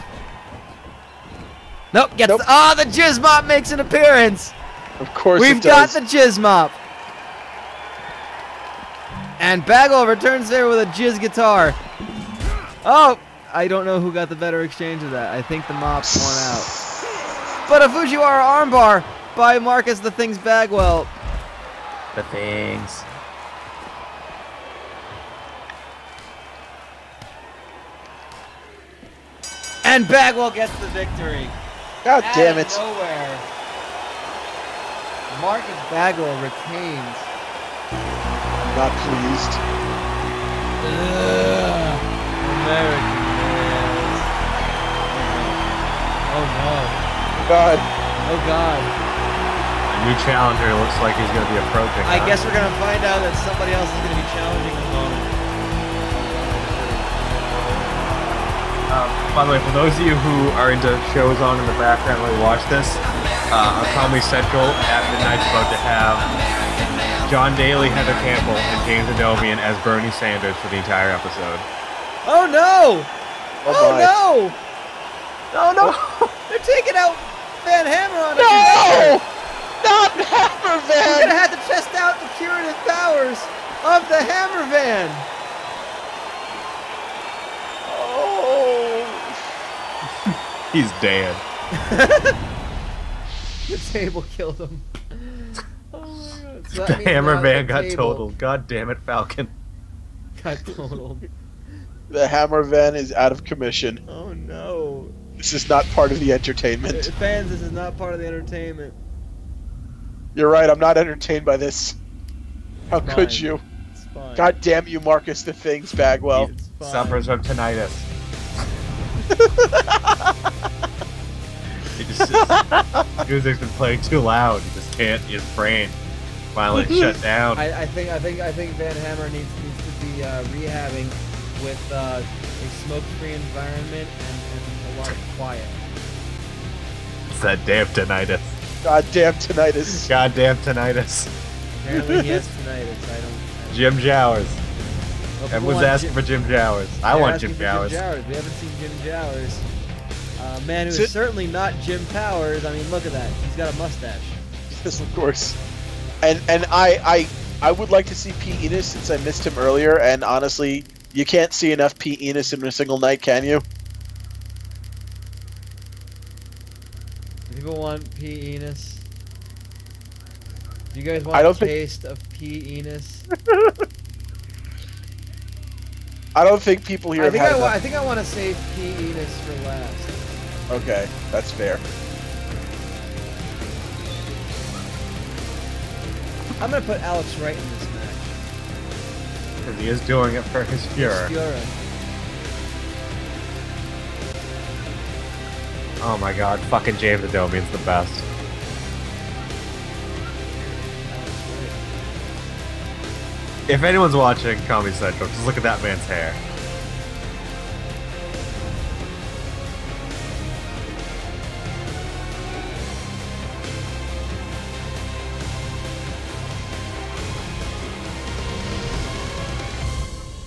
S1: Nope, gets the Jizz Mop makes an appearance.
S2: Of course
S1: We've got the Jizz Mop. And Bagwell returns there with a Jizz guitar. Oh, I don't know who got the better exchange of that. I think the Mop won out. But a Fujiwara armbar by Marcus the Things Bagwell.
S3: The Things.
S1: And Bagwell gets the victory.
S2: God damn it.
S1: Out of nowhere. Marcus Bagwell retains.
S2: Not pleased.
S1: American males. Oh no.
S2: God.
S1: Oh god.
S3: A new challenger looks like he's going to be approaching.
S1: I guess we're going to find out that somebody else is going to be challenging the moment.
S3: By the way, for those of you who are into shows on in the background when we watch this, on Comedy Central at midnight's about to have John Daly, Heather Campbell, and James Adomian as Bernie Sanders for the entire episode.
S1: Oh no!
S2: Oh
S1: no! Oh no! They're taking out Van Hammer on us.
S2: No! Not Hammer
S1: We're
S2: Van!
S1: gonna have to test out the curative powers of the Hammer Van.
S2: Oh!
S3: He's dead.
S4: The table killed him. Oh my god. So
S3: The Hammer Van got totaled. God damn it, Falcon.
S4: Got totaled.
S2: The Hammer Van is out of commission.
S4: Oh no.
S2: This is not part of the entertainment.
S4: Fans, this is not part of the entertainment.
S2: You're right, I'm not entertained by this. How
S4: It's
S2: could
S4: fine.
S2: you?
S4: It's fine.
S2: God damn you, Marcus the Things Bagwell.
S4: It's fine.
S3: Suffers from tinnitus. He just music's been playing too loud. He just can't. His brain finally shut down.
S4: I think Van Hammer needs to be rehabbing with a smoke-free environment and a lot of quiet.
S3: It's that damn tinnitus.
S2: God damn tinnitus.
S3: Goddamn tinnitus.
S4: Apparently he has tinnitus. I don't
S3: Jim Jowers.
S4: Well, people
S3: Everyone's
S4: want
S3: asking for Jim Jowers. I
S4: they're
S3: want
S4: asking
S3: Jim
S4: for
S3: Jowers.
S4: We haven't seen Jim Jowers. A man who
S2: Is
S4: is
S2: it-
S4: certainly not Jim Powers. I mean, look at that. He's got a mustache.
S2: Yes, of course. And I would like to see P. Enos since I missed him earlier, and honestly, you can't see enough P. Enos in a single night, can you?
S4: Do people want P. Enos? Do you guys want a taste of P. Enos?
S2: I don't think people here.
S4: I think I want to save P. Enos for last.
S2: Okay, that's fair.
S4: I'm gonna put Alex Wright in this match.
S3: Because he is doing it for his Fuhrer. Oh my god, fucking James the Domian's the best. If anyone's watching Comedy Central, just look at that man's hair.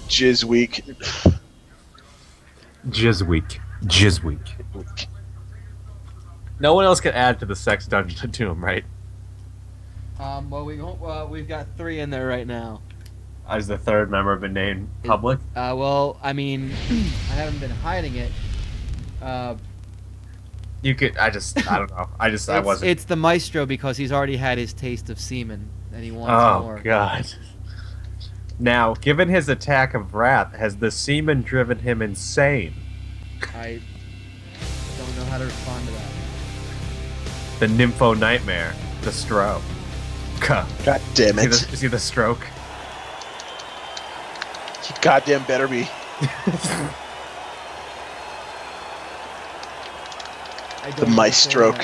S2: Jizz week.
S3: Jizz week. Jizz week. No one else can add to the sex dungeon to him, right?
S4: Well, we've got 3 in there right now.
S3: Has the third member been named public?
S4: Well, I mean, I haven't been hiding it.
S3: You could. I don't know. I wasn't.
S4: It's the Maestro because he's already had his taste of semen and he wants more.
S3: Oh god. Now, given his attack of wrath, has the semen driven him insane?
S4: I don't know how to respond to that.
S3: The Nympho Nightmare. The stroke.
S2: God damn it.
S3: Is he the stroke?
S2: You goddamn better be. The Maestro.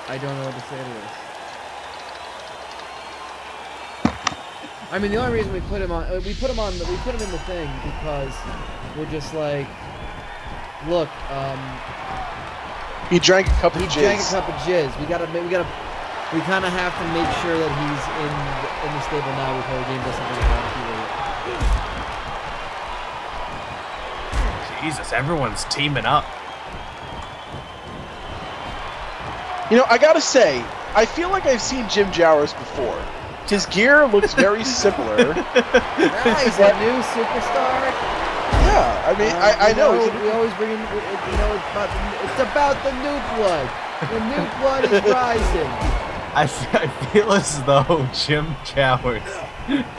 S4: I don't know what to say to this. I mean, the only reason we put him on, we put him in the thing because we're just like, look,
S2: he drank a cup of jizz.
S4: He drank a cup of jizz. We kind of have to make sure that he's in the stable now before the game does something about it.
S3: Jesus, everyone's teaming up.
S2: You know, I gotta say, I feel like I've seen Jim Jowers before. His gear looks very similar.
S4: He's a new superstar.
S2: Yeah, I mean, I know.
S4: We always bring in, it's about the new blood. The new blood is rising.
S3: I feel as though Jim Jowers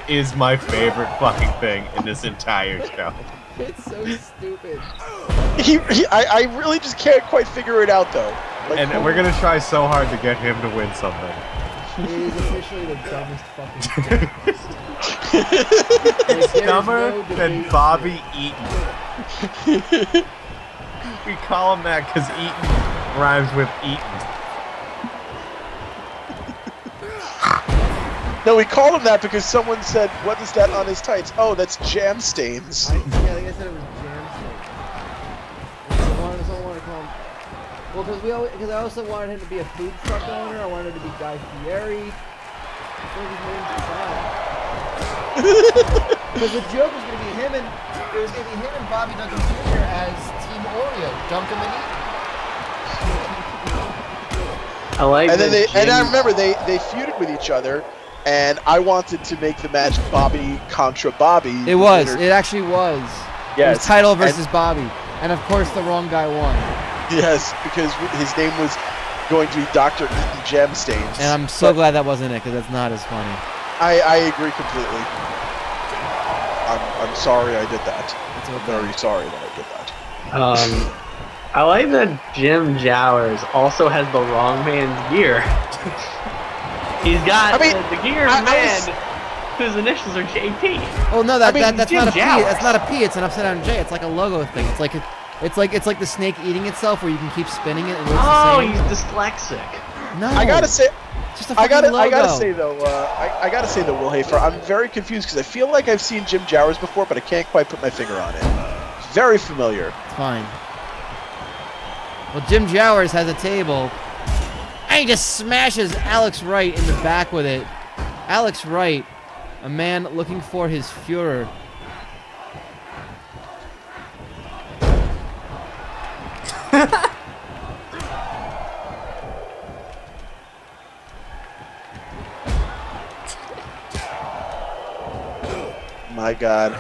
S3: is my favorite fucking thing in this entire show.
S4: It's so stupid.
S2: I really just can't quite figure it out, though. Like,
S3: and we're gonna try so hard to get him to win something.
S4: It is officially the dumbest fucking thing.
S3: It's dumber than Bobby Eatin. We call him that because Eatin rhymes with Eatin.
S2: No, we called him that because someone said, "What is that on his tights?" Oh, that's jam stains.
S4: I think I said it was jam stains. Someone wanted to call him. Well, because I also wanted him to be a food truck owner. I wanted him to be Guy Fieri. Because the joke was going to be him and Bobby Duncan Jr. as Team Oreo, Duncan and Eatin.
S5: I like.
S2: And I remember they feuded with each other, and I wanted to make the match Bobby contra Bobby.
S4: It was. It actually was.
S2: Yes.
S4: It was Title versus Bobby, and of course the wrong guy won.
S2: Yes, because his name was going to be Dr. Eatin Gemstains.
S4: And I'm so glad that wasn't it, because that's not as funny.
S2: I agree completely. I'm sorry I did that.
S4: It's okay.
S2: I'm very sorry that I did that.
S5: I like that Jim Jowers also has the wrong man's gear. He's got the gear man whose initials are JP.
S4: Oh no, that's not a P. That's not a P. It's an upside down J. It's like a logo thing. It's like the snake eating itself, where you can keep spinning it. And it looks the same.
S5: He's dyslexic.
S4: No,
S2: I gotta say,
S4: just a logo.
S2: I gotta say though, Will Hafer, I'm very confused because I feel like I've seen Jim Jowers before, but I can't quite put my finger on it. It's very familiar.
S4: It's fine. Well, Jim Jowers has a table, and he just smashes Alex Wright in the back with it. Alex Wright, a man looking for his Fuhrer.
S2: my God.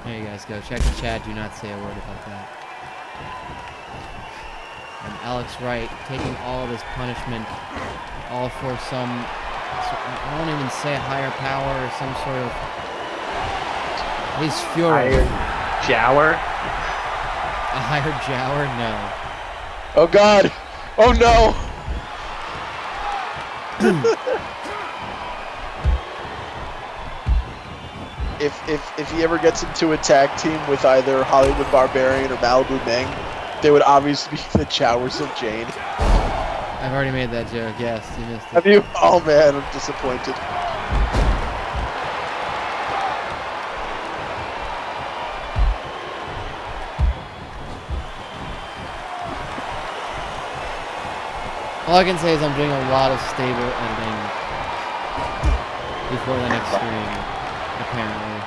S4: There you guys go. Check the chat. Do not say a word about that. And Alex Wright taking all of his punishment, all for some, I won't even say a higher power or some sort of, his fury.
S5: Higher Jower?
S4: A higher Jower? No.
S2: Oh God! Oh no! If he ever gets into a tag team with either Hollywood Barbarian or Malibu Ming, they would obviously be the Jowers of Jane.
S4: I've already made that joke. Yes, you missed it.
S2: Have you? Oh man, I'm disappointed.
S4: All I can say is I'm doing a lot of stable editing before the next stream, apparently.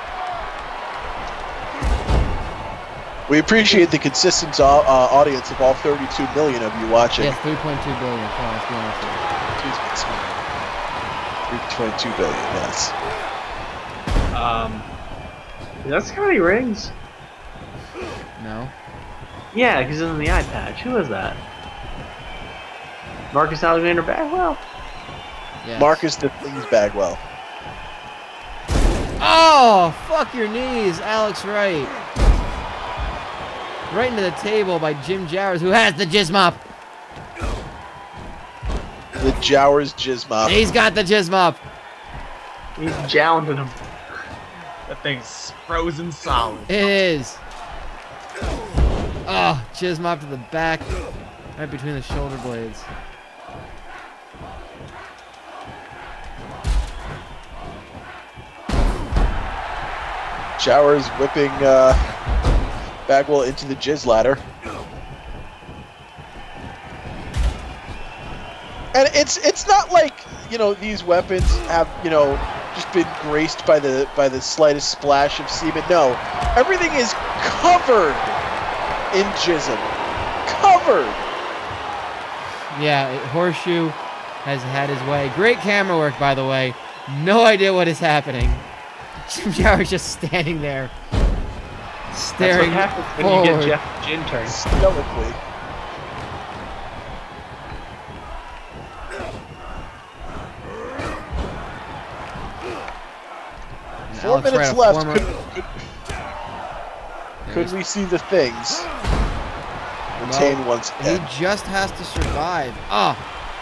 S2: We appreciate the consistent audience of all 32 million of you watching.
S4: Yes, 3.2 billion. Come on, let's be honest with you.
S2: 3.2 billion, yes.
S5: Is that Scotty Riggs?
S4: No.
S5: Yeah, because it's in the eye patch. Who is that? Marcus Alexander Bagwell?
S4: Yes.
S2: Marcus the Things Bagwell.
S4: Oh, fuck your knees, Alex Wright. Right into the table by Jim Jowers, who has the jizz mop.
S2: The Jowers jizz mop.
S4: He's got the jizz mop.
S5: He's jounding him.
S3: That thing's frozen solid.
S4: It is. Oh, jizz mop to the back, right between the shoulder blades.
S2: Jowers whipping Bagwell into the jizz ladder. And it's not like, you know, these weapons have, you know, just been graced by the slightest splash of semen. No, everything is covered in jism. Covered.
S4: Yeah, Horseshoe has had his way. Great camera work, by the way. No idea what is happening. Jim Jowers just standing there, staring
S5: That's what happens when
S4: forward.
S5: you get Jeff Gin turn.
S2: Stoically.
S4: And
S2: 4
S4: Alex
S2: minutes
S4: Wright, a
S2: left.
S4: former-
S2: Could we see the things retain once
S4: He
S2: again?
S4: just has to survive. Ah,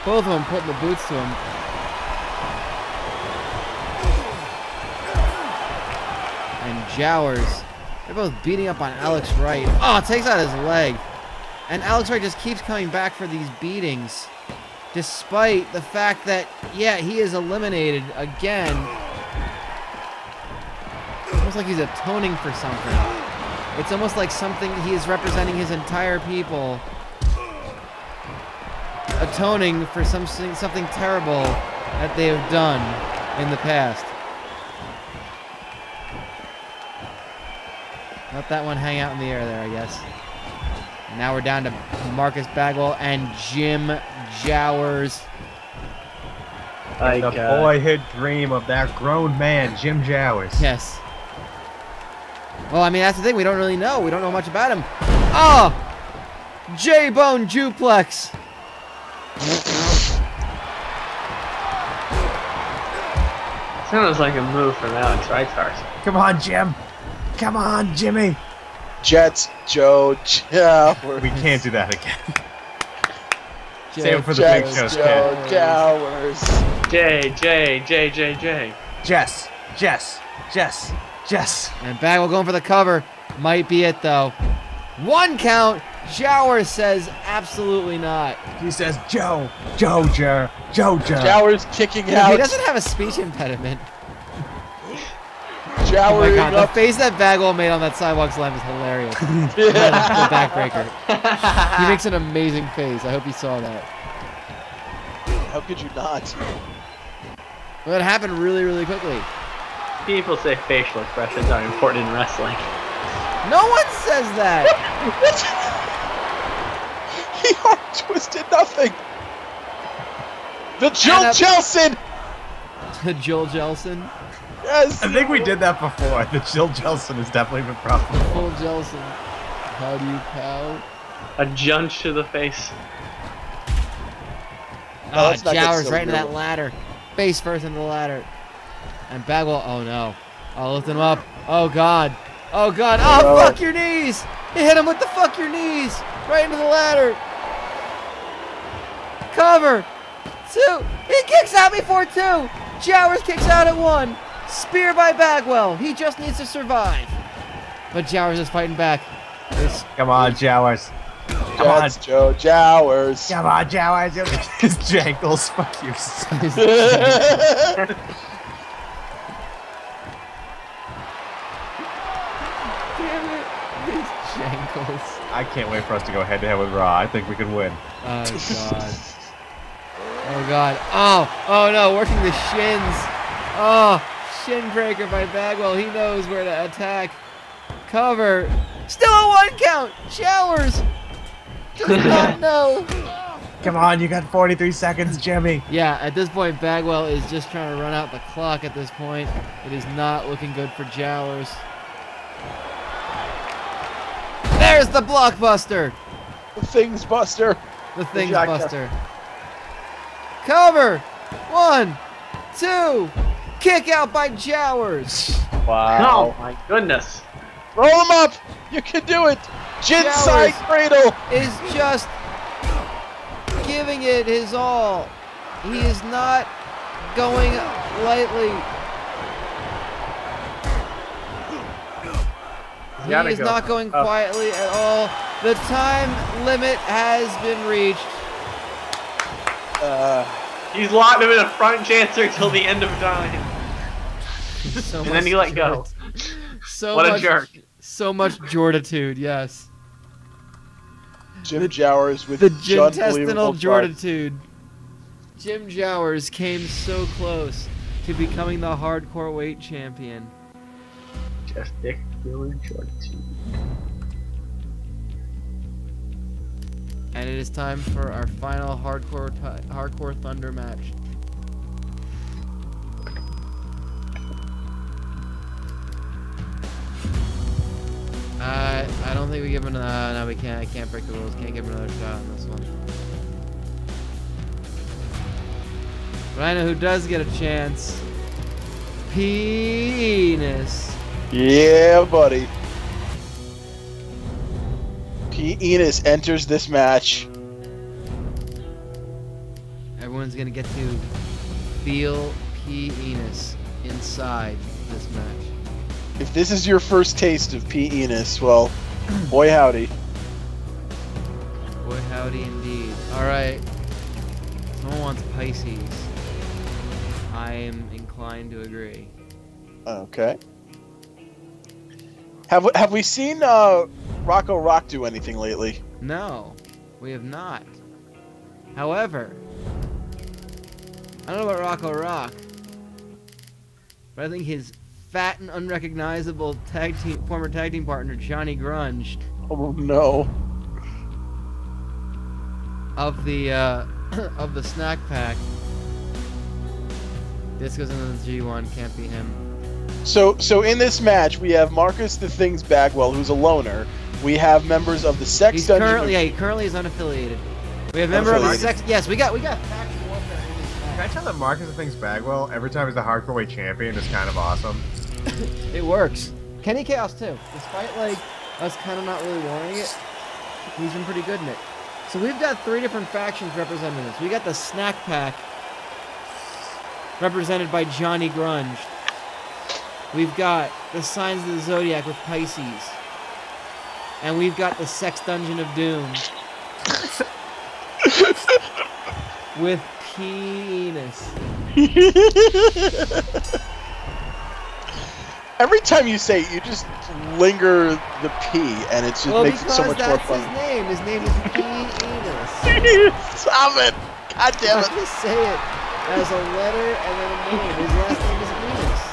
S4: both of them putting the boots to him. And Jowers, they're both beating up on Alex Wright. Oh, takes out his leg. And Alex Wright just keeps coming back for these beatings, despite the fact that, yeah, he is eliminated again. It's almost like he's atoning for something. It's almost like something he is representing his entire people, atoning for something terrible that they have done in the past. Let that one hang out in the air there, I guess. And now we're down to Marcus Bagwell and Jim Jowers.
S3: The boyhood dream of that grown man, Jim Jowers.
S4: Yes. Well, I mean, that's the thing. We don't really know. We don't know much about him. Oh! J-Bone Juplex.
S5: Sounds like a move from Alex Wright stars.
S3: Come on, Jim. Come on, Jimmy.
S2: Jets, Joe, Jowers.
S3: We can't do that again.
S4: J-
S3: Save it for the
S2: Jets,
S3: big shows,
S2: Joe,
S3: kid.
S2: Jowers.
S5: J.
S3: Jess.
S4: And Bagwell going for the cover. Might be it, though. 1 count. Jowers says absolutely not.
S3: He says, Joe.
S2: Jowers kicking
S4: He
S2: out.
S4: doesn't have a speech impediment. Oh my
S2: Jowering
S4: god, the
S2: up.
S4: face that Bagwell made on that sidewalk slam is hilarious. the backbreaker. He makes an amazing face. I hope you saw that.
S2: How could you not?
S4: Well, it happened really, really quickly.
S5: People say facial expressions are important in wrestling.
S4: No one says that.
S2: He arm twisted nothing. The Jill Jelson.
S4: The Jill Jelson.
S2: Yes.
S3: I think we did that before. The Jill Jelson has definitely been profitable.
S4: Jill Jelson. How do you cow?
S5: A junch to the face.
S2: No,
S4: Oh,
S2: let's not get
S4: Jowers
S2: so
S4: right into
S2: real.
S4: that ladder. Face first into the ladder. And Bagwell, oh no. Oh, lift him up. Oh god. Oh god. Oh,
S2: No.
S4: fuck your knees. He hit him with the fuck your knees. Right into the ladder. Cover. 2. He kicks out before 2. Jowers kicks out at 1. Spear by Bagwell. He just needs to survive. But Jowers is fighting back.
S3: Come on, Jowers. Come on.
S2: That's Joe Jowers.
S3: Come on, Jowers. His jankles. Fuck you.
S4: Damn it. These jankles.
S3: I can't wait for us to go head to head with Raw. I think we can win.
S4: Oh god. Oh god. Oh no, working the shins. Oh, shin breaker by Bagwell. He knows where to attack. Cover. Still a 1 count. Jowers does not know.
S3: Come on, you got 43 seconds, Jimmy.
S4: Yeah, at this point, Bagwell is just trying to run out the clock at this point. It is not looking good for Jowers. There's the blockbuster.
S2: The Things Buster.
S4: The Things
S2: Jack-
S4: Buster. Cover. 1, 2. Kick out by Jowers.
S2: Wow.
S5: Oh my goodness.
S2: Roll him up. You can do it. Jin
S4: Jowers.
S2: side cradle.
S4: Is just giving it his all. He is not going lightly. He
S3: Gotta
S4: is
S3: go.
S4: not going quietly at all. The time limit has been reached.
S5: He's locked him in a front chancer till the end of time.
S4: So
S5: And then he let go.
S4: So
S5: What a
S4: much,
S5: jerk.
S4: So much Jorditude, yes.
S2: Jim Jowers with
S4: The
S2: unbelievable
S4: gintestinal
S2: try.
S4: Jorditude. Jim Jowers came so close to becoming the hardcore weight champion.
S5: Just Dick feeling short.
S4: And it is time for our final hardcore thunder match. I don't think we give him. No, we can't. I can't break the rules. Can't give him another shot on this one. But I know who does get a chance. Penis.
S2: Yeah, buddy. P. Enos enters this match.
S4: Everyone's gonna get to feel P. Enos inside this match.
S2: If this is your first taste of P. Enos, well, boy howdy.
S4: Boy, howdy indeed. Alright. Someone wants Pisces. I am inclined to agree.
S2: Okay. Have we seen Rocco Rock do anything lately?
S4: No, we have not. However, I don't know about Rocco Rock, but I think his fat and unrecognizable former tag team partner Johnny Grunge
S2: Oh no.
S4: of the of the snack pack. This goes into the G1, can't be him.
S2: So in this match, we have Marcus the Things Bagwell, who's a loner. We have members of the Sex
S4: He's
S2: Dungeon.
S4: currently currently is unaffiliated. We have member of the Sex. Yes, we got faction warfare in this
S3: Can I
S4: match.
S3: tell that Marcus thinks Bagwell, every time he's the hardcore weight champion, is kind of awesome?
S4: It works. Kenny Kaos too. Despite like us kind of not really wanting it, he's been pretty good in it. So we've got 3 different factions representing this. We got the Snack Pack, represented by Johnny Grunge. We've got the Signs of the Zodiac with Pisces. And we've got the Sex Dungeon of Doom with Penis.
S2: Every time you say it, you just linger the P, and it just makes it so much more
S4: that's
S2: fun.
S4: his name. His name is Penis.
S2: Stop it! God damn
S4: I'm
S2: it!
S4: gonna say it as a letter and then a name. His last name is Enos.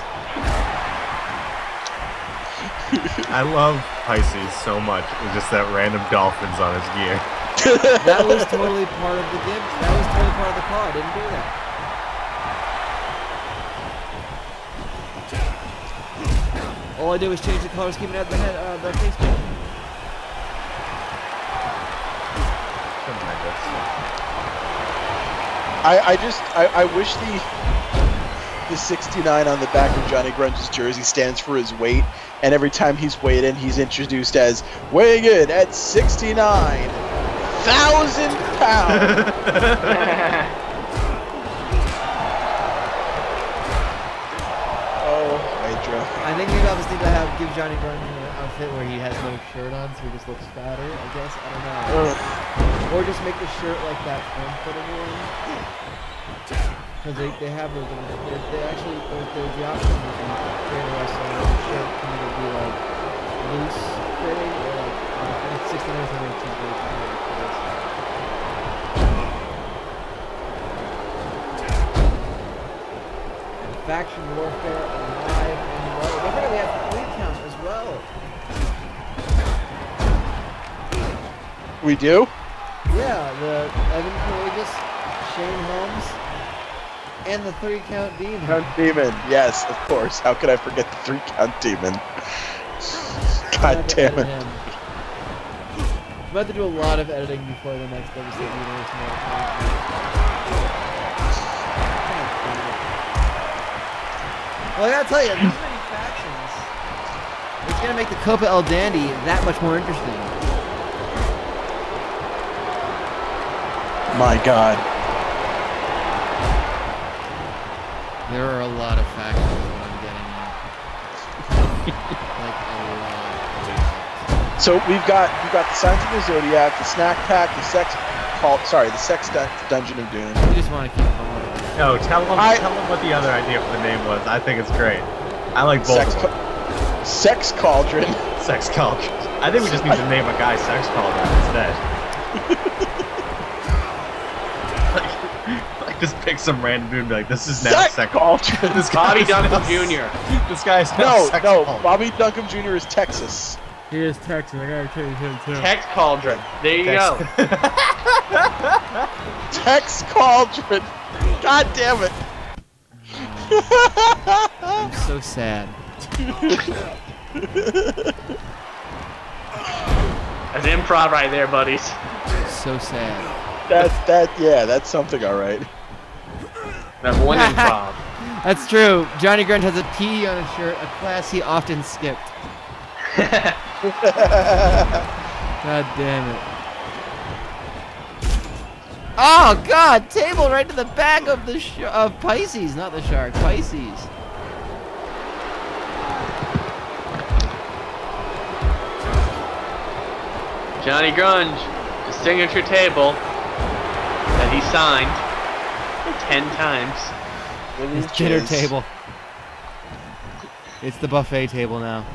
S3: I love Pisces so much. It's just that random dolphins on his gear.
S4: That was totally part of the gimp. That was totally part of the car. I didn't do that. All I did was change the color scheme and add the head, the face paint.
S2: I wish the 69 on the back of Johnny Grunge's jersey stands for his weight, and every time he's weighed in, he's introduced as weighing in at 69,000 pounds. Oh, Nitro.
S4: I think maybe I'll just need to give Johnny Grunge an outfit where he has no shirt on, so he just looks fatter, I guess. I don't know. Or just make the shirt like that form-fitting one. Because they have those, they actually, there's the option you can create a wrestler and the shirt can either be like loose fitting or like, it's 69 or 18 Faction Warfare Alive and Well. Don't forget we have 3 count as well.
S2: We do?
S4: Yeah, the Evan Courageous, Shane Holmes, and the 3 count Demon.
S2: Count Demon, yes, of course. How could I forget the 3 count Demon? God damn it.
S4: I'm about to do a lot of editing before the next WCW Universe Mode. Well, I gotta tell you, there's many factions. It's gonna make the Copa El Dandy that much more interesting.
S2: My God.
S4: There are a lot of factions that I'm getting at. Like a lot.
S2: So we've got the Signs of the Zodiac, the Snack Pack, the Sex Dungeon of Doom.
S4: You just want to keep going.
S3: No, tell them what the other idea for the name was. I think it's great. I like both of them.
S2: Sex Cauldron.
S3: Sex Cauldron. I think we just need to name a guy Sex Cauldron instead. like just pick some random dude and be like, this is now Sex
S2: Cauldron.
S3: This
S5: Bobby Duncan Jr.
S3: This guy's now Sex Cauldron.
S2: Bobby Duncan Jr. is Texas.
S4: He is Texas. I gotta change him too.
S5: Tex Cauldron. There you go.
S2: Tex Cauldron. God damn it.
S4: I'm so sad.
S5: That's improv right there, buddies.
S4: So sad.
S2: That's something, all right.
S5: That's one improv.
S4: That's true. Johnny Grunge has a P on his shirt, a class he often skipped. God damn it. Oh God! Table right to the back of the of Pisces, not the shark. Pisces.
S5: Johnny Grunge, the signature table that he signed 10 times.
S4: His dinner table. It's the buffet table now.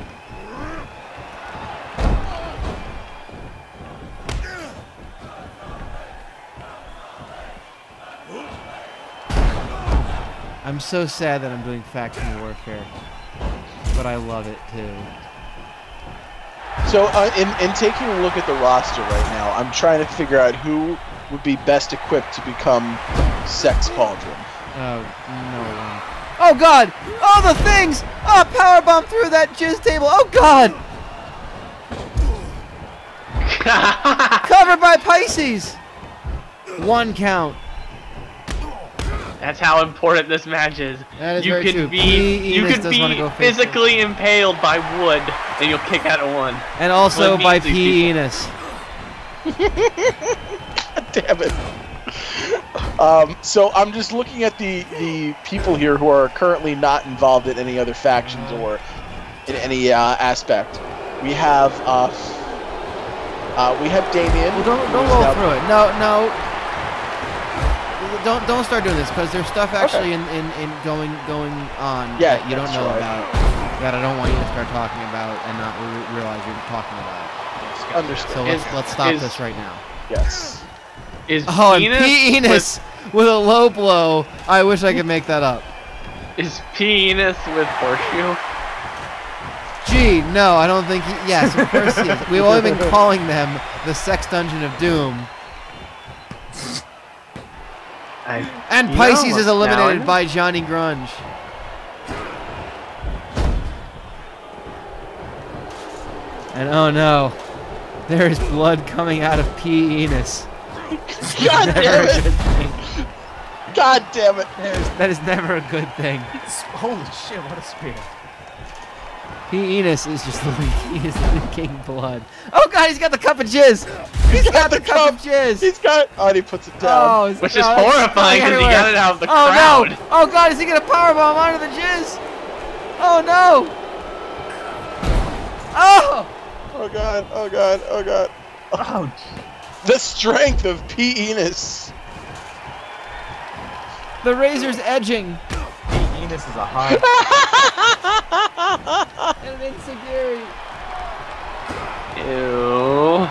S4: I'm so sad that I'm doing faction warfare, but I love it too.
S2: So, in taking a look at the roster right now, I'm trying to figure out who would be best equipped to become Sex Cauldron.
S4: Oh, no one. Oh God! Oh, the things! Oh, powerbomb through that jizz table! Oh God! Covered by Pisces! 1 count.
S5: That's how important this match is.
S4: That is
S5: you
S4: very
S5: can
S4: true.
S5: be physically impaled by wood, and you'll kick out at 1.
S4: And also by P. Enos.
S2: God damn it. So I'm just looking at the people here who are currently not involved in any other factions or in any aspect. We have Damian.
S4: Well, don't roll through it. No. Don't start doing this because there's stuff actually in going on that you don't know about that I don't want you to start talking about and not realize you're talking about.
S2: Understood.
S4: So let's stop this right now.
S2: Yes.
S5: And
S4: P. Enos with a low blow. I wish I could make that up.
S5: Is P. Enos with Horseshoe?
S4: Gee, no, I don't think he... Yes, of course he is. We've only been calling them the Sex Dungeon of Doom. And Pisces is eliminated by Johnny Grunge. And oh no, there is blood coming out of P. Enos.
S2: God damn it! God damn it!
S4: That is never a good thing.
S3: Holy shit, what a spear.
S4: P. Enos is just he is leaking blood. Oh god, he's got the cup of jizz! He's got the cup of jizz!
S2: He's got oh, and he puts it down.
S5: Which is horrifying because he got it out of the crowd.
S4: No! Oh god, is he gonna powerbomb onto the jizz? Oh no! Oh!
S2: Oh god, oh god, oh god.
S3: Ouch.
S2: The strength of P. Enos.
S4: The razor's edging.
S3: Enos is a hard.
S4: And an insecurity.
S5: Ew.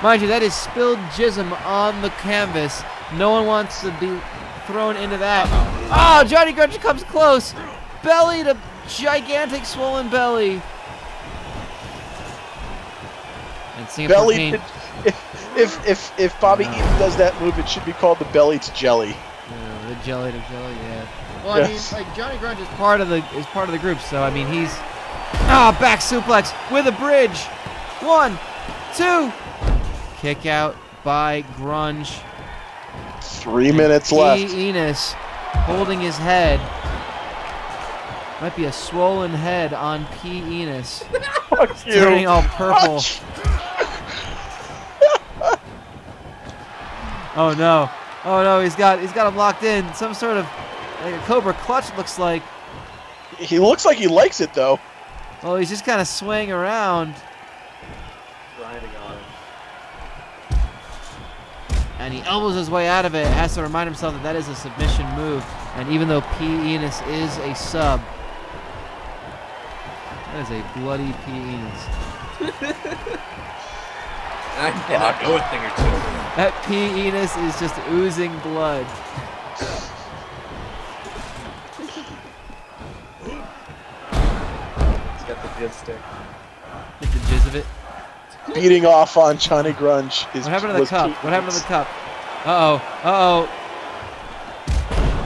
S4: Mind you, that is spilled jism on the canvas. No one wants to be thrown into that. Oh, Johnny Grunge comes close. Belly to gigantic swollen belly. And Singapore
S2: Belly
S4: Pain.
S2: to, if Bobby Eaton does that move, it should be called the belly to jelly.
S4: The jelly to jelly, yeah. Well,
S2: Yes.
S4: I mean, like Johnny Grunge is part of the group, so I mean he's back suplex with a bridge. 1, 2, kick out by Grunge.
S2: 3 minutes left.
S4: P. Enos holding his head. Might be a swollen head on P. Enos.
S2: Fuck you.
S4: Turning all purple. Oh no. Oh no, he's got him locked in. Some sort of like a Cobra clutch, looks like.
S2: He looks like he likes it though.
S4: Well, he's just kind of swaying around.
S5: Grinding on him.
S4: And he elbows his way out of it. Has to remind himself that that is a submission move. And even though P. Enos is a sub, that is a bloody P. Enos.
S5: I cannot go a thing or two.
S4: That P. Enos is just oozing blood.
S5: He's got the jizz stick.
S4: Get the jizz of it.
S2: Beating off on Johnny Grunge.
S4: What happened to the cup? What happened to the cup? Uh-oh. Uh-oh.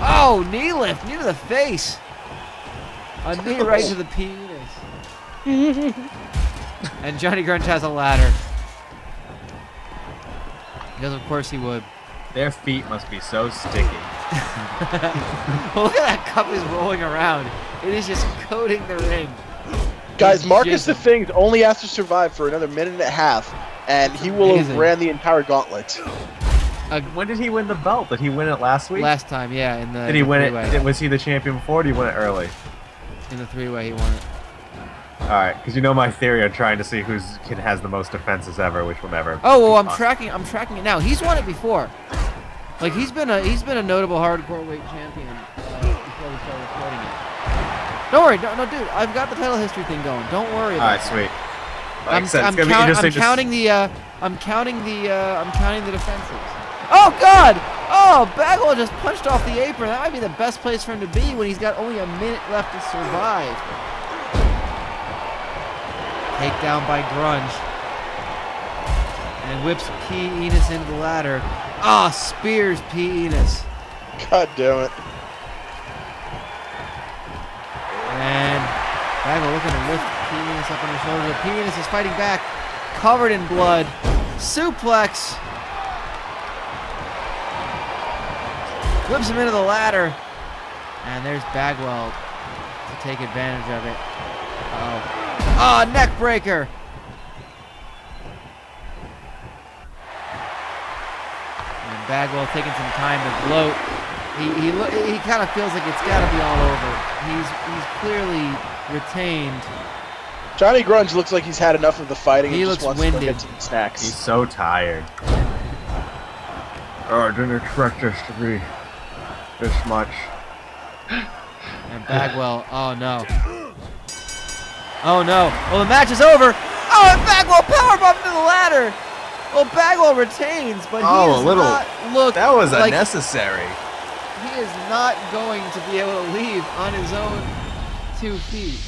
S4: Oh, knee lift. Knee to the face. A knee right to the P. Enos. And Johnny Grunge has a ladder. Because of course he would.
S3: Their feet must be so sticky.
S4: Well, look at that cup is rolling around. It is just coating the ring.
S2: Guys, Marcus the Thing only has to survive for another minute and a half, and he will have ran the entire gauntlet.
S3: When did he win the belt? Did he win it last week?
S4: Last time, yeah. In the
S3: Did he win
S4: three-way.
S3: it? Was he the champion before? Or did he win it early?
S4: In the three-way, he won it.
S3: All right, because you know my theory of trying to see whose kid has the most defenses ever, which will never.
S4: Oh well, I'm tracking it now. He's won it before. Like he's been a notable hardcore weight champion before we started recording it. Don't worry, no, dude. I've got the title history thing going. Don't worry.
S3: All right, sweet. Like I said, it's gonna be interesting.
S4: I'm counting the defenses. Oh God! Oh, Bagwell just punched off the apron. That might be the best place for him to be when he's got only a minute left to survive. Takedown by Grunge. And whips P. Enos into the ladder. Ah, spears P. Enos.
S2: God damn it.
S4: And Bagwell looking to lift P. Enos up on his shoulder. P. Enos is fighting back, covered in blood. Suplex. Whips him into the ladder. And there's Bagwell to take advantage of it. Uh-oh. Ah, neck breaker. And Bagwell taking some time to gloat. He kind of feels like it's got to be all over. He's clearly retained.
S2: Johnny Grunge looks like he's had enough of the fighting.
S4: He
S2: and
S4: looks
S2: just wants
S4: winded.
S2: to get some snacks.
S3: He's so tired. Oh, I didn't expect this to be this much.
S4: And Bagwell, oh no. Oh no. Well, the match is over. Oh, and Bagwell powerbombed to the ladder. Well, Bagwell retains, but he does not look
S3: That was
S4: like
S3: unnecessary.
S4: he is not going to be able to leave on his own 2 feet.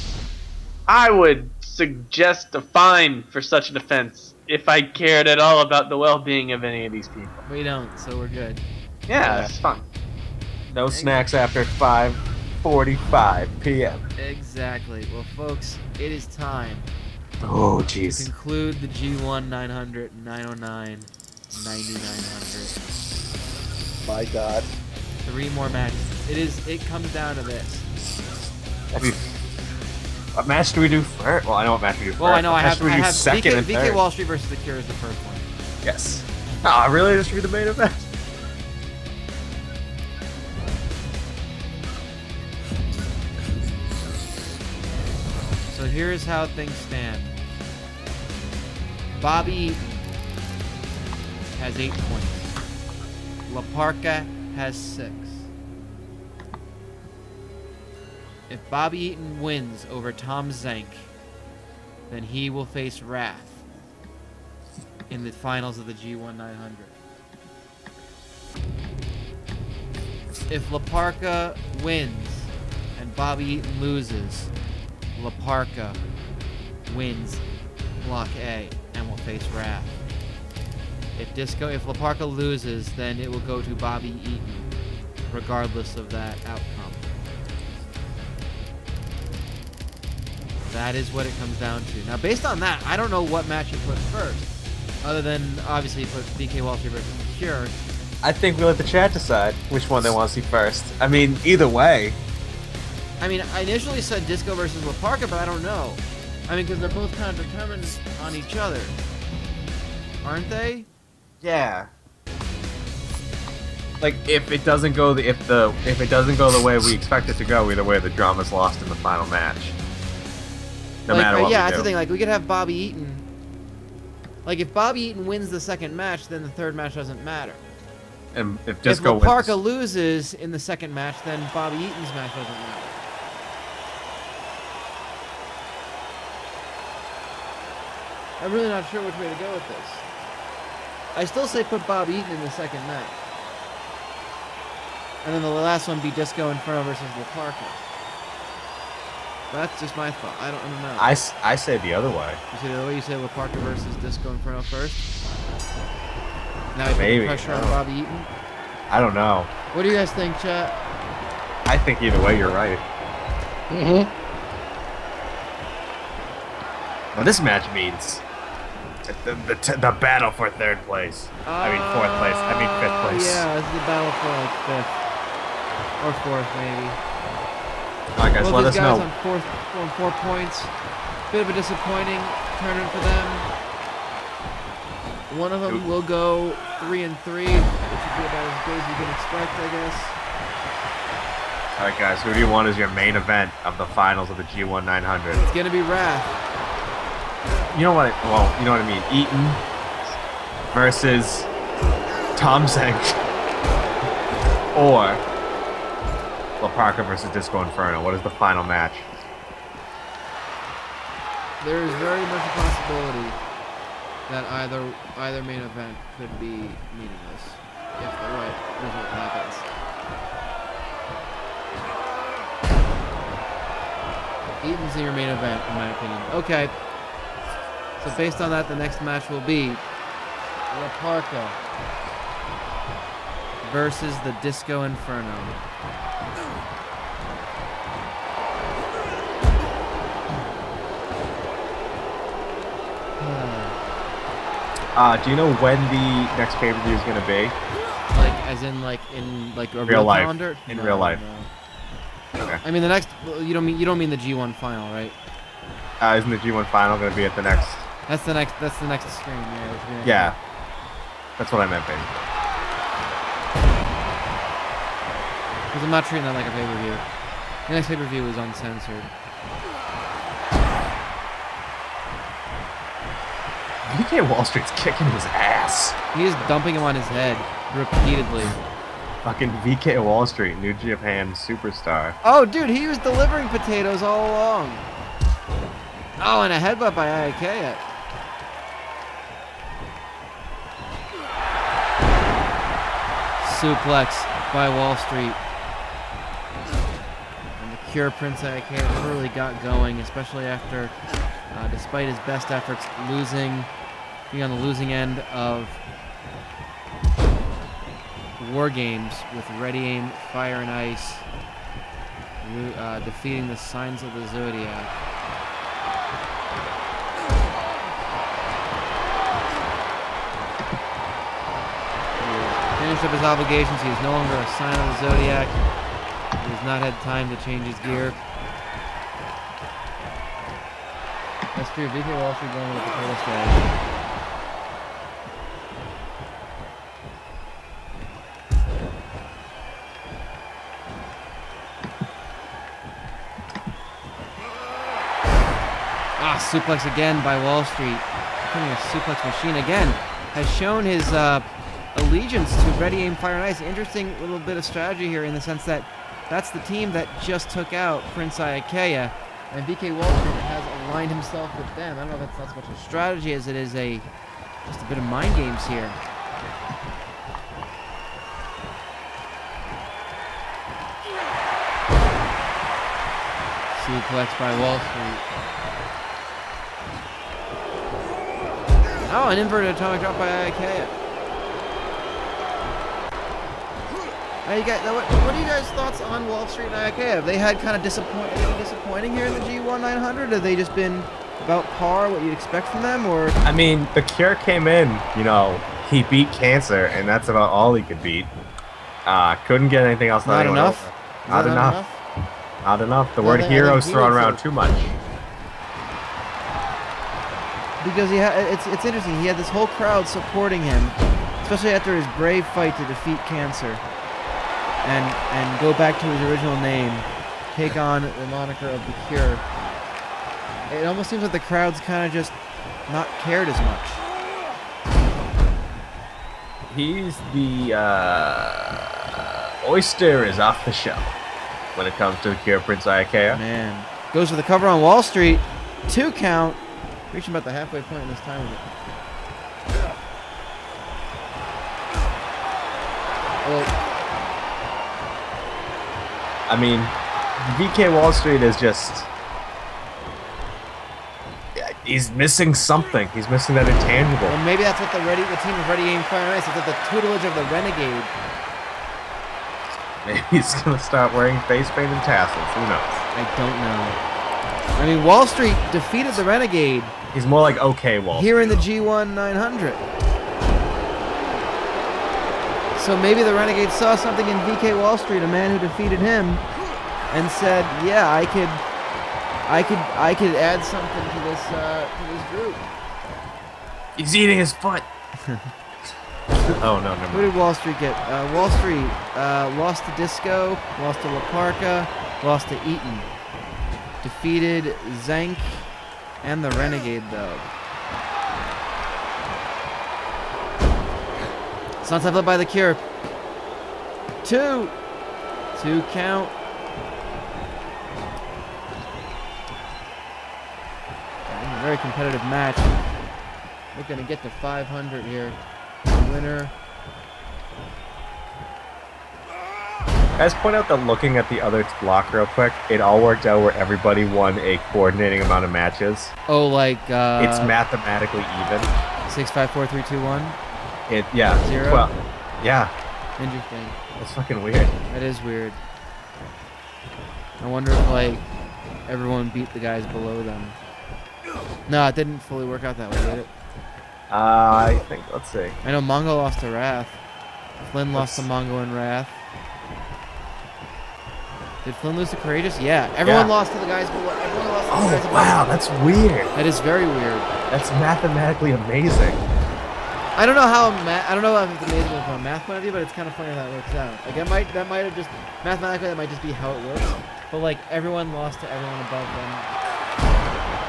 S5: I would suggest a fine for such an offense if I cared at all about the well-being of any of these people.
S4: We don't, so we're good.
S5: Yeah, it's fun.
S3: No snacks after 5:45 p.m.
S4: Exactly. Well, folks, it is time
S3: Oh,
S4: to
S3: jeez.
S4: conclude the G-1-900-909-9900.
S2: My God.
S4: 3 more matches. It comes down to this.
S3: What match do we do first? Well, I know what match we do first.
S4: Well, I know
S3: What
S4: I
S3: match
S4: have,
S3: do we
S4: I
S3: do
S4: have
S3: second and
S4: VK
S3: third?
S4: Wallstreet versus The Cure is the first one.
S3: Yes. Oh, really? Just read the main event?
S4: So here's how things stand. Bobby Eaton has 8 points. La Parka has 6. If Bobby Eaton wins over Tom Zenk, then he will face Wrath in the finals of the G-1-900. If La Parka wins and Bobby Eaton loses, La Parka wins Block A and will face Wrath. If La Parka loses, then it will go to Bobby Eaton, regardless of that outcome. That is what it comes down to. Now, based on that, I don't know what match you put first, other than obviously you put BK Wallstreet versus The Cure.
S3: I think we let the chat decide which one they want to see first. I mean, either way.
S4: I mean, I initially said Disco versus La Parka, but I don't know. I mean, because they're both kind of determined on each other, aren't they?
S3: Yeah. Like if it doesn't go the way we expect it to go, either way the drama's lost in the final match. No
S4: like,
S3: matter what
S4: yeah,
S3: we
S4: that's
S3: do.
S4: the thing. Like, we could have Bobby Eaton. Like, if Bobby Eaton wins the second match, then the third match doesn't matter.
S3: And if
S4: If
S3: Disco
S4: La Parka
S3: wins,
S4: loses in the second match, then Bobby Eaton's match doesn't matter. I'm really not sure which way to go with this. I still say put Bobby Eaton in the second match. And then the last one be Disco Inferno versus La Parka. That's just my thought. I don't know.
S3: I say the other way.
S4: You say the other way? You say La Parka versus Disco Inferno first? Now you put
S3: Maybe,
S4: the pressure
S3: I
S4: on
S3: don't know.
S4: Bobby Eaton?
S3: I don't know.
S4: What do you guys think, chat?
S3: I think either way you're right.
S2: Mm-hmm.
S3: What this match means the battle for third place. I mean fourth place. I mean fifth place.
S4: Yeah, this is the battle for like 5th. Or 4th, maybe.
S3: Alright guys,
S4: Both
S3: let
S4: these
S3: us
S4: guys
S3: know.
S4: on 4 points. Bit of a disappointing tournament for them. One of them will go 3-3, which would be about as good as you can expect, I guess.
S3: Alright guys, who do you want as your main event of the finals of the G-1-900?
S4: It's gonna be Wrath.
S3: You know what? You know what I mean. Eatin versus Tom Zenk, or La Parka versus Disco Inferno. What is the final match?
S4: There is very much a possibility that either main event could be meaningless if the right result happens. Eaton's your main event, in my opinion. Okay. So based on that, the next match will be La Parka versus the Disco Inferno.
S3: Do you know when the next pay-per-view is going to be?
S4: Like, as in, like, in like a real
S3: life.
S4: calendar?
S3: In
S4: No,
S3: real life.
S4: no.
S3: Okay.
S4: I mean, the next. You don't mean the G1 final, right?
S3: Isn't the G1 final going to be at the next?
S4: That's the next stream. Yeah.
S3: Yeah. That's what I meant, baby.
S4: Because I'm not treating that like a pay-per-view. The next pay-per-view is uncensored.
S3: BK Wallstreet's kicking his ass.
S4: He is dumping him on his head repeatedly.
S3: Fucking VK Wallstreet, New Japan superstar.
S4: Oh, dude, he was delivering potatoes all along. Oh, and a headbutt by Iaukea. Suplex by Wallstreet. And The Cure Prince Iaukea really got going, especially after, despite his best efforts, being on the losing end of War Games with Ready Aim, Fire and Ice, defeating the Signs of the Zodiac. Finished up his obligations. He is no longer a Sign of the Zodiac. He has not had time to change his gear. That's true. VK Wallstreet going with the total strategy. Suplex again by Wallstreet. Becoming a suplex machine again. Has shown his allegiance to Ready Aim, Fire and Ice. Interesting little bit of strategy here in the sense that that's the team that just took out Prince Iaukea, and VK Wallstreet has aligned himself with them. I don't know if that's not so much a strategy as it is just a bit of mind games here. Suplex by Wallstreet. Oh, an inverted atomic drop by Iaukea. What are you guys' thoughts on Wallstreet and Iaukea? Have they had kind of disappointing here in the G-1-900? Have they just been about par, what you'd expect from them, or?
S3: I mean, the Cure came in, he beat Cancer, and that's about all he could beat. Couldn't get anything else.
S4: Not enough?
S3: Not enough. Not enough. The word hero's thrown around too much.
S4: Because it's interesting. He had this whole crowd supporting him, especially after his brave fight to defeat Cancer, and go back to his original name, take on the moniker of the Cure. It almost seems like the crowd's kind of just not cared as much.
S3: He's the oyster is off the shelf when it comes to the Cure Prince Iaukea.
S4: Man, goes for the cover on Wallstreet. 2 count. Reaching about the halfway point in this time with it. Well,
S3: I mean, VK Wallstreet is just... He's missing something. He's missing that intangible.
S4: Well, maybe that's what the team of Ready Aim, Fire and Ice is at the tutelage of the Renegade.
S3: Maybe he's going to start wearing face paint and tassels. Who knows?
S4: I don't know. I mean, Wallstreet defeated the Renegade.
S3: He's more like okay Wallstreet.
S4: Here in the G-1-900. So maybe the Renegade saw something in VK Wallstreet, a man who defeated him, and said, "Yeah, I could add something to this group."
S3: He's eating his foot. Oh no, never mind.
S4: Who did Wallstreet get? Wallstreet lost to Disco, lost to Parka, lost to Eatin. Defeated Zenk and the Renegade, though. Sunset flip by the Cure. 2 count. Very competitive match. Looking to get to 500 here. Winner.
S3: Guys, point out that looking at the other block real quick, it all worked out where everybody won a coordinating amount of matches.
S4: Oh, like
S3: it's mathematically even.
S4: 6, 5, 4, 3, 2, 1.
S3: Yeah.
S4: 0.
S3: Well, yeah.
S4: Interesting.
S3: That's fucking weird.
S4: That is weird. I wonder if like everyone beat the guys below them. No, it didn't fully work out that way, did it?
S3: I think. Let's see.
S4: I know Mongo lost to Wrath. Flynn lost to Mongo and Wrath. Did Flynn lose to Karagias? Yeah. Everyone lost to the guys below. Everyone lost to the guys below.
S3: Wow, that's weird.
S4: That is very weird.
S3: That's mathematically amazing.
S4: I don't know how I don't know if it's amazing from a math point of view, but it's kind of funny how that works out. Like that might have just mathematically that might just be how it works. But like everyone lost to everyone above them.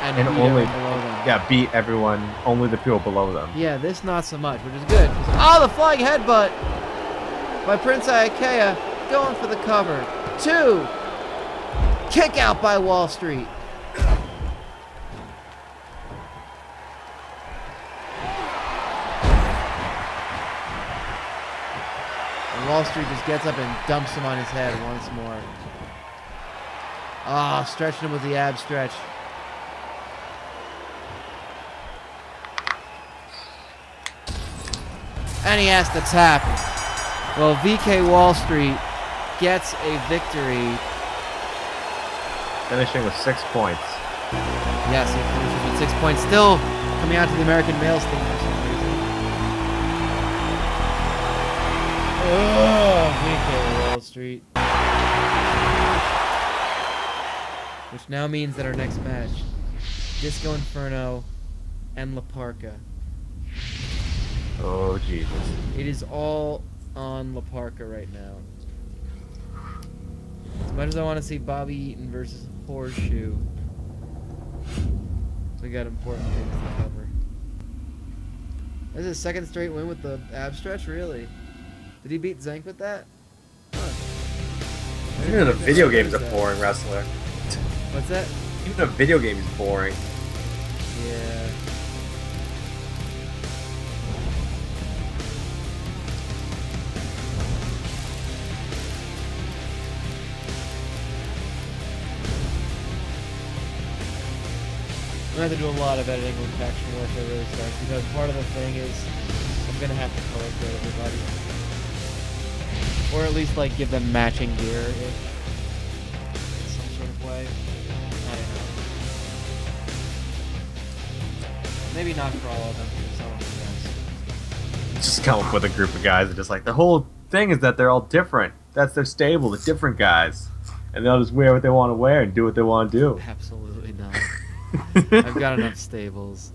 S4: And beat
S3: only
S4: below them.
S3: Yeah, beat everyone, only the people below them.
S4: Yeah, this not so much, which is good. Oh, the flying headbutt by Prince Iaukea, going for the cover. 2, kick out by Wallstreet. And Wallstreet just gets up and dumps him on his head once more. Ah, stretching him with the ab stretch. And he has to tap. Well, VK Wallstreet gets a victory.
S3: Finishing with 6 points.
S4: Yes, he finishes with 6 points. Still coming out to the American males thing for some reason. Oh, VK Wallstreet. Which now means that our next match, Disco Inferno and La Parka.
S3: Oh, Jesus.
S4: It is all on La Parka right now. As much as I want to see Bobby Eatin versus Horseshoe, we got important things to cover. This is his second straight win with the ab stretch, really? Did he beat Zenk with that? Huh.
S3: Even the video game's a boring wrestler.
S4: What's that?
S3: Even a video game is boring.
S4: Yeah. I'm gonna have to do a lot of editing when Faction Warfare really starts, because part of the thing is I'm gonna have to color grade everybody. Or at least like give them matching gear in some sort of way. I don't know. Maybe not for all of them, for some of them, yes.
S3: Just come up with a group of guys and just like, the whole thing is that they're all different. That's their stable, the different guys. And they'll just wear what they want to wear and do what they want to do.
S4: Absolutely not. I've got enough stables.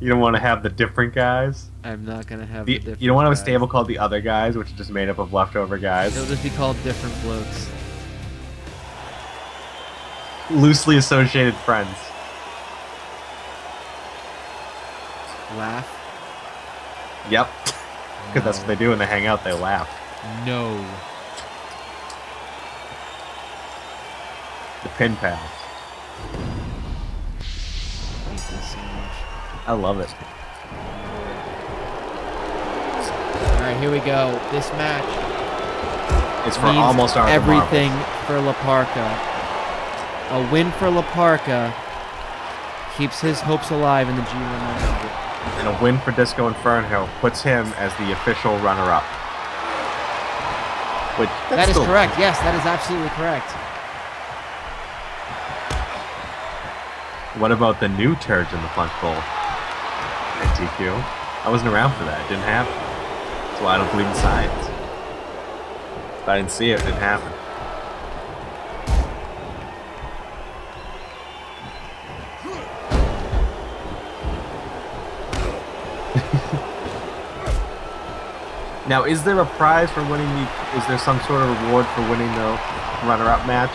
S3: You don't want to have the different guys?
S4: I'm not gonna have the different
S3: You don't want to have a
S4: guys.
S3: stable called the other guys, which is just made up of leftover guys.
S4: It'll just be called different blokes.
S3: Loosely associated friends.
S4: Laugh?
S3: Yep. Because that's what they do when they hang out, they laugh.
S4: No.
S3: The pin pals.
S4: I hate this so much.
S3: I love it.
S4: Alright, here we go. This match
S3: It's for
S4: means
S3: almost our
S4: everything for La Parka. A win for La Parka keeps his hopes alive in the G-1-900.
S3: And a win for Disco Inferno puts him as the official runner-up.
S4: That is correct. Yes, that is absolutely correct.
S3: What about the new turds in the Punch Bowl? TQ. I wasn't around for that. It didn't happen. That's why I don't believe in science. If I didn't see it, it didn't happen. Now, is there a prize for winning the... Is there some sort of reward for winning the runner-up match?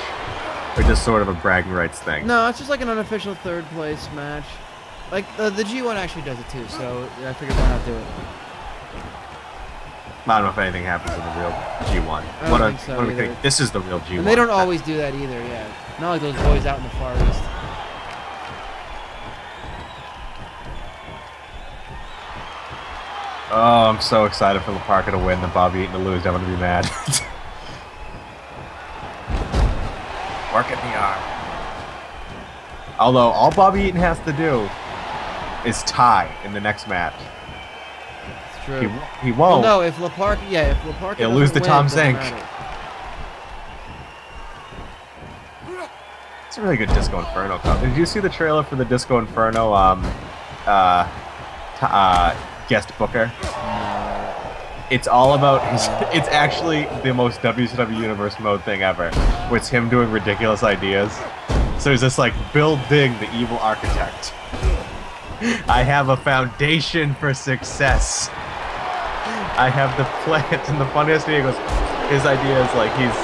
S3: Or just sort of a bragging rights thing?
S4: No, it's just like an unofficial third place match. Like, the G1 actually does it too, so I figured why not do it.
S3: I don't know if anything happens in the real G1.
S4: I don't think so
S3: what do we
S4: either.
S3: think? This is the real G1.
S4: And they don't always do that either, yeah. Not like those boys out in the Far East.
S3: Oh, I'm so excited for La Parka to win, the Bobby Eatin to lose. I'm going to be mad. Working the arm. Although, all Bobby Eatin has to do is tie in the next match.
S4: It's true.
S3: He won't.
S4: Well, no, if La Parka, yeah, if La Parka
S3: He'll lose to
S4: doesn't
S3: Tom
S4: win, it doesn't
S3: Zenk.
S4: matter.
S3: It's a really good Disco Inferno cup. Did you see the trailer for the Disco Inferno guest booker? It's all about his... It's actually the most WCW Universe Mode thing ever, where it's him doing ridiculous ideas. So he's just like, building the evil architect. I have a foundation for success. I have the plant, and the funniest thing, he goes, his idea is like, he's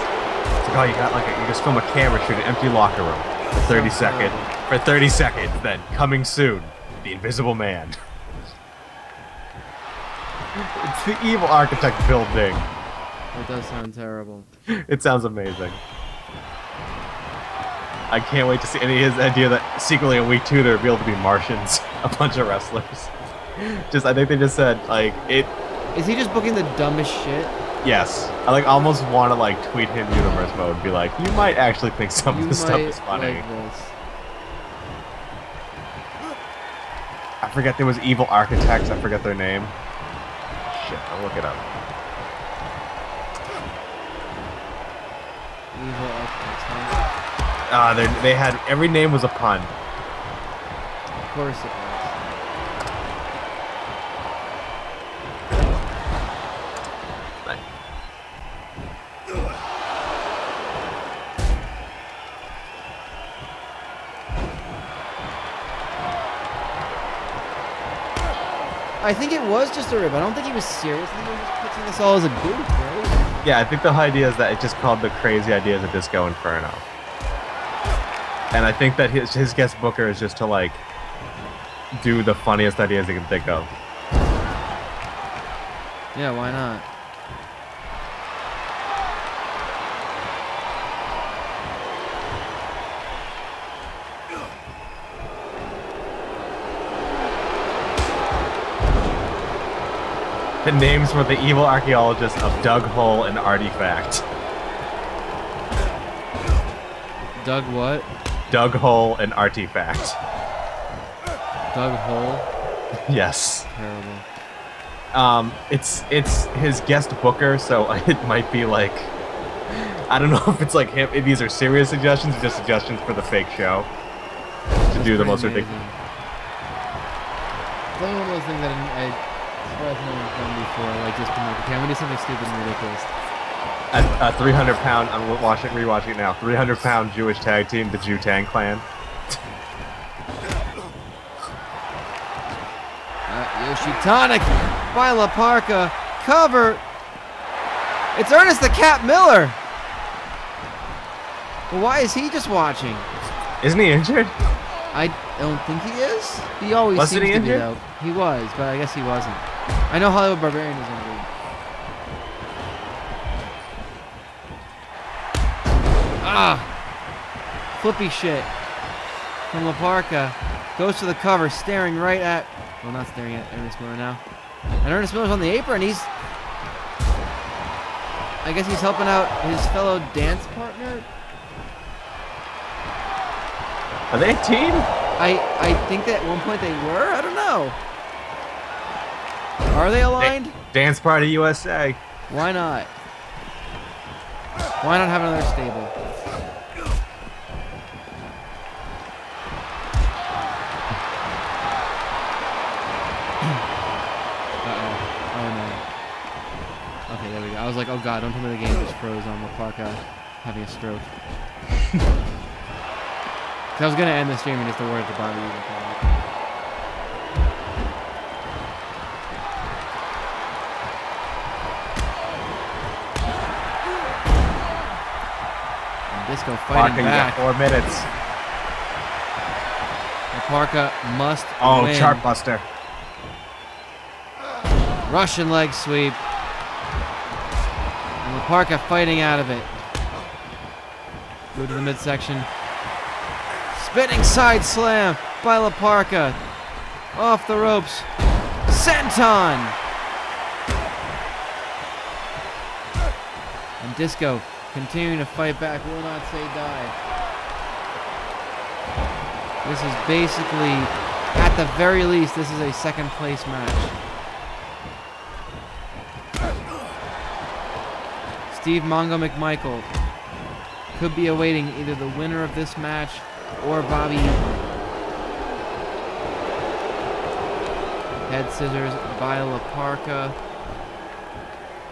S3: like, oh, you got like, you just film a camera, shoot an empty locker room for 30 seconds. For 30 seconds, then coming soon, the Invisible Man. It's the evil architect building.
S4: That does sound terrible.
S3: It sounds amazing. I can't wait to see. And his idea that secretly in week 2 there would be able to be Martians, a bunch of wrestlers. I think they just said like it.
S4: Is he just booking the dumbest shit?
S3: Yes. I like almost want to like tweet him Universe Mode and be like, you might actually think some of this stuff is funny.
S4: Like this.
S3: I forget there was evil architects. I forget their name. Shit, I'll look it up.
S4: Evil architects, huh?
S3: They had every name was a pun.
S4: Of course it was. I think it was just a rib. I don't think he was serious. I think he was just pitching this all as a goof, right?
S3: Yeah, I think the idea is that it just called the crazy ideas of Disco Inferno. And I think that his guest booker is just to like do the funniest ideas he can think of.
S4: Yeah, why not?
S3: The names were the evil archaeologists of Doug Hole and Artifact.
S4: Doug what?
S3: Doug Hole and Artifact.
S4: Doug Hole?
S3: Yes.
S4: Terrible.
S3: It's his guest booker, so it might be like, I don't know if it's like him. If these are serious suggestions or just suggestions for the fake show to do the most ridiculous.
S4: It's only one of those things that I surprised no one's done before. Like just been like, okay, I'm gonna do something stupid and ridiculous.
S3: A 300-pound. I'm rewatching it now. 300-pound Jewish tag team, the Jew-Tang Clan.
S4: Yoshitonic by La Parka. Cover. It's Ernest the Cat Miller. Well, why is he just watching?
S3: Isn't he injured?
S4: I don't think he is. He always
S3: Wasn't
S4: seems
S3: he
S4: to be,
S3: injured?
S4: though. He was, but I guess he wasn't. I know Hollywood Barbarian was injured. Ah! Flippy shit from La Parka. Goes to the cover, staring right at... Well, not staring at Ernest Miller now. And Ernest Miller's on the apron. He's... I guess he's helping out his fellow dance partner.
S3: Are they a team?
S4: I think that at one point they were. I don't know. Are they aligned?
S3: Dance Party USA.
S4: Why not? Why not have another stable? Uh-oh. Oh no. Okay, there we go. I was like, oh god, don't tell me the game just froze on La Parka having a stroke. I was gonna end the stream and just the words to Bobby even come out. And Disco fighting
S3: Parka,
S4: back.
S3: you got 4 minutes.
S4: And Parka must win.
S3: Chartbuster.
S4: Russian leg sweep. And La Parka fighting out of it. Go to the midsection. Spinning side slam by La Parka. Off the ropes. Senton! And Disco continuing to fight back. Will not say die. This is basically, at the very least, this is a second place match. Steve Mongo McMichael could be awaiting either the winner of this match or Bobby. Head scissors by La Parka.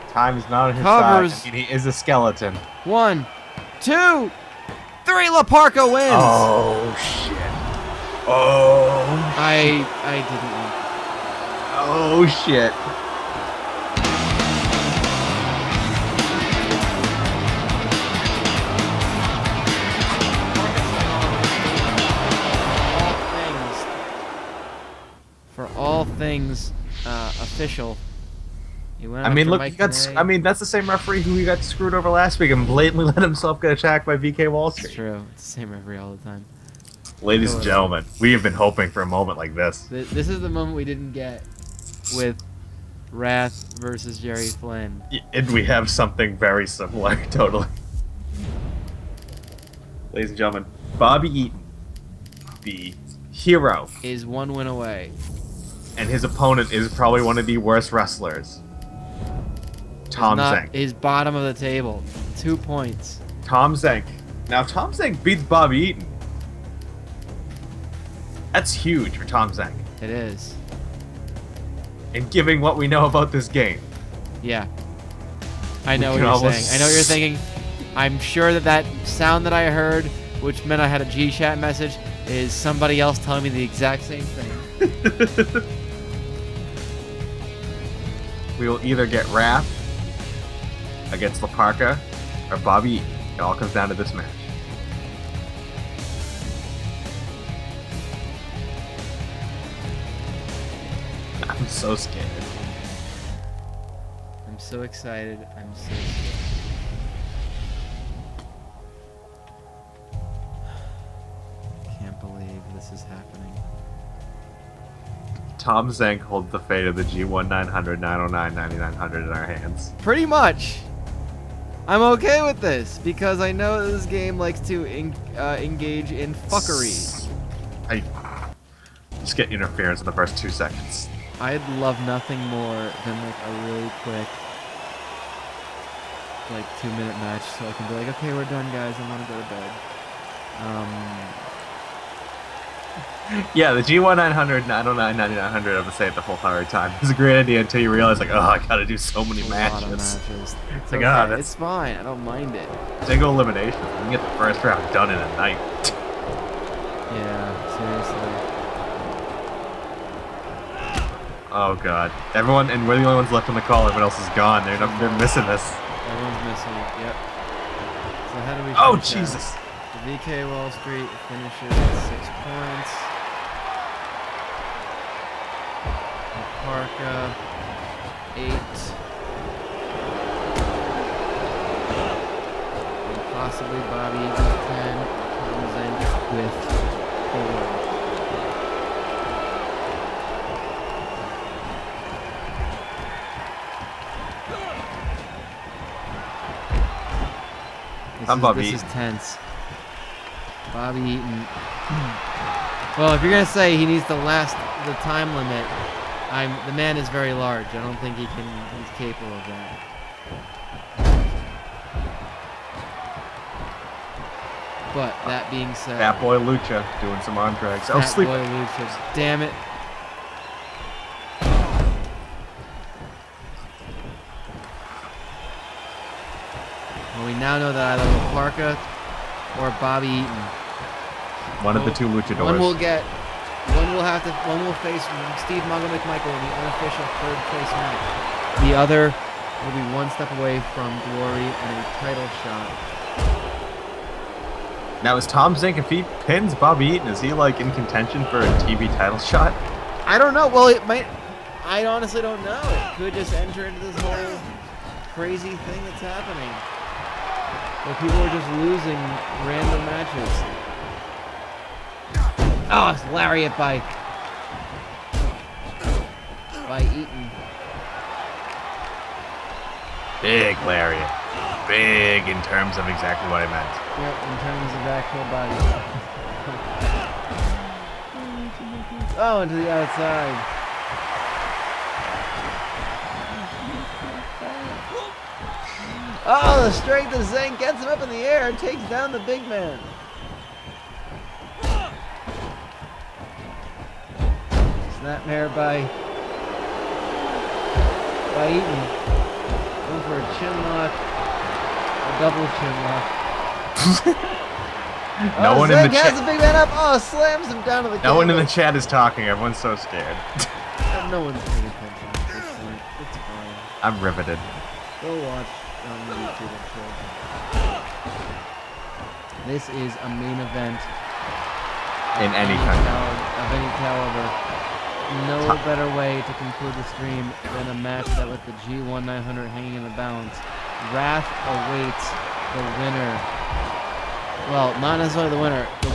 S3: Time is not on his
S4: Covers.
S3: side. I mean, he is a skeleton.
S4: 1, 2, 3. La Parka wins.
S3: Oh shit. Oh.
S4: I didn't win.
S3: Oh shit.
S4: All things official.
S3: I mean, look, that's the same referee who he got screwed over last week and blatantly let himself get attacked by VK Wallstreet.
S4: It's true. It's the same referee all the time.
S3: Ladies and gentlemen, we have been hoping for a moment like this.
S4: This is the moment we didn't get with Wrath versus Jerry Flynn.
S3: And we have something very similar, totally. Ladies and gentlemen, Bobby Eatin, the hero,
S4: is 1 win away.
S3: and his opponent is probably one of the worst wrestlers. Tom Zenk.
S4: Is bottom of the table. 2 points.
S3: Tom Zenk. Now, Tom Zenk beats Bobby Eatin. That's huge for Tom Zenk.
S4: It is.
S3: And given what we know about this game.
S4: Yeah. I know what you're saying. I know what you're thinking. I'm sure that that sound that I heard, which meant I had a G-chat message, is somebody else telling me the exact same thing.
S3: We will either get Wrath against Parka or Bobby Eatin. It all comes down to this match. I'm so scared.
S4: I'm so excited. I'm so scared. Can't believe this is happening.
S3: Tom Zenk holds the fate of the G-1-900-909-9900 in our hands.
S4: Pretty much. I'm okay with this because I know that this game likes to engage in fuckery.
S3: I just get interference in the first 2 seconds.
S4: I'd love nothing more than like a really quick, like 2-minute match, so I can be like, okay, we're done, guys. I want to go to bed.
S3: Yeah, the G-1-900-909-9900, I'm gonna say it the whole entire time. It's a great idea until you realize, like, oh, I gotta do so many matches.
S4: It's
S3: It's
S4: okay.
S3: like, ah, that's
S4: It's fine. I don't mind it.
S3: single elimination. You can get the first round done in a night.
S4: Yeah, seriously.
S3: Oh god, everyone, and we're the only ones left on the call. Everyone else is gone. They're missing this.
S4: Everyone's missing it. Yep. So how do we?
S3: Oh
S4: finish
S3: Jesus!
S4: out? The VK Wallstreet finishes at 6 points. The Parka 8. And possibly Bobby with 10. Tom Zenk with 4. This is tense. Bobby Eatin. Well, if you're gonna say he needs to last the time limit, the man is very large. I don't think he's capable of that. But that being said,
S3: Fat Boy Lucha doing some arm drags.
S4: Fat Boy Lucha, damn it. Well, we now know that either Parka or Bobby Eatin.
S3: One of the 2 luchadors.
S4: One will face Steve Mongo McMichael in the unofficial 3rd place match. The other will be 1 step away from glory and a title shot.
S3: Now is Tom Zenk, if he pins Bobby Eatin, is he like in contention for a TV title shot?
S4: I don't know. Well, it might. I honestly don't know. It could just enter into this whole crazy thing that's happening, where people are just losing random matches. Oh, it's lariat by Eatin.
S3: Big lariat. Big in terms of exactly what I meant.
S4: Yep, in terms of actual body. Oh, into the outside. Oh, the strength of Zenk gets him up in the air and takes down the big man. Snapmare by Eatin. Going for a chin lock. A double chin lock.
S3: No one in the chat.
S4: Has the big man up. Oh, slams him down to the
S3: No one in the chat is talking. Everyone's so scared.
S4: No one's paying attention at this point. It's fine.
S3: I'm riveted.
S4: Go watch on YouTube, I'm sure. This is a main event
S3: In any country.
S4: of any caliber. No better way to conclude the stream than a match that with the G-1-900 hanging in the balance. Wrath awaits the winner. Well, not necessarily the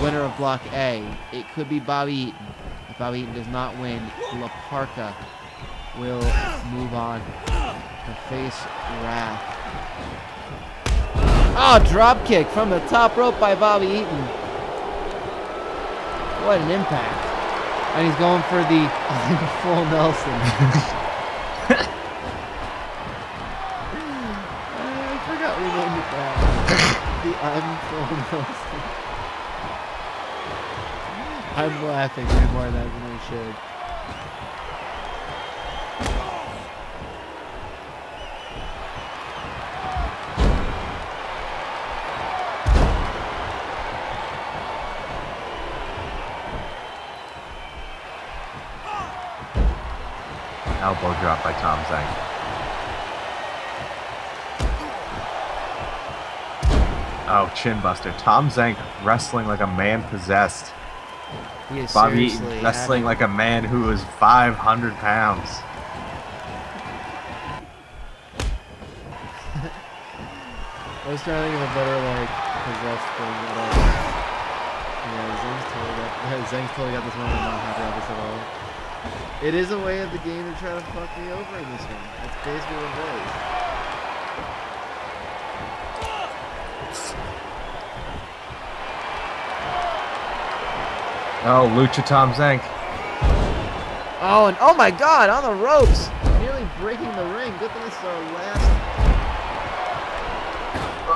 S4: winner of Block A. It could be Bobby Eatin. If Bobby Eatin does not win, Parka will move on to face Wrath. Oh, drop kick from the top rope by Bobby Eatin. What an impact. And he's going for the full Nelson. I forgot we named it that. The I'm full Nelson. I'm laughing way more than I should.
S3: Elbow drop by Tom Zenk. Oh, chin buster. Tom Zenk wrestling like a man possessed.
S4: He is
S3: Bobby Eatin wrestling like a man who is 500 pounds.
S4: I was trying to think of a better, like, possessed thing. Yeah, Zenk's totally got this one. I'm not happy about this at all. It is a way of the game to try to fuck me over in this one. That's basically what it is.
S3: Oh, Lucha Tom Zenk.
S4: Oh, and oh my god, on the ropes! Nearly breaking the ring. Good thing this is our last.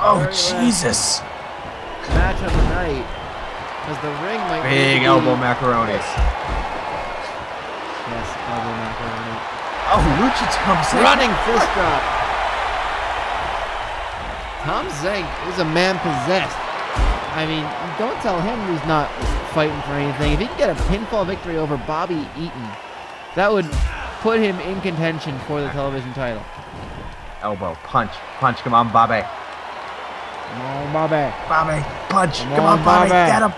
S3: Oh, Jesus!
S4: Match of the night. Because the ring might
S3: Big elbow macaronis.
S4: Yes, elbow macaroni.
S3: Oh, Lucha Tom Zenk.
S4: Running fist drop. Tom Zenk is a man possessed. I mean, don't tell him he's not fighting for anything. If he can get a pinfall victory over Bobby Eatin, that would put him in contention for the television title.
S3: Elbow, punch, punch, come on, Bobby.
S4: Come on, Bobby.
S3: Bobby, punch,
S4: Come
S3: come on,
S4: on,
S3: Bobby,
S4: Bobby.
S3: get him.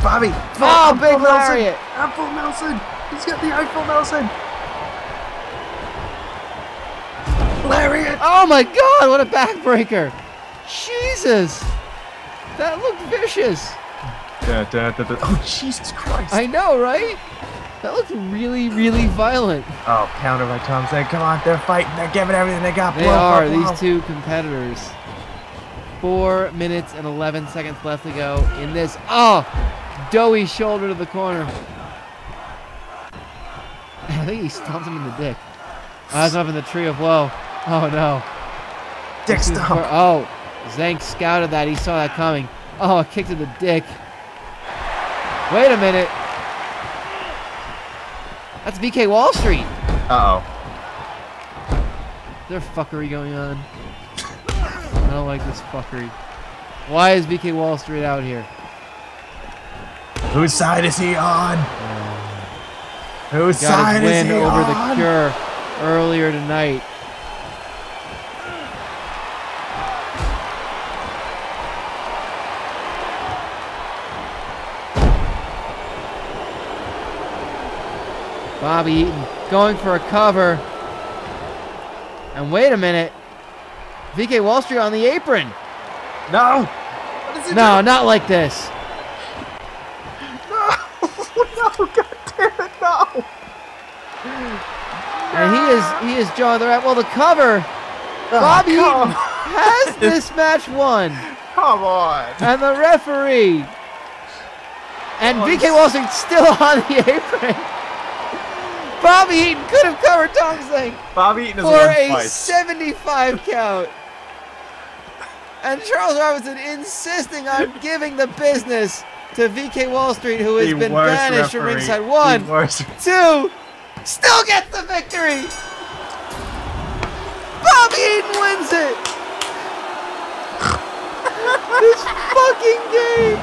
S3: Bobby,
S4: Oh, big lariat.
S3: Full Nelson. He's got the Eiffel Nelson. Lariat.
S4: Oh my god, what a backbreaker. Jesus. That looked vicious.
S3: Oh, Jesus Christ.
S4: I know, right? That looked really, really violent.
S3: Oh, counter by Tom Zenk. Come on, they're fighting. They're giving everything they got.
S4: They are, these two competitors. 4 minutes and 11 seconds left to go in this. Oh, doughy shoulder to the corner. I think he stomped him in the dick. That's up in the tree of woe. Oh, no.
S3: Dick stomp.
S4: Oh, Zenk scouted that. He saw that coming. Oh, a kick to the dick. Wait a minute. That's VK Wallstreet.
S3: Uh-oh.
S4: Is there fuckery going on? I don't like this fuckery. Why is VK Wallstreet out here?
S3: Whose side is he on? Whose side is he
S4: on? Got his win over the
S3: on?
S4: Cure earlier tonight. Bobby Eatin going for a cover. And wait a minute. VK Wallstreet on the apron.
S3: No. What is it?
S4: No, not like this.
S3: No. No, God damn it, no.
S4: And he is John the Rat. Well, the cover. Bobby Eatin has this match won.
S3: Come on.
S4: And the referee. And VK Wallstreet still on the apron. Bobby Eatin could have covered Tom Zenk
S3: Bobby Eatin is
S4: for a
S3: twice.
S4: 75 count. And Charles Robinson insisting on giving the business to VK Wallstreet, who has been banished from ringside. 1, 2, still gets the victory. Bobby Eatin wins it. This fucking game.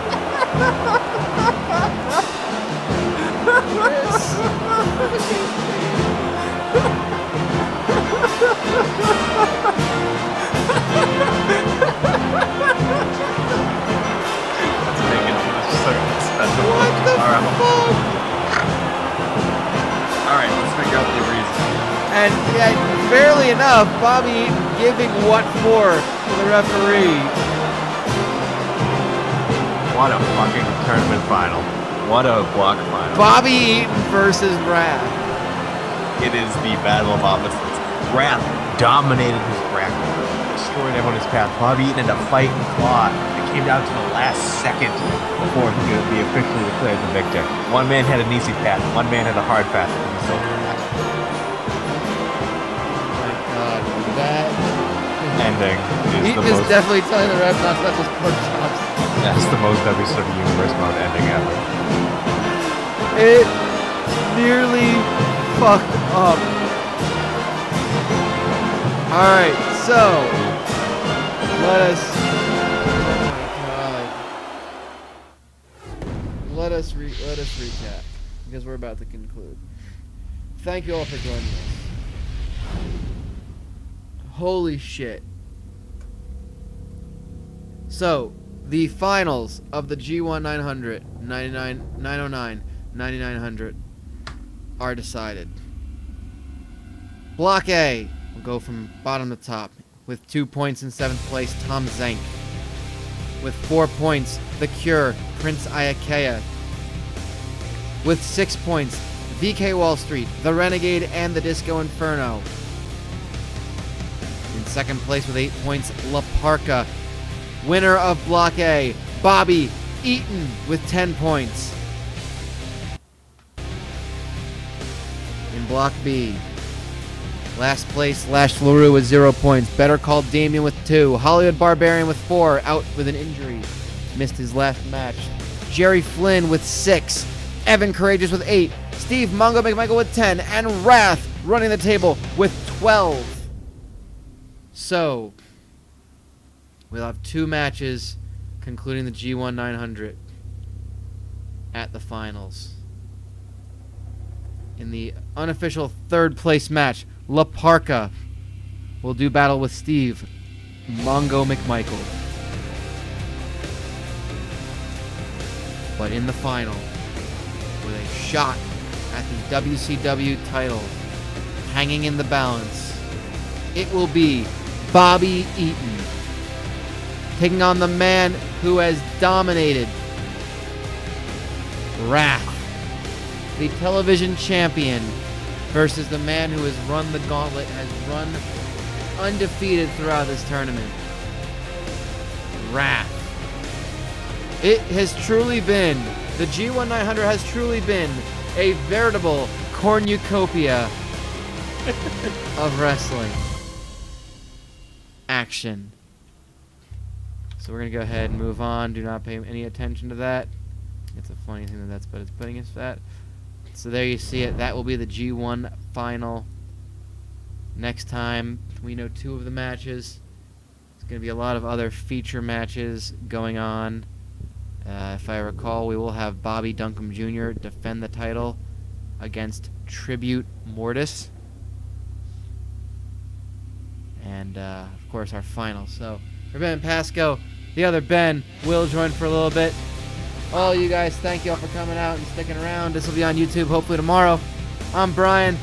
S4: This fucking What the fuck?
S3: Alright, let's figure out the reason.
S4: And yeah, fairly enough, Bobby Eatin giving what for to the referee.
S3: What a fucking tournament final. What a block final.
S4: Bobby Eatin versus Wrath.
S3: It is the Battle of Opposites. Wrath dominated his bracket, destroyed everyone in his path. Bobby Eatin had to fight and claw. It came down to the last second before he could be officially declared the victor. One man had an easy path, one man had a hard path. And he still did that.
S4: My God, that
S3: ending is
S4: Eatin is definitely telling the ref not to touch his pork chops.
S3: That's the most WCW Universe Mode ending ever.
S4: It nearly fucked up. Alright, so let us recap because we're about to conclude. Thank you all for joining us. Holy shit. So, the finals of the G-1-900-909-9900 are decided. Block A will go from bottom to top. With 2 points in 7th place, Tom Zenk. With 4 points, The Cure, Prince Iaukea. With 6 points, VK Wallstreet, The Renegade, and the Disco Inferno. In 2nd place with 8 points, Parka. Winner of Block A, Bobby Eatin with 10 points. In Block B, last place, Lash Leroux with 0 points. Better Called Damian with 2. Hollywood Barbarian with 4, out with an injury. Missed his last match. Jerry Flynn with 6. Evan Karagias with 8. Steve Mongo McMichael with 10. And Wrath running the table with 12. So, we'll have 2 matches concluding the G-1-900 at the finals. In the unofficial 3rd place match, Parka will do battle with Steve Mongo McMichael. But in the final, with a shot at the WCW title hanging in the balance, it will be Bobby Eatin taking on the man who has dominated, Wrath, the television champion, versus the man who has run the gauntlet, has run undefeated throughout this tournament, Wrath. It has truly been, the G-1-900 has truly been a veritable cornucopia of wrestling action. So we're going to go ahead and move on. Do not pay any attention to that. It's a funny thing that's but it's putting us that. So there you see it. That will be the G1 final. Next time, we know 2 of the matches. There's going to be a lot of other feature matches going on. If I recall, we will have Bobby Duncombe Jr. defend the title against Tribute Mortis. And, of course, our final. So, for Ben Pasco, the other Ben will join for a little bit. All you guys, thank you all for coming out and sticking around. This will be on YouTube hopefully tomorrow. I'm Brian.